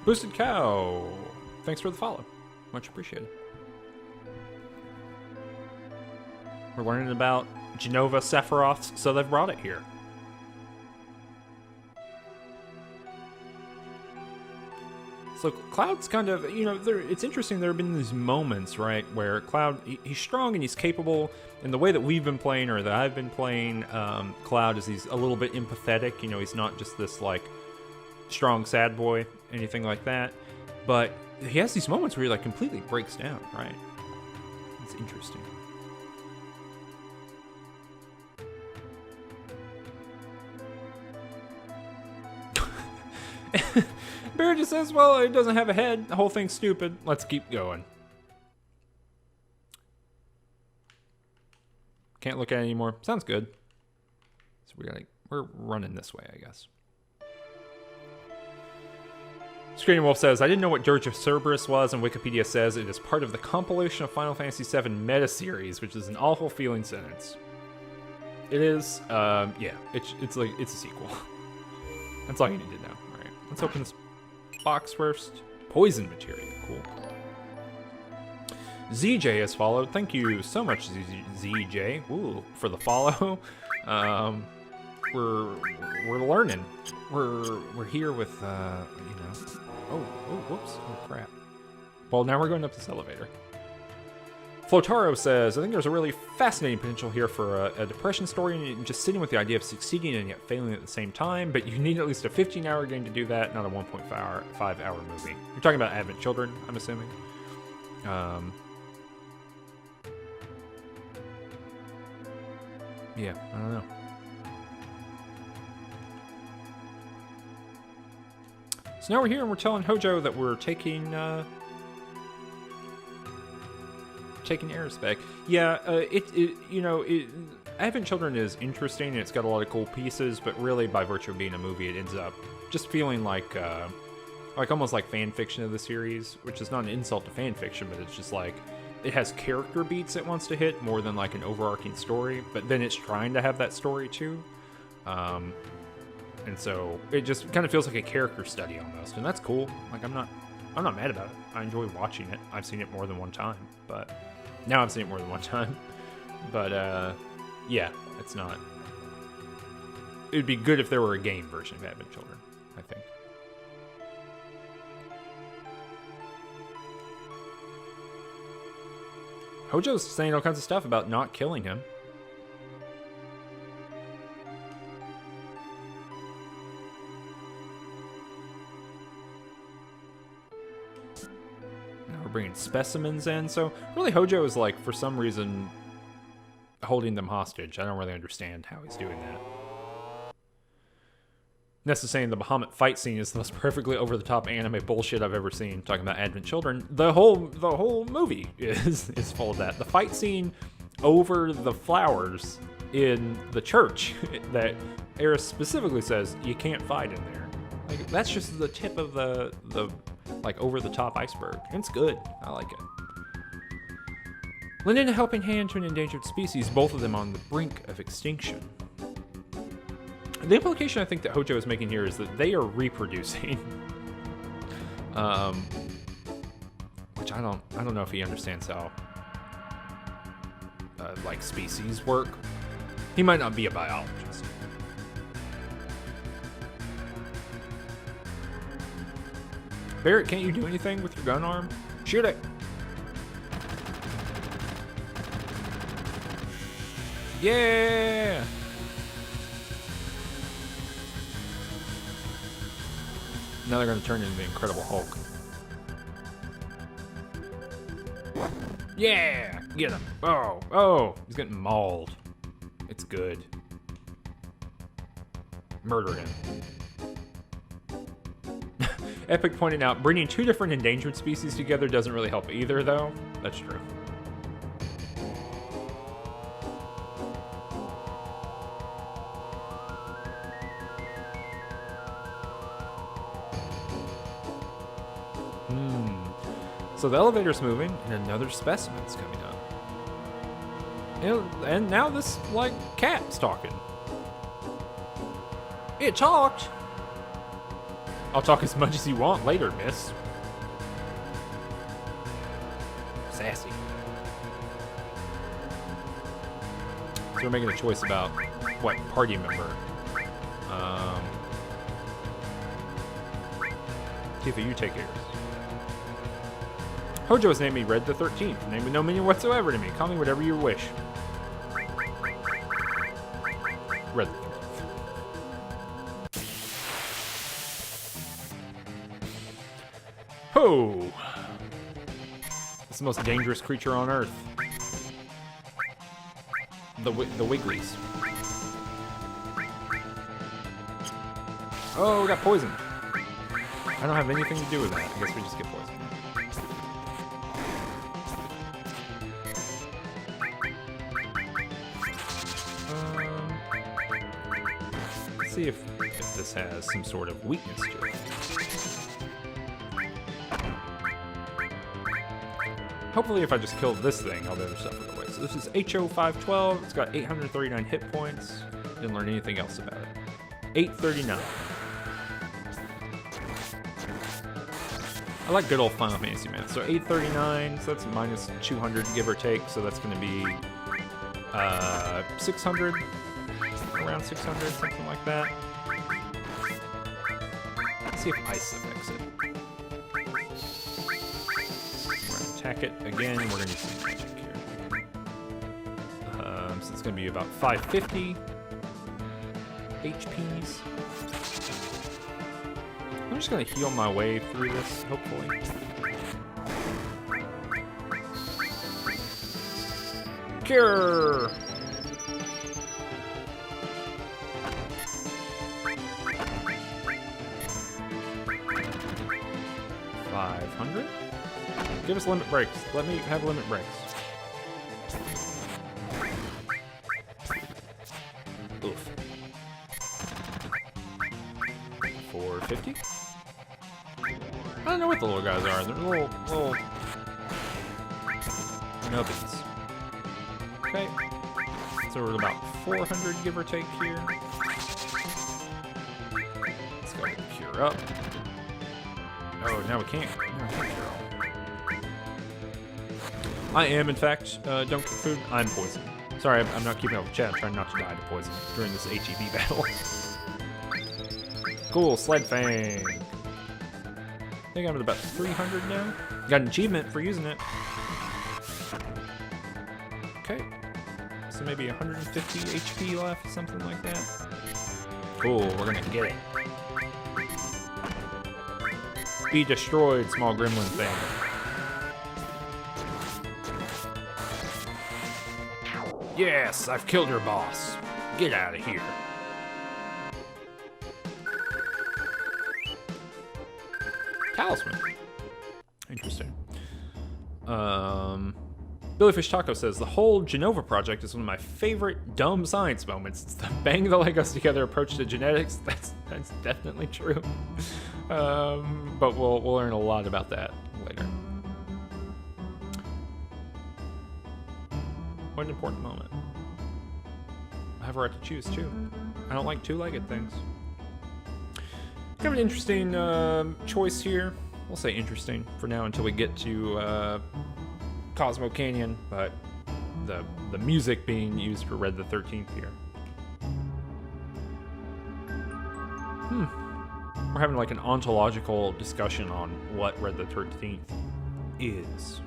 Boosted Cow, thanks for the follow. Much appreciated. We're learning about Genova Sephiroths, so they've brought it here. So Cloud's kind of, you know, it's interesting. There have been these moments, right, where Cloud, he's strong and he's capable. And the way that we've been playing, or that I've been playing, Cloud is he's a little bit empathetic. You know, he's not just this, like, strong sad boy, anything like that. But he has these moments where he, like, completely breaks down, right? It's interesting. Bear just says, well, it doesn't have a head. The whole thing's stupid. Let's keep going. Can't look at it anymore. Sounds good. So we're running this way, I guess. Screaming Wolf says, I didn't know what Dirge of Cerberus was, and Wikipedia says it is part of the compilation of Final Fantasy VII meta series, which is an awful feeling sentence. It is, yeah, it's like, it's a sequel. That's all you need to know. All right, let's open this box first. Poison material, cool. ZJ has followed. Thank you so much, ZJ. Ooh, for the follow. We're learning. We're here with you know. Oh, whoops. Oh crap. Well, now we're going up this elevator. Flotaro says, I think there's a really fascinating potential here for a depression story, and just sitting with the idea of succeeding and yet failing at the same time, but you need at least a 15-hour game to do that, not a 1.5-hour movie. You're talking about Advent Children, I'm assuming. Yeah, I don't know. So now we're here and we're telling Hojo that we're taking Aerith back. Yeah, Advent Children is interesting and it's got a lot of cool pieces, but really by virtue of being a movie, it ends up just feeling like almost like fan fiction of the series, which is not an insult to fan fiction, but it's just like it has character beats it wants to hit more than like an overarching story, but then it's trying to have that story too. And so it just kind of feels like a character study almost, and that's cool. Like I'm not mad about it. I enjoy watching it. I've seen it more than one time, but now I've seen it more than one time. But yeah, it's not. It'd be good if there were a game version of Advent Children, I think. Hojo's saying all kinds of stuff about not killing him. Bringing specimens in, so really Hojo is like for some reason holding them hostage. I don't really understand how he's doing that. Nessa saying the Bahamut fight scene is the most perfectly over-the-top anime bullshit I've ever seen. Talking about Advent Children, the whole movie is full of that. The fight scene over the flowers in the church that Aerith specifically says you can't fight in there. Like that's just the tip of the like over-the-top iceberg. It's good. I like it. Lending a helping hand to an endangered species, both of them on the brink of extinction. The implication I think that Hojo is making here is that they are reproducing. Which I don't know if he understands how like species work. He might not be a biologist. Barrett, can't you do anything with your gun arm? Shoot it! Yeah! Now they're going to turn into the Incredible Hulk. Yeah! Get him! Oh! He's getting mauled. It's good. Murder him. Epic pointed out, bringing two different endangered species together doesn't really help either, though. That's true. So the elevator's moving, and another specimen's coming up. And now this, like, cat's talking. It talked! I'll talk as much as you want later, miss. Sassy. So we're making a choice about what party member. Tifa, you take yours. Hojo has named me Red the 13th. Name with no meaning whatsoever to me. Call me whatever you wish. Red the 13th. Ho! It's the most dangerous creature on Earth. The Wigglies. Oh, we got poisoned. I don't have anything to do with that. I guess we just get poisoned. Let's see if this has some sort of weakness to it. Hopefully if I just killed this thing, all the other stuff will go away. So this is HO512. It's got 839 hit points. Didn't learn anything else about it. 839. I like good old Final Fantasy math. So 839, so that's minus 200, give or take. So that's going to be 600, around 600, something like that. Let's see if ice affects it. We're going to attack it again. We're going to use some magic here. So it's going to be about 550 HPs. I'm just going to heal my way through this, hopefully. Cure! $500? Give us limit breaks. Let me have limit breaks. Oof. 450? I don't know what the little guys are. They're little nubbies. Okay. So we're at about 400, give or take here. Let's go cure up. Oh, now we can't. No, I can't cure up. I am, in fact, don't cook food. I'm poisoned. Sorry, I'm not keeping up with chat. I'm trying not to die to poison during this HEB battle. Cool, Sled Fang. I think I'm at about 300 now. Got an achievement for using it. Okay. So maybe 150 HP left, something like that. Cool, we're gonna get it. Be destroyed, small gremlin thing. Yes, I've killed your boss. Get out of here. Talisman. Interesting. Billy Fish Taco says, the whole Genova project is one of my favorite dumb science moments. It's the bang the Legos together approach to genetics. That's definitely true. But we'll learn a lot about that later. What an important moment. I have a right to choose too. I don't like two-legged things. Kind of an interesting choice here. We'll say interesting for now until we get to Cosmo Canyon, but the music being used for Red the 13th here. We're having like an ontological discussion on what Red the 13th is.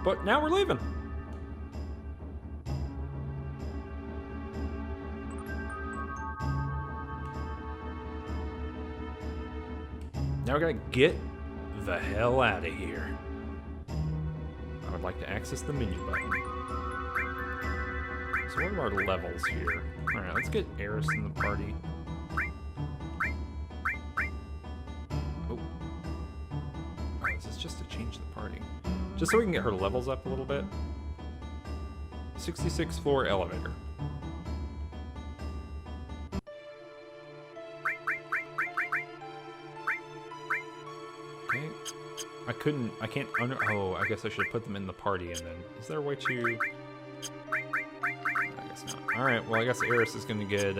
But now we're leaving. Now we're gonna get the hell out of here. I would like to access the menu button. So what are our levels here? Alright, let's get Aerith in the party. Oh, this is just to change the party. Just so we can get her levels up a little bit. 66th floor elevator. Okay. I can't oh, I guess I should have put them in the party and then, is there a way to, I guess not. Alright, well I guess Aerith is gonna get,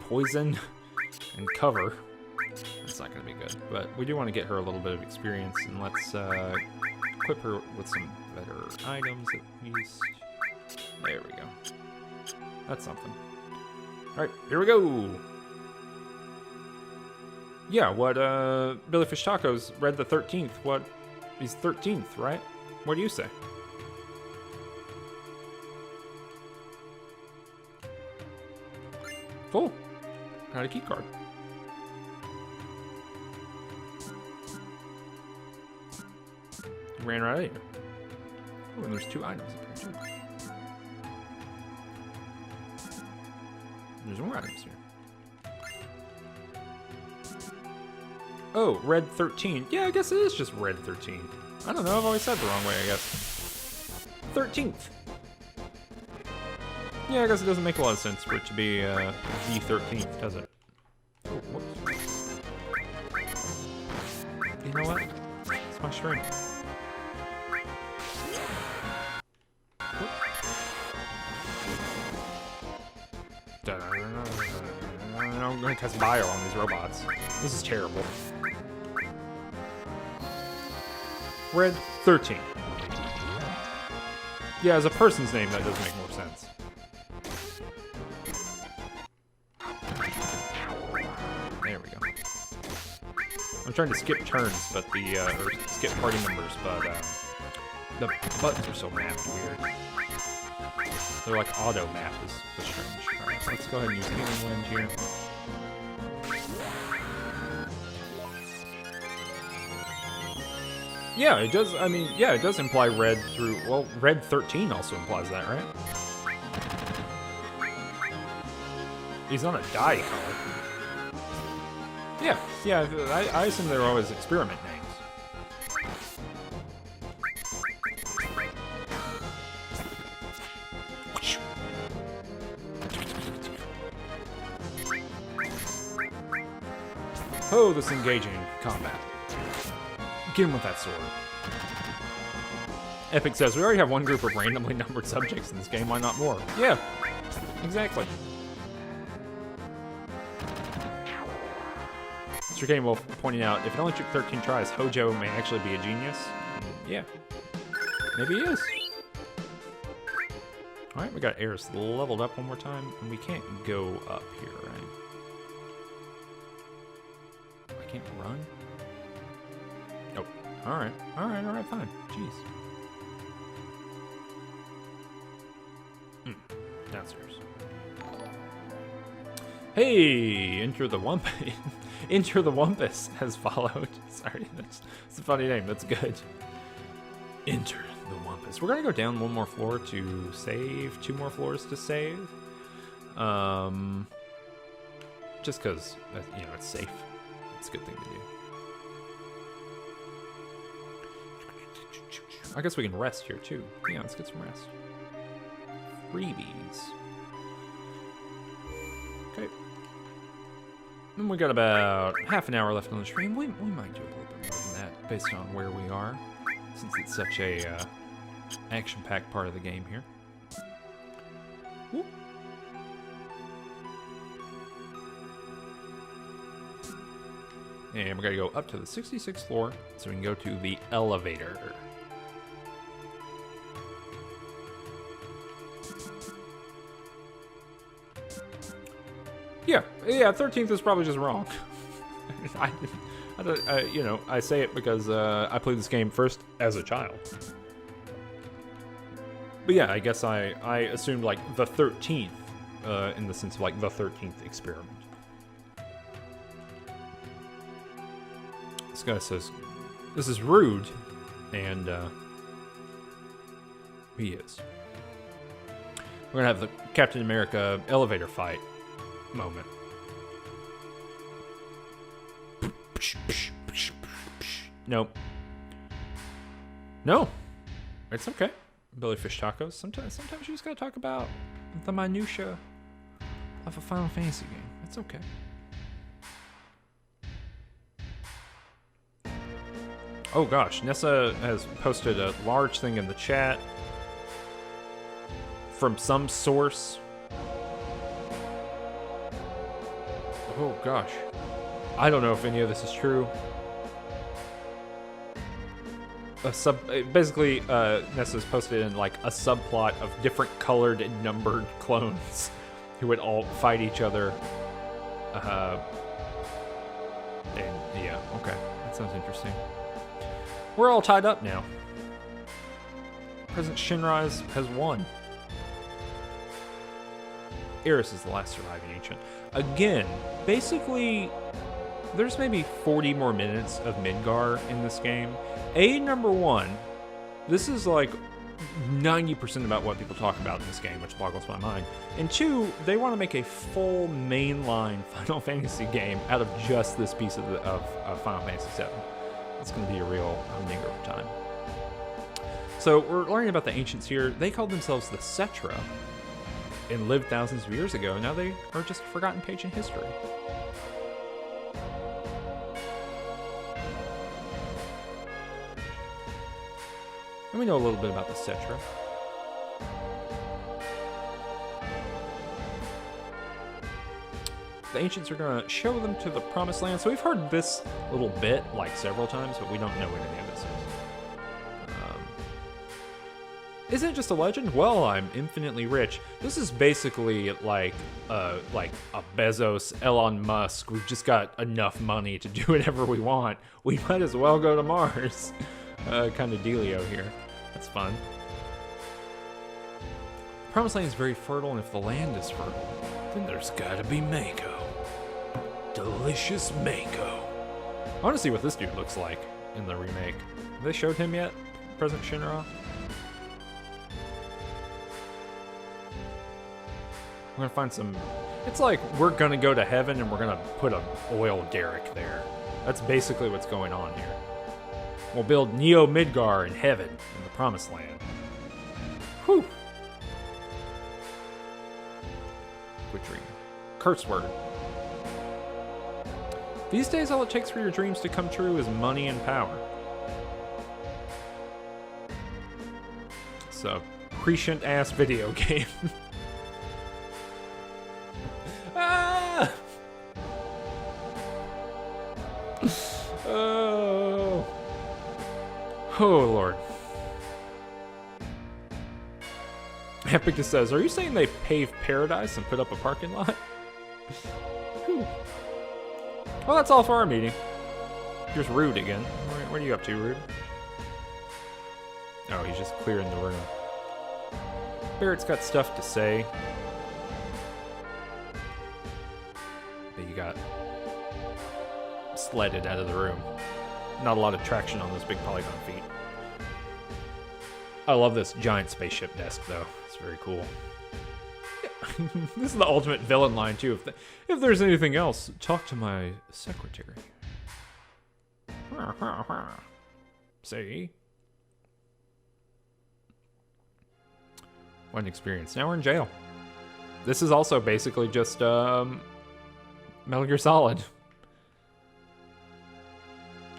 poison and cover. That's not gonna be good, but we do want to get her a little bit of experience, and let's, equip her with some better items at least. There we go. That's something. Alright, here we go! Yeah, what, Billy Fish Tacos read the 13th. What, he's 13th, right? What do you say? Cool. Got a key card. Ran right out of here. Oh, and there's 2 items up here, too. There's more items here. Oh, Red 13. Yeah, I guess it is just Red 13. I don't know, I've always said the wrong way, I guess. 13th. Yeah, I guess it doesn't make a lot of sense for it to be the 13th, does it? Oh, whoops. You know what? It's my string. I'm going to cast Bio on these robots. This is terrible. Red 13. Yeah, as a person's name, that does make more sense. There we go. I'm trying to skip turns, but or skip party members, but the buttons are so mapped weird. They're like auto map is strange. Alright, let's go ahead and use Healing Wind here. Yeah, it does, I mean, yeah, it does imply red through, well, red 13 also implies that, right? He's not a dye color. Yeah, I assume they're always experiment names. Oh, this engaging combat. Get him with that sword. Epic says, we already have one group of randomly numbered subjects in this game, why not more? Yeah, exactly. Mr. Game Wolf pointing out, if it only took 13 tries, Hojo may actually be a genius. Yeah, maybe he is. Alright, we got Aerith leveled up one more time, and we can't go up here, right? I can't run? Oh, alright, fine. Jeez. Downstairs. Hey, Enter the Wumpus. Enter the Wumpus has followed. Sorry, that's a funny name. That's good. Enter the Wumpus. We're gonna go down one more floor to save. 2 more floors to save. Just because you know it's safe. It's a good thing to do. I guess we can rest here too. Yeah, let's get some rest. Freebies. Okay. And we got about half an hour left on the stream. We might do a little bit more than that based on where we are, since it's such a action-packed part of the game here. Whoop. And we gotta go up to the 66th floor so we can go to the elevator. Yeah, 13th is probably just wrong. You know, I say it because I played this game first as a child. But yeah, I guess I assumed like the 13th in the sense of like the 13th experiment. This guy says, this is rude, and he is. We're gonna have the Captain America elevator fight moment. Nope. No. It's okay. Billy Fish Tacos. Sometimes you just gotta talk about the minutia of a Final Fantasy game. It's okay. Oh gosh, Nessa has posted a large thing in the chat from some source. Oh gosh. I don't know if any of this is true. Basically, Nessa's posted in like a subplot of different colored and numbered clones who would all fight each other. And yeah, okay. That sounds interesting. We're all tied up now. President Shinra has won. Aerith is the last surviving ancient. Again, basically, there's maybe 40 more minutes of Midgar in this game. Number one, this is like 90% about what people talk about in this game, which boggles my mind. And 2, they want to make a full mainline Final Fantasy game out of just this piece of Final Fantasy VII. It's going to be a real nigger of time. So we're learning about the ancients here. They called themselves the Cetra and lived thousands of years ago. Now they are just a forgotten page in history. And we know a little bit about the Cetra. The ancients are gonna show them to the promised land. So we've heard this little bit like several times, but we don't know what any of this is. Isn't it just a legend? Well, I'm infinitely rich. This is basically like a Bezos, Elon Musk. We've just got enough money to do whatever we want. We might as well go to Mars. Kind of dealio here. That's fun. Promised Land is very fertile, and if the land is fertile, then there's gotta be Mako. Delicious Mako. I want to see what this dude looks like in the remake. Have they showed him yet? President Shinra? We're gonna find some... It's like we're gonna go to heaven and we're gonna put an oil derrick there. That's basically what's going on here. We'll build Neo Midgar in heaven, in the Promised Land. Whew! Good dream. Curse word. These days, all it takes for your dreams to come true is money and power. It's a prescient-ass video game. Ah! Oh. Oh, Lord. Epicus says, are you saying they paved paradise and put up a parking lot? Whew. Well, that's all for our meeting. Here's Rude again. What are you up to, Rude? Oh, he's just clearing the room. Barrett's got stuff to say. But you got sledded out of the room. Not a lot of traction on those big polygon feet. I love this giant spaceship desk, though. It's very cool. Yeah. This is the ultimate villain line, too. If there's anything else, talk to my secretary. See? What an experience. Now we're in jail. This is also basically just Metal Gear Solid.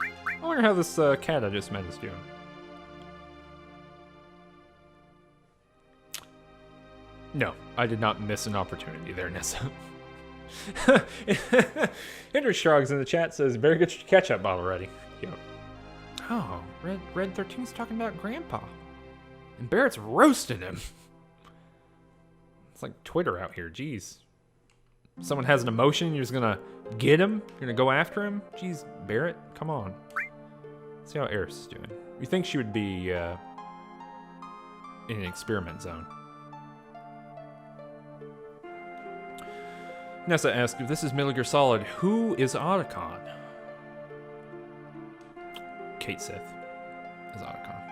I wonder how this cat I just met is doing. No, I did not miss an opportunity there, Nessa. Hendrik Shrugs in the chat says, "Very good ketchup bottle ready." Yep. Oh, Red 13's talking about Grandpa. And Barrett's roasting him. It's like Twitter out here, jeez. Someone has an emotion, you're just gonna get him? You're gonna go after him? Jeez, Barrett, come on. Let's see how Aerith is doing. You think she would be in an experiment zone. Nessa asked, if this is Metal Gear Solid, who is Otacon? Kate Sith is Otacon.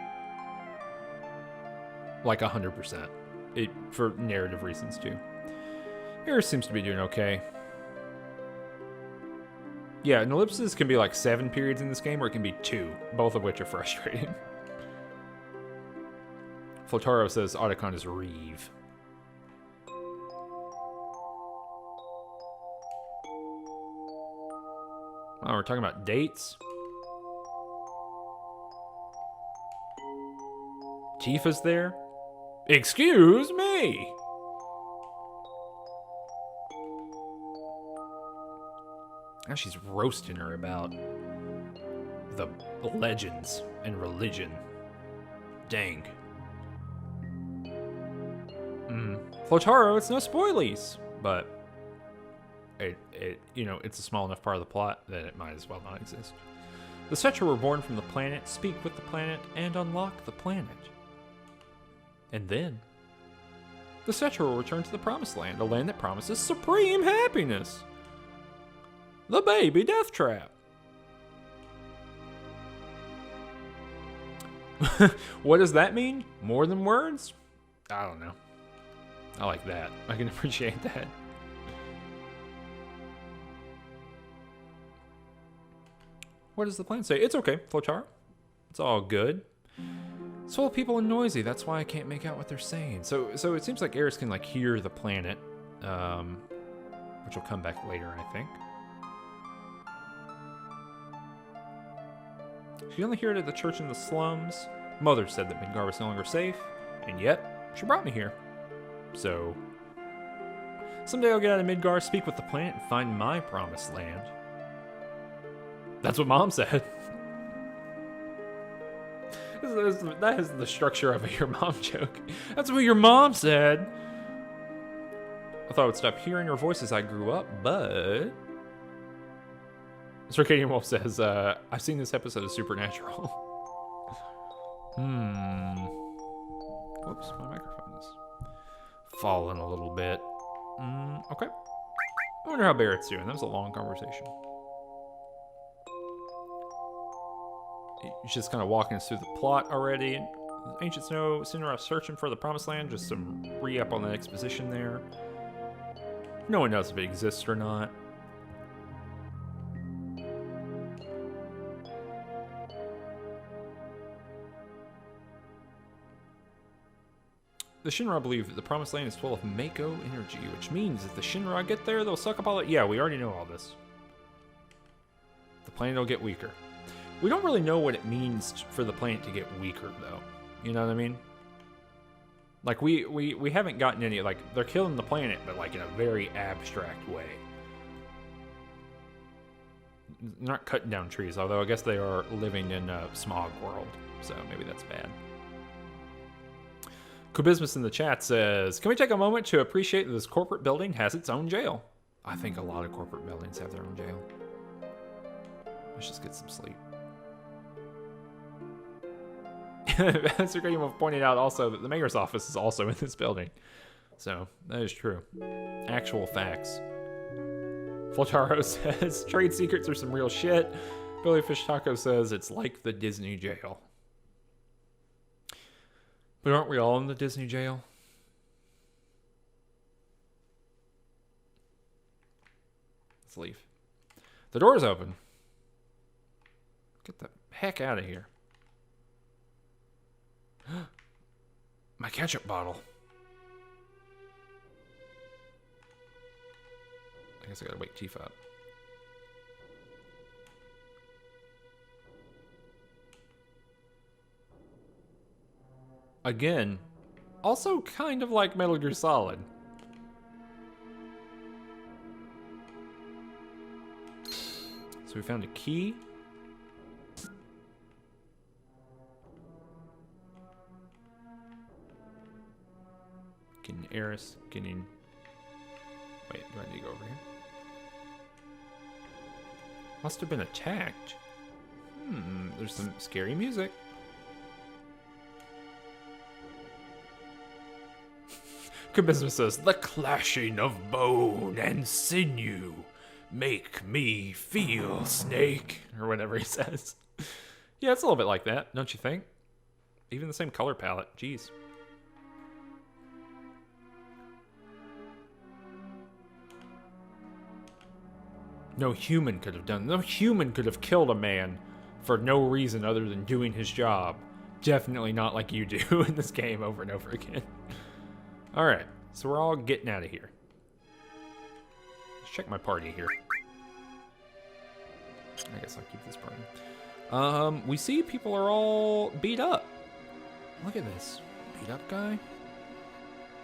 Like 100%. For narrative reasons, too. Aerith seems to be doing okay. Yeah, an ellipsis can be like 7 periods in this game, or it can be 2, both of which are frustrating. Flotaro says Otacon is Reeve. Oh, we're talking about dates? Tifa's there? Excuse me! Now she's roasting her about the legends and religion. Dang. Flotaro, it's no spoilies, but it's a small enough part of the plot that it might as well not exist. The Cetra were born from the planet, speak with the planet, and unlock the planet. And then, the Cetra will return to the Promised Land, a land that promises supreme happiness. The baby death trap. What does that mean? More than words? I don't know. I like that. I can appreciate that. What does the plan say? It's okay, Flochar. It's all good. It's full of people and noisy. That's why I can't make out what they're saying. So it seems like Aerith can like hear the planet, which will come back later, I think. She only heard it at the church in the slums. Mother said that Midgar was no longer safe, and yet she brought me here. So Someday I'll get out of Midgar, speak with the planet, and find my promised land. That's what Mom said. That is the structure of a your mom joke. That's what your mom said. I thought I would stop hearing her voice as I grew up, but... Circadian Wolf says, I've seen this episode of Supernatural. Whoops, my microphone is falling a little bit. Okay. I wonder how Barrett's doing. That was a long conversation. He's just kind of walking us through the plot already. Ancient Snow, Shinra searching for the Promised Land. Just some re-up on the exposition there. No one knows if it exists or not. The Shinra believe that the Promised Land is full of Mako energy, which means if the Shinra get there, they'll suck up all it. Yeah, we already know all this. The planet will get weaker. We don't really know what it means for the planet to get weaker, though. You know what I mean? Like, we haven't gotten any, like, they're killing the planet, but, like, in a very abstract way. They're not cutting down trees, although I guess they are living in a smog world, so maybe that's bad. Kubismus in the chat says, can we take a moment to appreciate that this corporate building has its own jail? I think a lot of corporate buildings have their own jail. Let's just get some sleep. Sir Graham pointed out also that the mayor's office is also in this building. So, that is true. Actual facts. Flotaro says, trade secrets are some real shit. Billy Fish Taco says, it's like the Disney jail. But aren't we all in the Disney jail? Let's leave. The door's open. Get the heck out of here. My ketchup bottle. I guess I gotta wake Tifa up. Again, also kind of like Metal Gear Solid. So we found a key. Getting Aerith, getting... Wait, do I need to go over here? Must have been attacked. There's some scary music. Kubismus says, the clashing of bone and sinew make me feel snake. Or whatever he says. Yeah, it's a little bit like that, don't you think? Even the same color palette. Jeez. No human could have done. No human could have killed a man for no reason other than doing his job. Definitely not like you do in this game over and over again. Alright, so we're all getting out of here. Let's check my party here. I guess I'll keep this party. We see people are all beat up. Look at this. Beat up guy.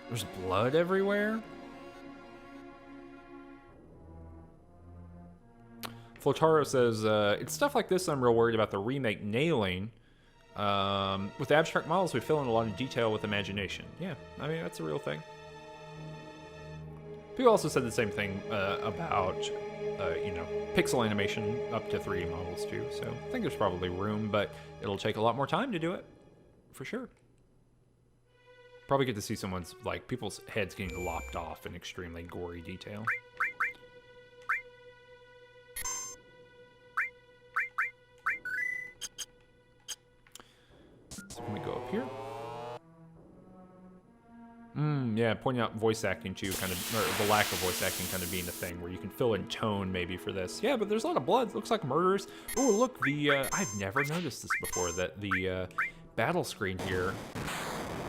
There's blood everywhere. Flotaro says, it's stuff like this I'm real worried about the remake nailing. With abstract models, we fill in a lot of detail with imagination. Yeah, I mean, that's a real thing. People also said the same thing about, you know, pixel animation up to 3D models too. So I think there's probably room, but it'll take a lot more time to do it, for sure. Probably get to see someone's, like, people's heads getting lopped off in extremely gory detail. So when we go up here. Yeah, pointing out voice acting too, kind of, or the lack of voice acting kind of being a thing where you can fill in tone maybe for this. Yeah, but there's a lot of blood. It looks like murders. Oh, look, I've never noticed this before, that the battle screen here,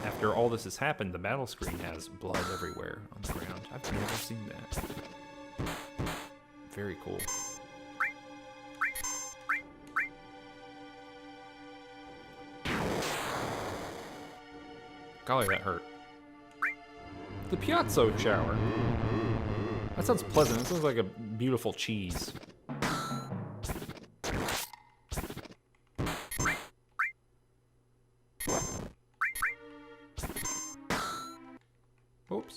after all this has happened, the battle screen has blood everywhere on the ground. I've never seen that. Very cool. Golly, that hurt. The Piazza shower. That sounds pleasant. It sounds like a beautiful cheese. Oops.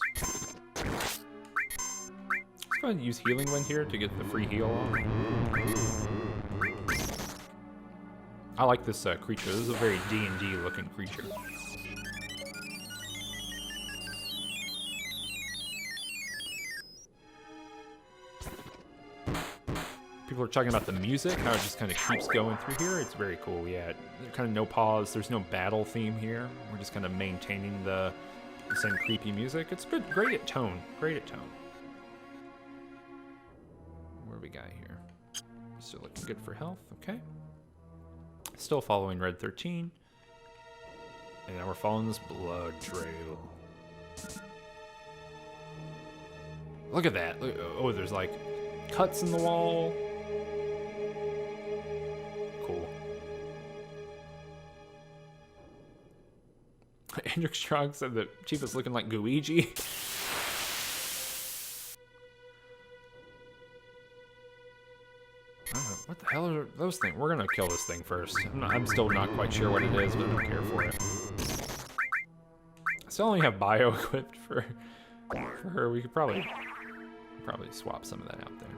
Let's go ahead and use Healing Wind here to get the free heal on. I like this creature. This is a very D&D looking creature. People are talking about the music, how it just kind of keeps going through here. It's very cool, yeah. There's kind of no pause. There's no battle theme here. We're just kind of maintaining the same creepy music. It's good, great at tone. Great at tone. What do we got here? Still looking good for health, okay. Still following Red 13. And now we're following this blood trail. Look at that. Look, oh, there's like cuts in the wall. Cool. Hendrik Strong said that Chief is looking like Guiji. What the hell are those things? We're gonna kill this thing first. I'm still not quite sure what it is, but I don't care for it. I still only have bio equipped for her. We could probably swap some of that out there.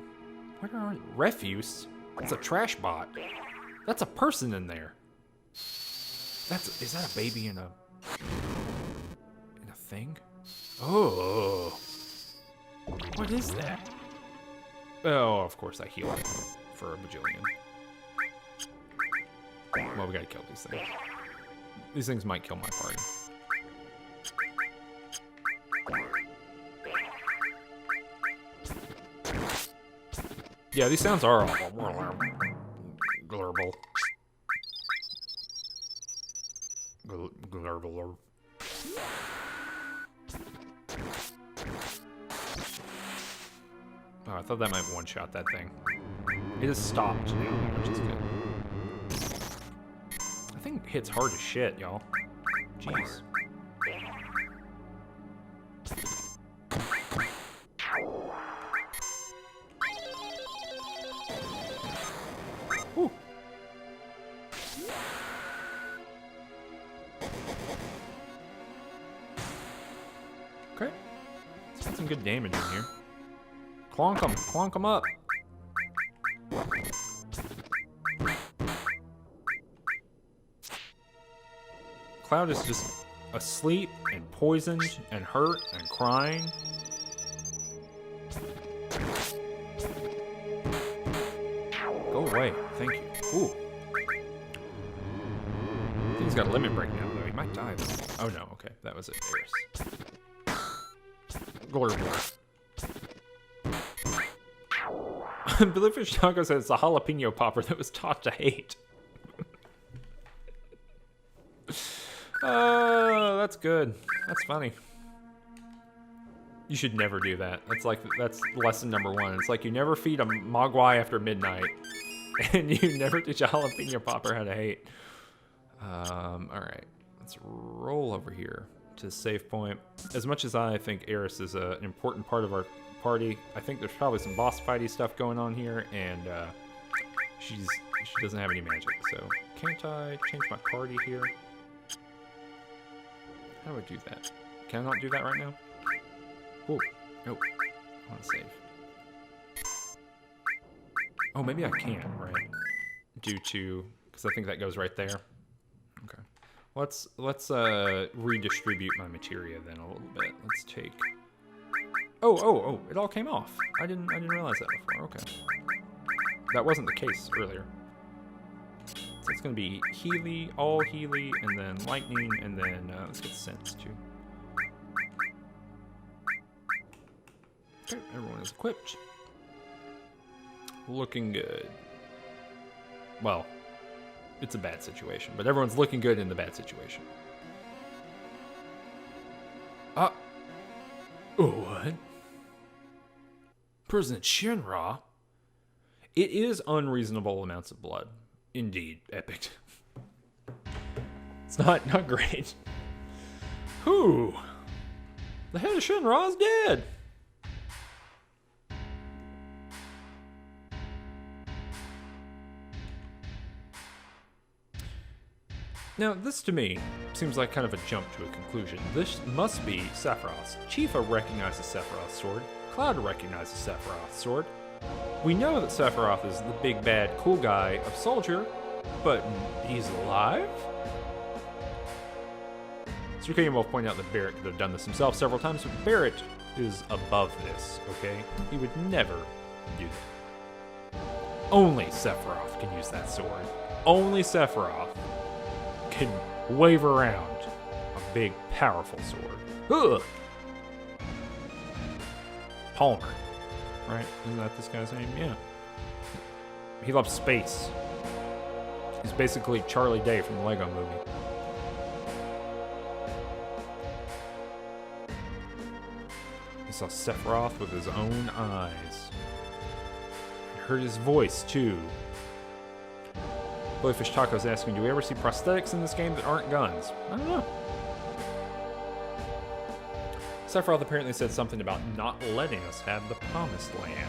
What are refuse? It's a trash bot. That's a person in there. Is that a baby in a thing? Oh, what is that? Oh, of course I heal it for a bajillion. Well, we gotta kill these things. These things might kill my party. Yeah, these sounds are awful. Glurble. Glurble. Oh, I thought that might one-shot that thing. It has stopped now, which is good. I think it hits hard as shit, y'all. Jeez. Whew. Okay. Let's get some good damage in here. Clonk 'em up. Cloud is just asleep and poisoned and hurt and crying. Go away, thank you. Ooh. I think he's got a limit break now, though. He might die, though. Oh no, okay, that was it. Aerith. Billyfish Taco says it's a jalapeno popper that was taught to hate. Oh, that's good. That's funny. You should never do that. That's lesson number 1. It's like you never feed a mogwai after midnight, and you never teach a jalapeno popper how to hate. All right, let's roll over here to the save point. As much as I think Aerith is an important part of our party, I think there's probably some boss fighty stuff going on here, and she doesn't have any magic. So can't I change my party here? How do I do that? Can I not do that right now? Oh, nope. I want to save. Oh, maybe I can, right? Due to, because I think that goes right there. Okay. Let's redistribute my materia then a little bit. Let's take. Oh! It all came off. I didn't realize that before. Okay. That wasn't the case earlier. So it's gonna be Healy, all Healy, and then Lightning, and then let's get Sense too. Okay, everyone is equipped. Looking good. Well, it's a bad situation, but everyone's looking good in the bad situation. Oh, what? President Shinra? It is unreasonable amounts of blood. Indeed, epic. It's not great. Whew. The head of Shinra is dead. Now, this to me seems like kind of a jump to a conclusion. This must be Sephiroth's. Tifa recognizes Sephiroth's sword. Cloud recognizes Sephiroth's sword. We know that Sephiroth is the big bad cool guy of Soldier, but he's alive? Sir Kane will point out that Barrett could have done this himself several times, but Barrett is above this, okay? He would never do that. Only Sephiroth can use that sword. Only Sephiroth can wave around a big, powerful sword. Ugh! Palmer. Right? Isn't that this guy's name? Yeah. He loves space. He's basically Charlie Day from the Lego Movie. He saw Sephiroth with his own eyes. He heard his voice, too. Boyfish Taco's asking, do we ever see prosthetics in this game that aren't guns? I don't know. Sephiroth apparently said something about not letting us have the promised land.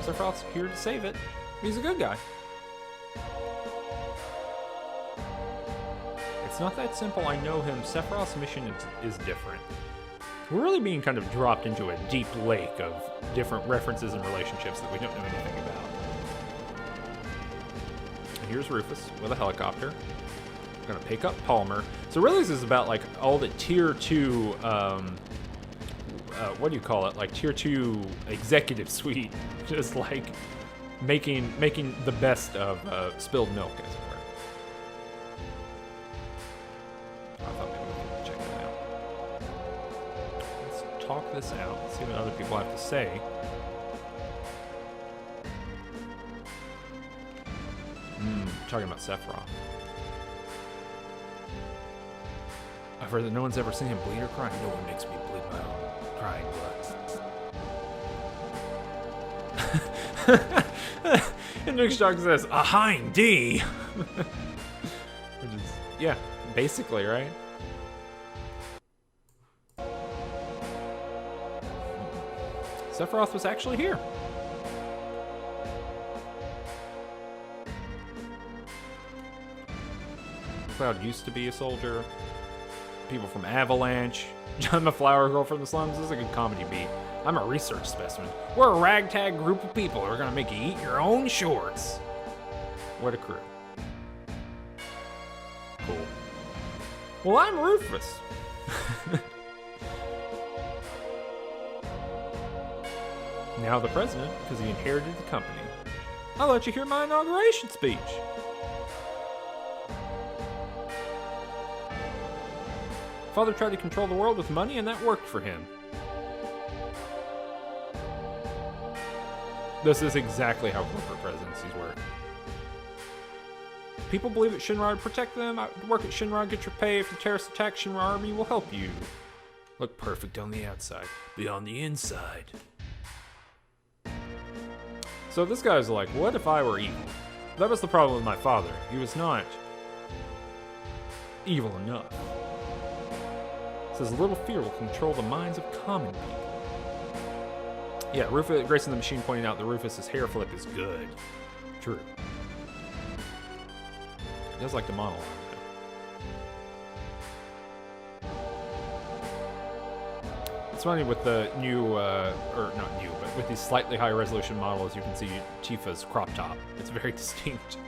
Sephiroth's here to save it. He's a good guy. It's not that simple. I know him. Sephiroth's mission is different. We're really being kind of dropped into a deep lake of different references and relationships that we don't know anything about. And here's Rufus with a helicopter. Gonna pick up Palmer. So really this is about like all the tier 2, what do you call it? Like tier 2 executive suite. Just like making the best of spilled milk, as it were. I thought maybe we could check that out. Let's talk this out, see what other people have to say. Talking about Sephiroth. I've heard that no one's ever seen him bleed or cry. No one makes me bleed my own crying blood. And Nick Stark says, a hind D. Which is, yeah, basically, right? Sephiroth was actually here. Cloud used to be a soldier. People from Avalanche. John the Flower Girl from the Slums. This is a good comedy beat. I'm a research specimen. We're a ragtag group of people who are gonna make you eat your own shorts. What a crew. Cool. Well, I'm Rufus. Now the president, because he inherited the company. I'll let you hear my inauguration speech. Father tried to control the world with money, and that worked for him. This is exactly how corporate presidencies work. People believe that Shinra would protect them. Work at Shinra, get your pay. If the terrorists attack, Shinra army will help you. Look perfect on the outside, be on the inside. So this guy's like, what if I were evil? That was the problem with my father. He was not evil enough. Says a little fear will control the minds of common people. Yeah, Rufus, Grayson the Machine pointing out that Rufus's hair flip is good. True. He does like the monologue, though. It's funny with the new, or not new, but with these slightly higher resolution models, you can see Tifa's crop top. It's very distinct.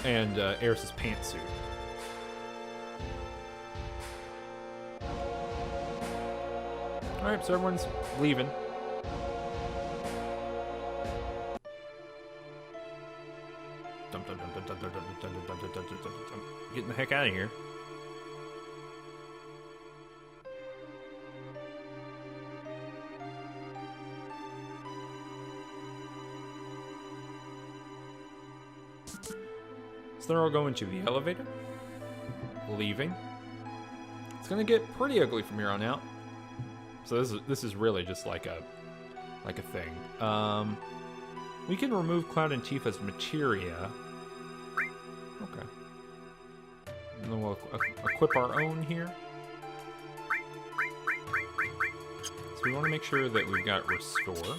And Aerith's pantsuit. Alright, so everyone's leaving. Getting the heck out of here. So they're all going to the elevator. Leaving. It's gonna get pretty ugly from here on out. So this is really just like a thing. We can remove Cloud and Tifa's materia. Okay. And then we'll equip our own here. So we want to make sure that we've got restore.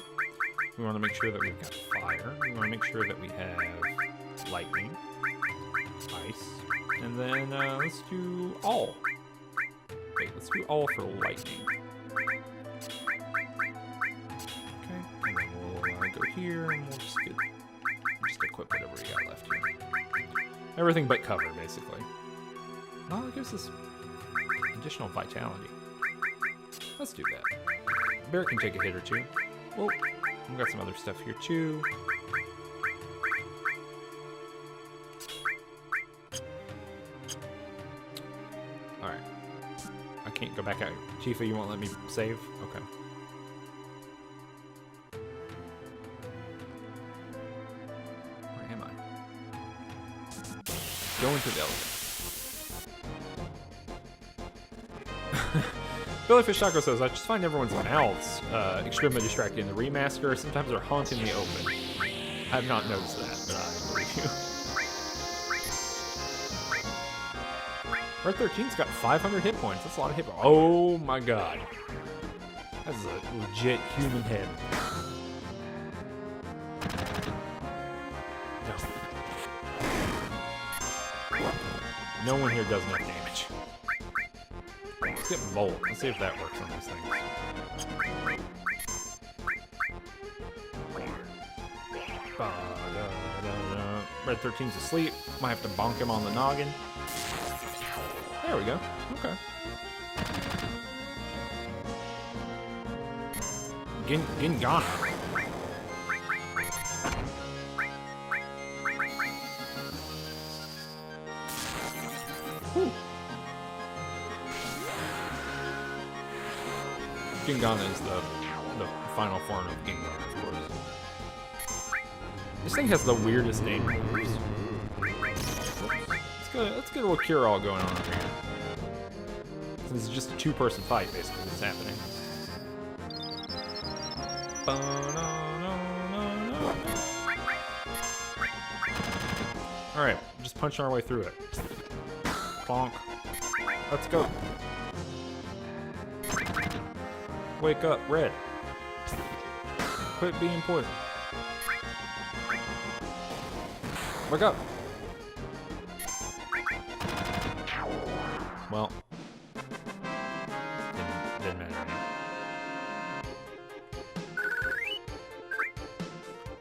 We want to make sure that we've got fire. We want to make sure that we have lightning, ice, and then let's do all. Wait, let's do all for lightning. Okay, and then we'll go here and we'll just equip whatever we got left here. Everything but cover, basically. Oh, it gives us additional vitality. Let's do that. Bear can take a hit or two. Oh, we've got some other stuff here too. Alright. I can't go back out. Tifa, you won't let me save? Okay. Where am I? Go into the elevator. Billy Fish Taco says, I just find everyone's mouths extremely distracting in the remaster. Sometimes they're haunting the open. I have not noticed that, but I believe you. Red 13's got 500 hit points. That's a lot of hit points. Oh my god. That's a legit human head. No one here does enough damage. Let's get Bolt. Let's see if that works on these things. Red 13's asleep. Might have to bonk him on the noggin. There we go. Okay. Gingana. Whew. Gingana is the final form of Gengar, of course. This thing has the weirdest name moves. Let's get a little cure-all going on over here. This is just a two-person fight, basically, that's happening. Alright, just punching our way through it. Bonk. Let's go. Wake up, Red. Quit being poison. Wake up. Well, didn't matter.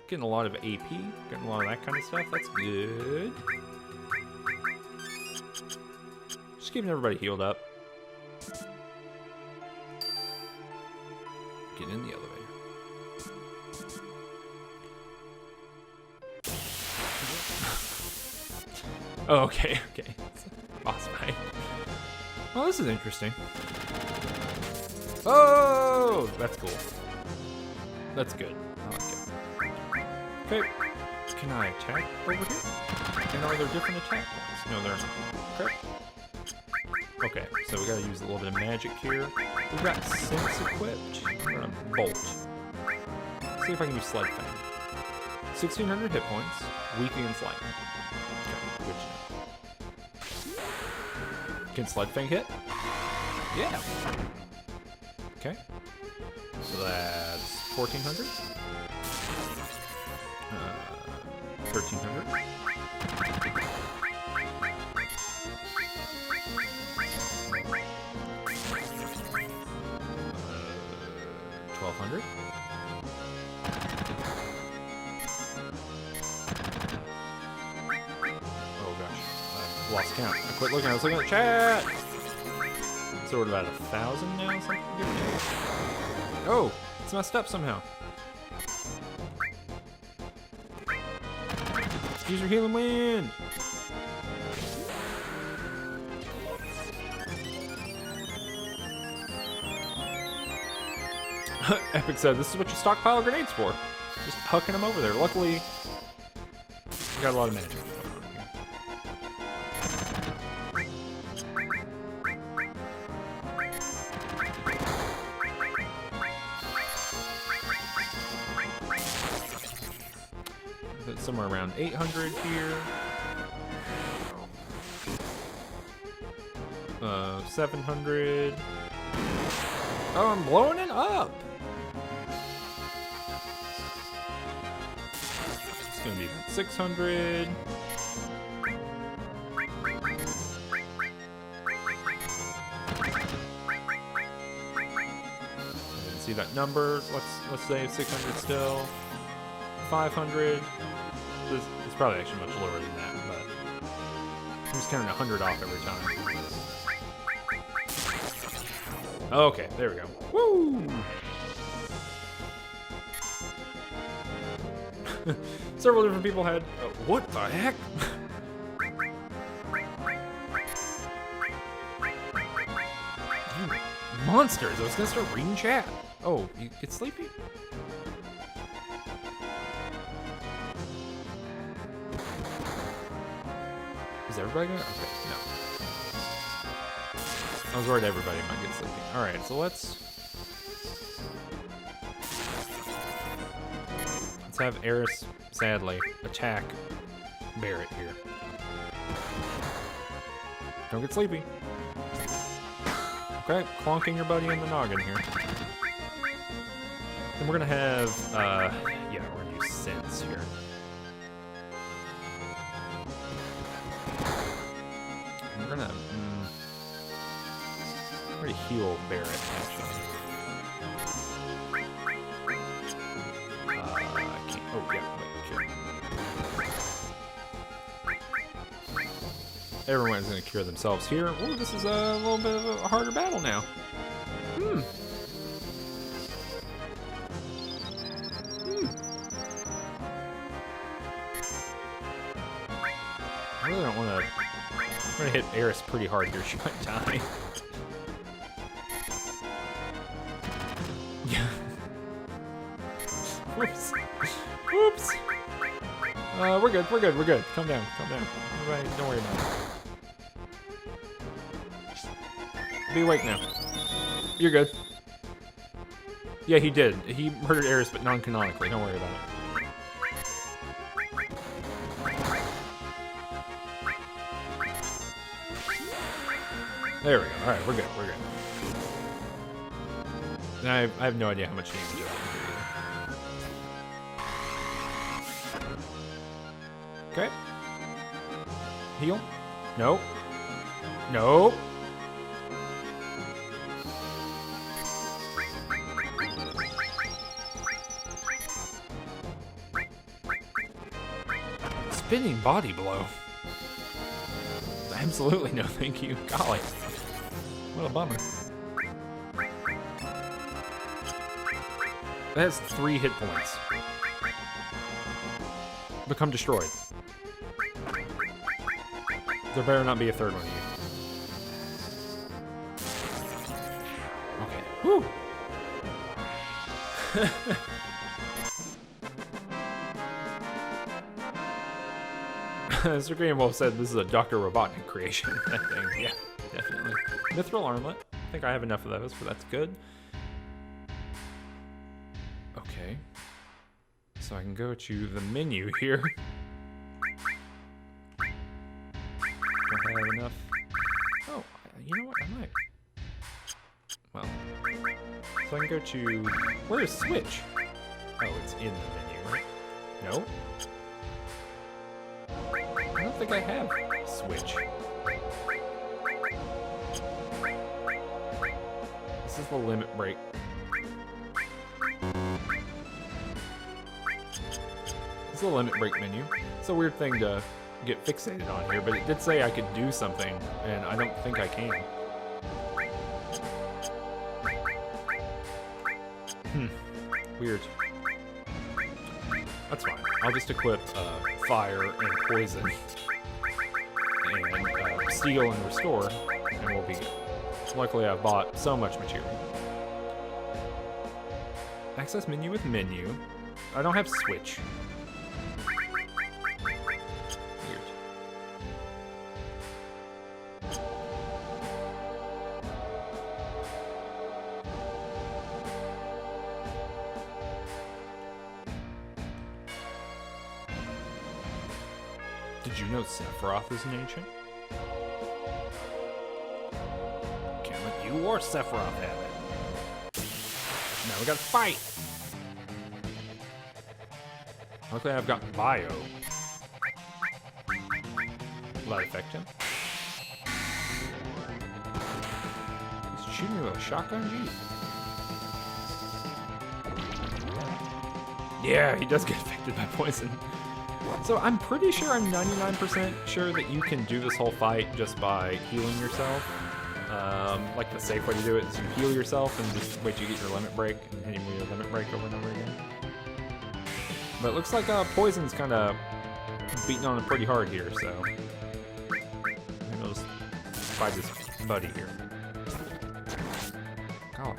Getting a lot of AP, getting a lot of that kind of stuff. That's good. Just keeping everybody healed up. Get in the elevator. Oh, okay. Boss fight. Well, this is interesting. Oh, that's cool. That's good. I like it. Okay. Can I attack over here? And are there different attack points? No, there aren't. Okay. Okay, so we gotta use a little bit of magic here. We've got Sense equipped. We're gonna Bolt. See if I can use Sled Fang. 1600 hit points, weak against lightning. Okay, good to know. Can Sled Fang hit? Yeah. Okay. So that's 1400. 1300. 1200. Oh gosh, I lost count. I quit looking. I was looking at the chat. So we're about 1,000 now. Something. Oh, it's messed up somehow. Use your healing wind. Epic said, this is what you stockpile grenades for. Just hucking them over there. Luckily, we got a lot of magic going on here. It's somewhere around 800 here. 700. Oh, I'm blowing it up. It's gonna be 600. See that number? Let's say 600 still. 500. It's probably actually much lower than that, but I'm just counting 100 off every time. Okay, there we go. Woo! Several different people had. What the heck? You monsters! I was gonna start reading chat. Oh, you get sleepy? Is everybody gonna? Okay, no. I was worried everybody might get sleepy. Alright, so let's have Aerith, sadly, attack Barrett here. Don't get sleepy. Okay, clonking your buddy in the noggin here. Then we're gonna have, yeah, we're gonna use sense here. And we're gonna, heal Barrett, actually. I can't, oh, yeah, wait, sure. Everyone's gonna cure themselves here. Ooh, this is a little bit of a harder battle now. I really don't want to. I'm gonna hit Aerith pretty hard here. She might die. Yeah. Whoops. Whoops. We're good. We're good. We're good. Calm down. Calm down. Everybody, don't worry about it. Be awake now. You're good. Yeah, he did. He murdered Aerith, but non-canonically. Don't worry about it. There we go. All right, we're good. We're good. And I have no idea how much damage I can do. Okay. Heal. Nope. Nope. Spinning body blow. Absolutely no thank you. Golly. What a bummer. That has 3 hit points. Become destroyed. There better not be a third one of you. Okay. Whew. Sir Graham Wolf said this is a Dr. Robotnik creation. That thing, yeah, definitely. Mithril armlet. I think I have enough of those, but that's good. Okay. So I can go to the menu here. Do I have enough? Oh, you know what? I might. Well, so I can go to. Where is Switch? Oh, it's in the menu, right? No? I don't think I have Switch. This is the limit break. This is the limit break menu. It's a weird thing to get fixated on here, but it did say I could do something, and I don't think I can. Weird. That's fine. I'll just equip fire and poison and steal and restore, and we'll be good. Luckily, I've bought so much material. Access menu with menu. I don't have Switch. Weird. Did you know Sephiroth is an ancient? Can't let you you or Sephiroth have it. Now we gotta fight. Luckily I've got Bio. Will that affect him? He's shooting me with a shotgun, jeez. Yeah, he does get affected by poison. So I'm pretty sure, I'm 99% sure that you can do this whole fight just by healing yourself. Like the safe way to do it is you heal yourself and just wait till you get your limit break and hit him with your limit break over and over again. But it looks like poison's kind of beating on him pretty hard here, so maybe I'll just fight this buddy here. God,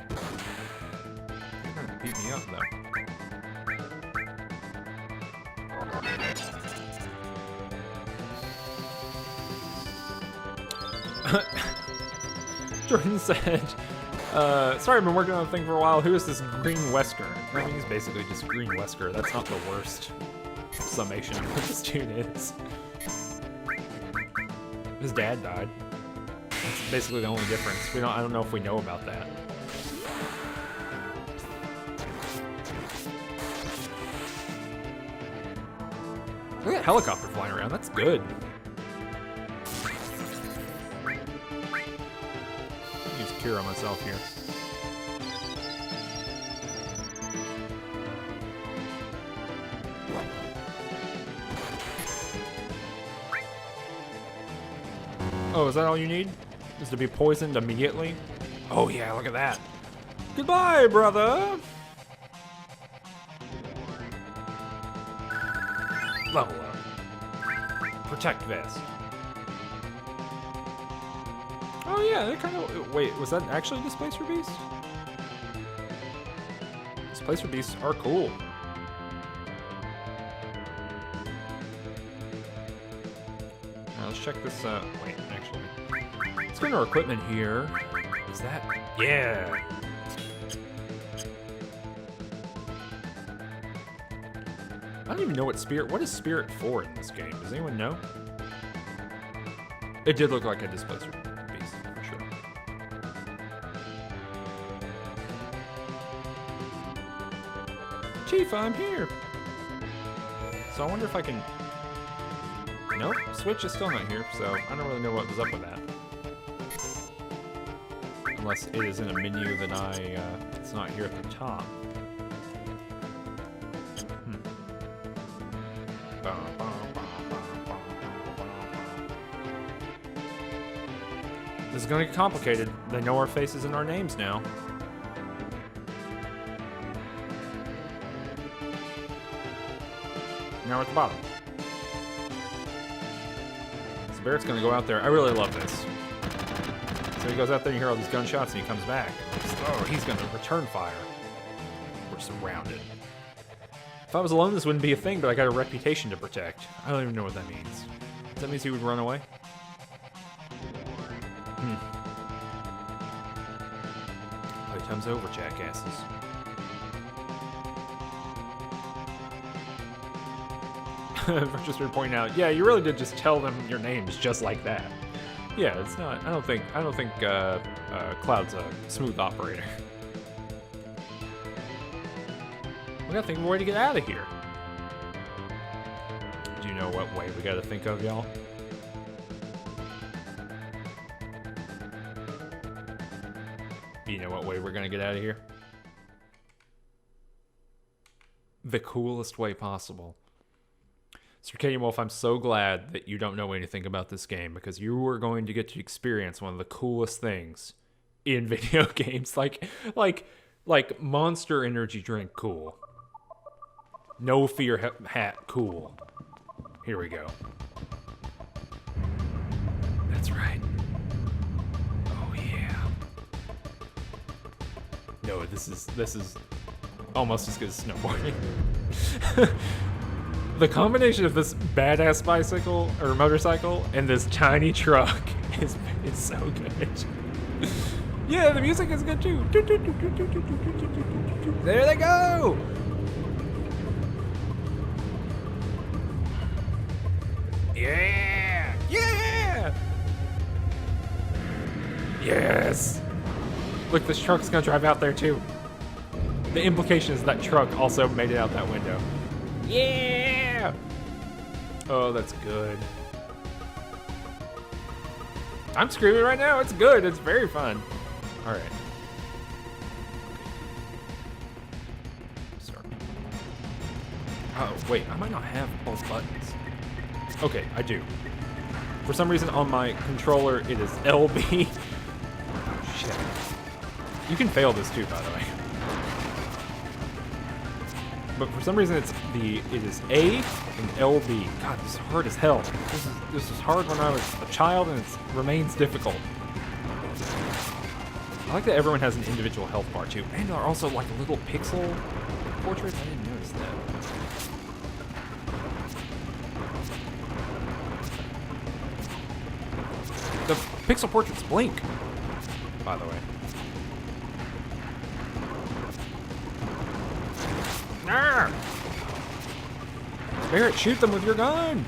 he's gonna beat me up though. Jordan said, sorry, I've been working on the thing for a while. Who is this Green Wesker? I mean, he's basically just Green Wesker. That's not the worst summation of what this dude is. His dad died. That's basically the only difference. I don't know if we know about that. Look at that helicopter flying around. That's good. Use Cure on myself here. Oh, is that all you need? Is to be poisoned immediately? Oh yeah, look at that. Goodbye, brother! Level up. Protect vest. Oh yeah, they're kind of... Wait, was that actually Displacer Beast? Displacer Beasts are cool. Now let's check this, wait, actually. Let's go into our equipment here. Is that... Yeah! I don't even know what is Spirit for in this game? Does anyone know? It did look like a Displacer Beast, for sure. Chief, I'm here! So I wonder if I can... Nope, Switch is still not here, so I don't really know what was up with that. Unless it is in a menu that it's not here at the top. This is gonna get complicated. They know our faces and our names now. Now we're at the bottom. So Barrett's gonna go out there. I really love this. So he goes out there and you hear all these gunshots and he comes back. Oh, he's gonna return fire. We're surrounded. If I was alone, this wouldn't be a thing, but I got a reputation to protect. I don't even know what that means. Does that mean he would run away? Playtime's over, jackasses. Just pointing out, yeah, you really did just tell them your names just like that. Yeah, it's not. I don't think Cloud's a smooth operator. We gotta think of a way to get out of here. Do you know what way we gotta think of, y'all? Do you know what way we're gonna get out of here? The coolest way possible. Circadian Wolf, I'm so glad that you don't know anything about this game because you are going to get to experience one of the coolest things in video games. Like Monster Energy drink cool. No Fear hat cool. Here we go. That's right. Oh yeah. No, this is almost as good as snowboarding. The combination of this badass bicycle or motorcycle and this tiny truck is so good. Yeah, the music is good too. There they go. Yeah! Yeah! Yes! Look, this truck's gonna drive out there too. The implication is that truck also made it out that window. Yeah! Oh, that's good. I'm screaming right now. It's good. It's very fun. All right. Start. Oh, wait. I might not have both buttons. Okay, I do. For some reason on my controller, it is LB. Oh, shit. You can fail this too, by the way. But for some reason, it is A and LB. God, this is hard as hell. This was hard when I was a child, and it remains difficult. I like that everyone has an individual health bar too, and there are also like little pixel portraits. I didn't notice that. The pixel portraits blink, by the way. Ah! Barrett, shoot them with your gun!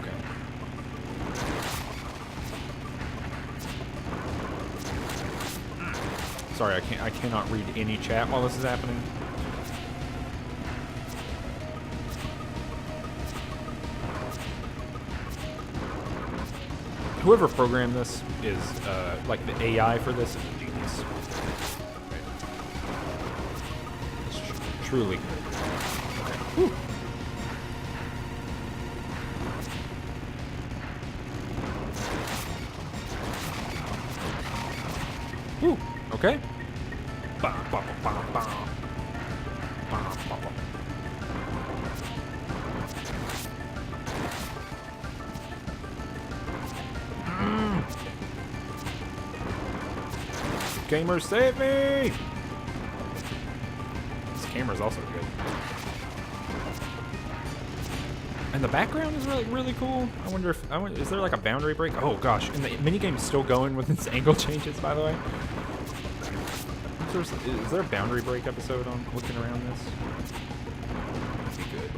Okay. Sorry, I cannot read any chat while this is happening. Whoever programmed this is, like the AI for this is a genius. It's truly good. Okay. Whew. Whew. Okay. Bah, bah, bah, bah. Bah, bah, bah. Gamer, save me! This camera's also good. And the background is really cool. I wonder if is there like a boundary break? Oh gosh, and the minigame's still going with its angle changes, by the way. Is there a boundary break episode on looking around this? That'd be good.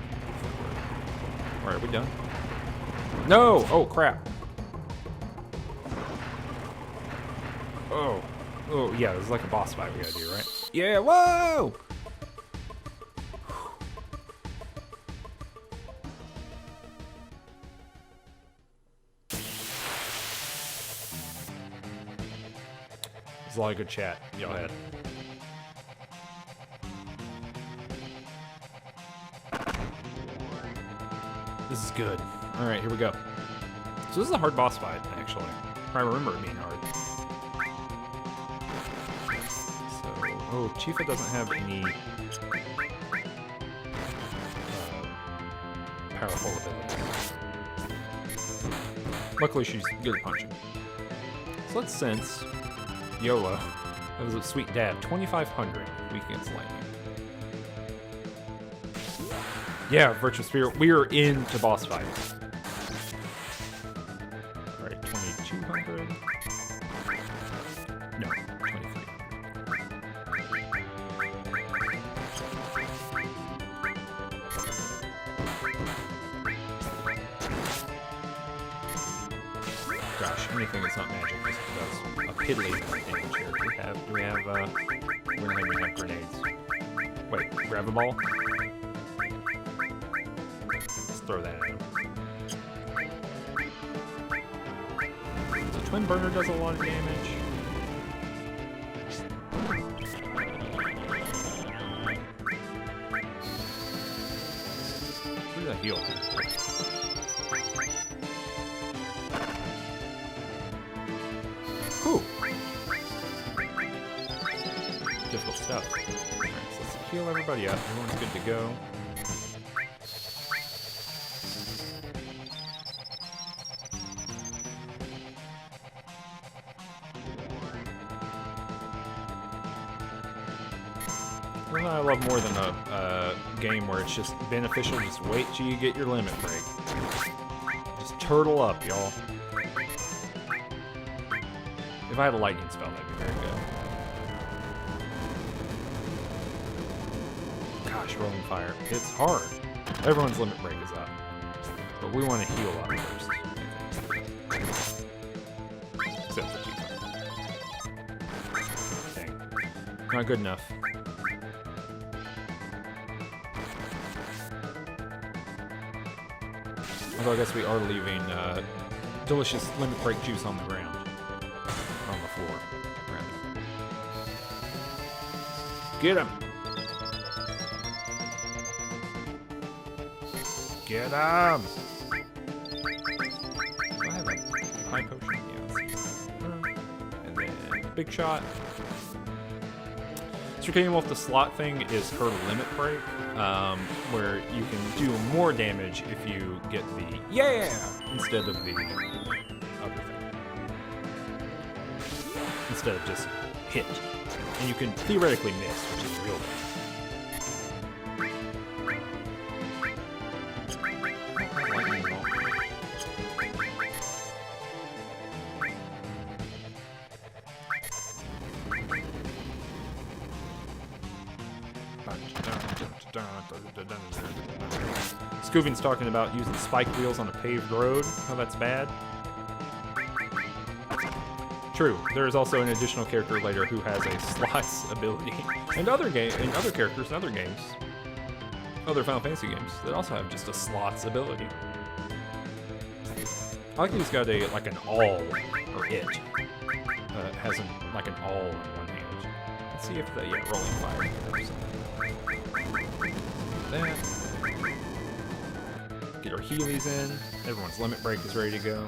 Alright, we done? No! Oh crap. Oh. Oh, yeah, this is like a boss fight we gotta do, right? Yeah, whoa! There's a lot of good chat y'all had. This is good. Alright, here we go. So this is a hard boss fight, actually. I remember it being hard. Oh, Chifa doesn't have any powerful abilities. Luckily, she's good at punching. So let's sense YOLO. That was a sweet dab. 2,500 weak against lightning. Yeah, Virtual Spirit. We are into boss fights. All right, 2,200. No, 23. Gosh, anything that's not magic just does a piddly damage here. Do we have, we don't even have grenades. Wait, grab a ball? Let's throw that at him. The twin burner does a lot of damage. Where's that heal? Whew. Difficult stuff. Alright, so let's heal everybody up. Everyone's good to go. Well, I love more than a game where it's just beneficial. Just wait till you get your limit break. Just turtle up, y'all. If I had a lightning spell, that'd be very good. Gosh, rolling fire. It's hard. Everyone's limit break is up. But we want to heal up first. Except for Tifa. Not good enough. Although I guess we are leaving delicious limit break juice on the ground. On the floor, rather. Get him! Get him! Do I have a high potion? Yeah, let's see. And then big shot. Circadian Wolf, the slot thing is her limit break, where you can do more damage if you get the yeah instead of the other thing. Instead of just hit. And you can theoretically miss, which is real bad. Scoovin's talking about using spike wheels on a paved road. How that's bad. True. There is also an additional character later who has a slots ability, and other characters in other games, other Final Fantasy games that also have just a slots ability. I like that he's got a like an all or it has like an all in one hand. Let's see if the rolling fire. That. Get our Heelys in. Everyone's limit break is ready to go.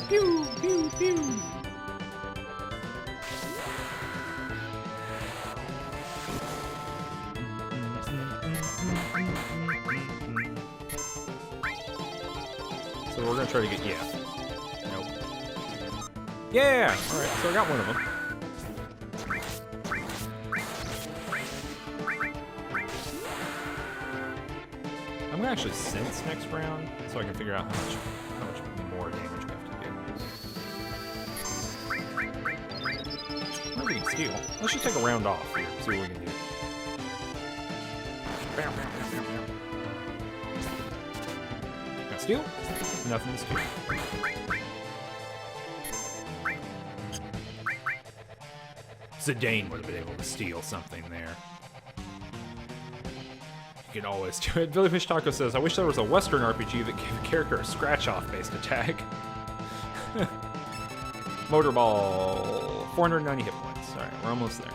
Pew, pew, pew. So we're gonna try to get Nope. Yeah! Alright, so I got one of them. I'm gonna actually sense next round so I can figure out how much more damage we have to do. I don't think we can steal. Let's just take a round off here, see what we can do. Bam, bam, bam, bam, bam. Got steal? Nothing to steal. Zidane would have been able to steal something there. You can always do it. Billy Fish Taco says, I wish there was a Western RPG that gave a character a scratch-off based attack. Motorball. 490 hit points. Alright, we're almost there.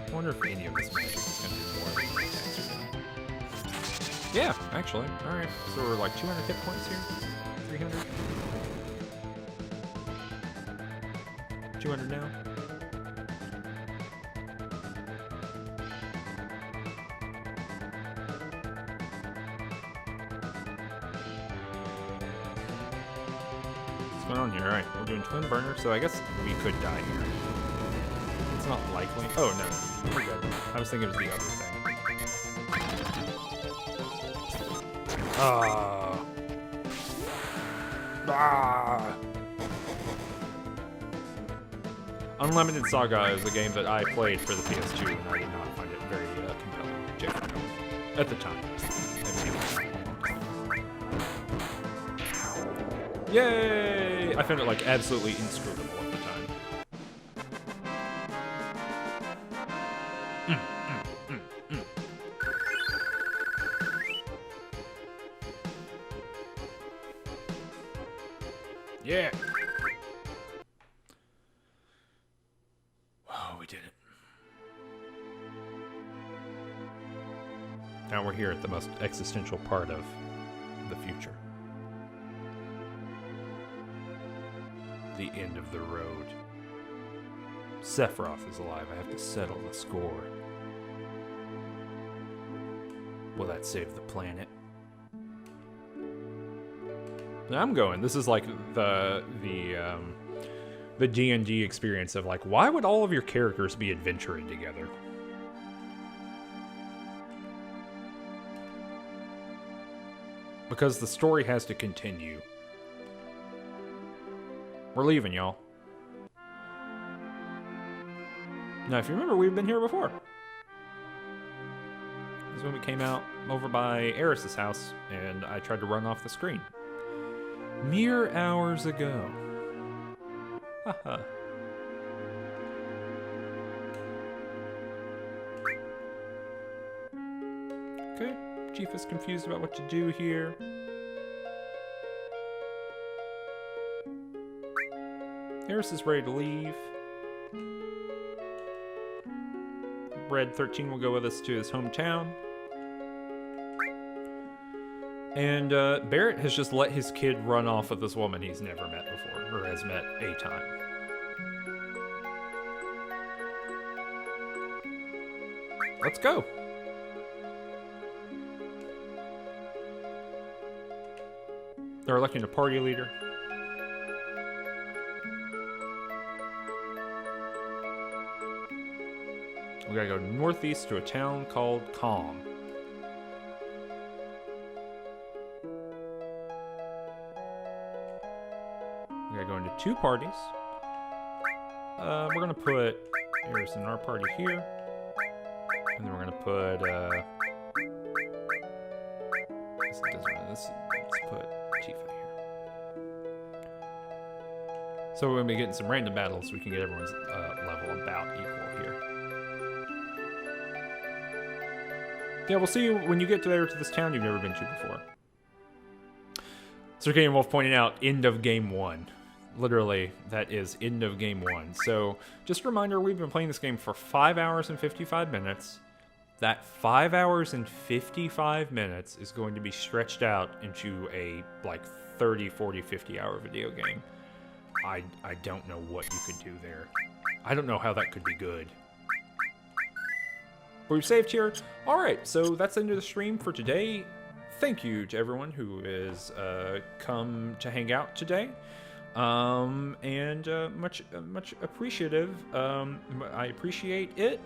I wonder if any of this magic is going to do more than the attacks are doing. Yeah, actually. Alright, so we're like 200 hit points here? 300? 200 now? What's going on here? Alright, we're doing twin burner, so I guess we could die here. It's not likely. Oh, no. We're good. I was thinking it was the other thing. Unlimited Saga is a game that I played for the PS2, and I did not find it very compelling, genuinely, at the time. Yay! I found it like absolutely inscrutable at the time. Yeah! Wow, we did it. Now we're here at the most existential part of the future. The end of the road. Sephiroth is alive. I have to settle the score. Will that save the planet? Now I'm going. This is like the D&D experience of like, why would all of your characters be adventuring together? Because the story has to continue. We're leaving, y'all. Now, if you remember, we've been here before. This is when we came out over by Aerith's house, and I tried to run off the screen. Mere hours ago. Haha. Okay, Chief is confused about what to do here. Aerith is ready to leave. Red 13 will go with us to his hometown. And Barrett has just let his kid run off with this woman he's never met before, or has met a time. Let's go. They're electing a party leader. We gotta go northeast to a town called Calm. We gotta go into 2 parties. We're gonna put Aerith in our party here. And then we're gonna put, let's put Tifa here. So we're gonna be getting some random battles so we can get everyone's level about equal here. Yeah, we'll see you when you get to this town you've never been to before. Circadian Wolf pointing out, end of game 1. Literally, that is end of game 1. So, just a reminder, we've been playing this game for 5 hours and 55 minutes. That 5 hours and 55 minutes is going to be stretched out into a, like, 30, 40, 50 hour video game. I don't know what you could do there. I don't know how that could be good. We've saved here. Alright, so that's the end of the stream for today. Thank you to everyone who has come to hang out today. And much appreciative. I appreciate it.